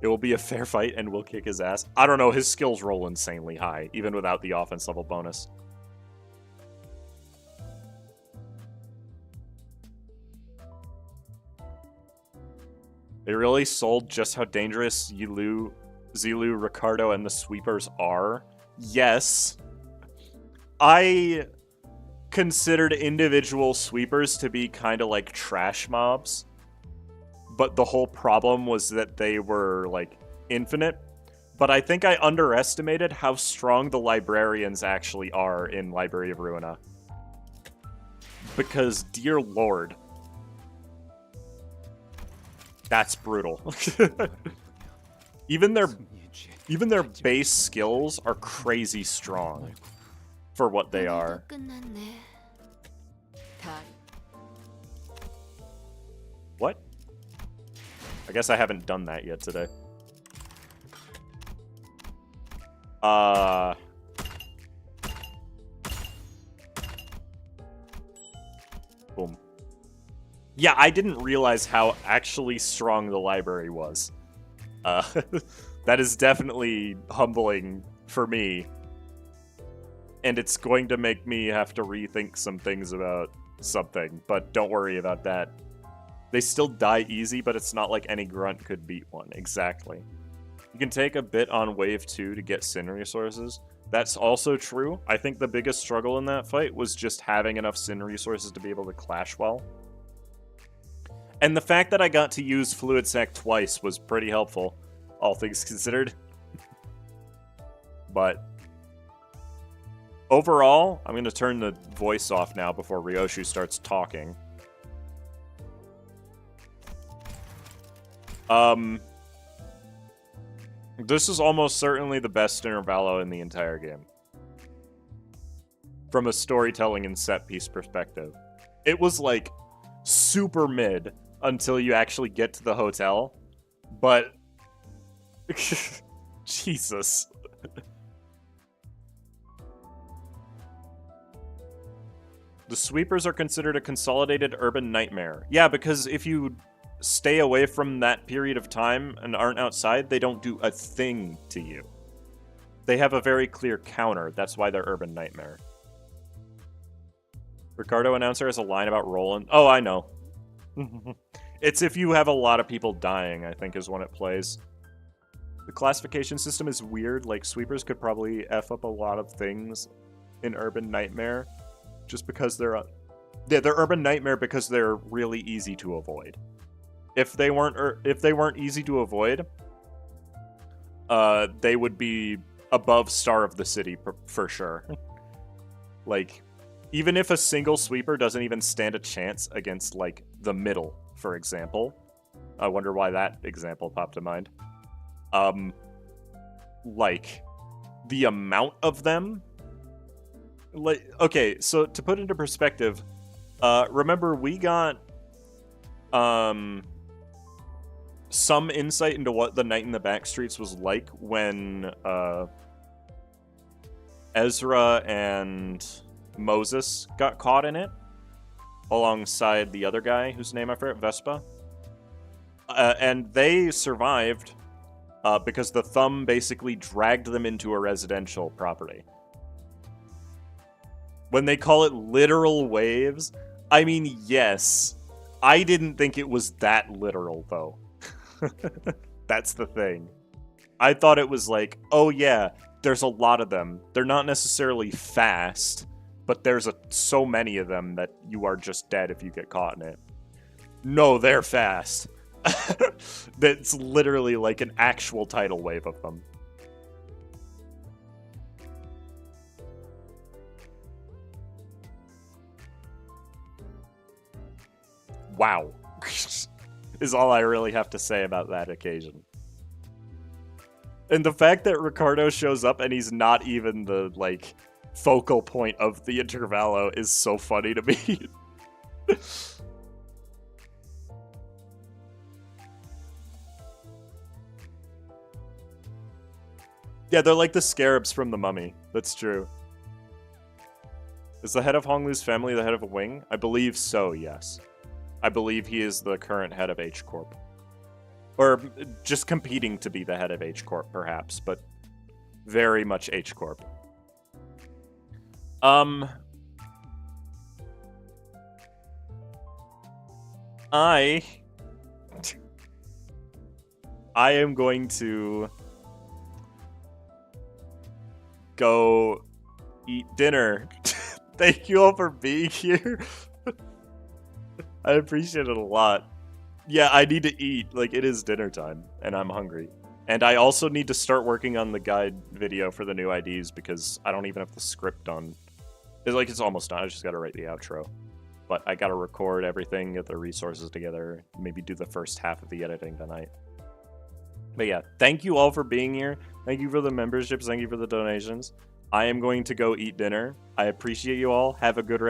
It will be a fair fight and we'll kick his ass. I don't know, his skills roll insanely high, even without the offense level bonus. They really sold just how dangerous Zilu, Ricardo, and the sweepers are. Yes. I considered individual sweepers to be kind of like trash mobs. But the whole problem was that they were, like, infinite. But I think I underestimated how strong the librarians actually are in Library of Ruina. Because, dear lord. That's brutal. Even their base skills are crazy strong for what they are. What? I guess I haven't done that yet today. Boom. Yeah, I didn't realize how actually strong the library was. That is definitely humbling for me. And it's going to make me have to rethink some things about something, but don't worry about that. They still die easy, but it's not like any grunt could beat one. Exactly. You can take a bit on wave 2 to get Sin resources. That's also true. I think the biggest struggle in that fight was just having enough Sin resources to be able to clash well. And the fact that I got to use Fluid Sac twice was pretty helpful, all things considered. But overall, I'm going to turn the voice off now before Ryoshu starts talking. This is almost certainly the best intervallo in the entire game. From a storytelling and set piece perspective. It was like super mid until you actually get to the hotel, but Jesus. The sweepers are considered a consolidated urban nightmare. Yeah, because if you stay away from that period of time and aren't outside, they don't do a thing to you. They have a very clear counter. That's why they're urban nightmare. Ricardo announcer has a line about Roland. Oh, I know. It's if you have a lot of people dying, I think, is when it plays. The classification system is weird. Like, sweepers could probably F up a lot of things in Urban Nightmare just because they're Yeah, they're urban nightmare because they're really easy to avoid. If they weren't easy to avoid, they would be above Star of the City for sure. Like, even if a single sweeper doesn't even stand a chance against, like, the middle, for example. I wonder why that example popped to mind. Like, the amount of them... Like, okay, so to put into perspective, remember we got, some insight into what the night in the backstreets was like when, Ezra and Moses got caught in it, alongside the other guy whose name I forget, Vespa. And they survived because the thumb basically dragged them into a residential property. When they call it literal waves, I mean, yes. I didn't think it was that literal, though. That's the thing. I thought it was like, oh yeah, there's a lot of them. They're not necessarily fast, but there's so many of them that you are just dead if you get caught in it. No, they're fast. That's literally like an actual tidal wave of them. Wow. Is all I really have to say about that occasion. And the fact that Ricardo shows up and he's not even the, like, focal point of the intervallo is so funny to me. Yeah, they're like the scarabs from the Mummy. That's true. Is the head of Honglu's family the head of a wing? I believe so, yes. I believe he is the current head of H Corp. Or just competing to be the head of H Corp, perhaps, but very much H Corp. I am going to go eat dinner. Thank you all for being here. I appreciate it a lot. Yeah, I need to eat. Like, it is dinner time, and I'm hungry. And I also need to start working on the guide video for the new IDs, because I don't even have the script done. It's almost done. I just gotta write the outro. But I gotta record everything, get the resources together, maybe do the first half of the editing tonight. But yeah, thank you all for being here. Thank you for the memberships. Thank you for the donations. I am going to go eat dinner. I appreciate you all. Have a good rest.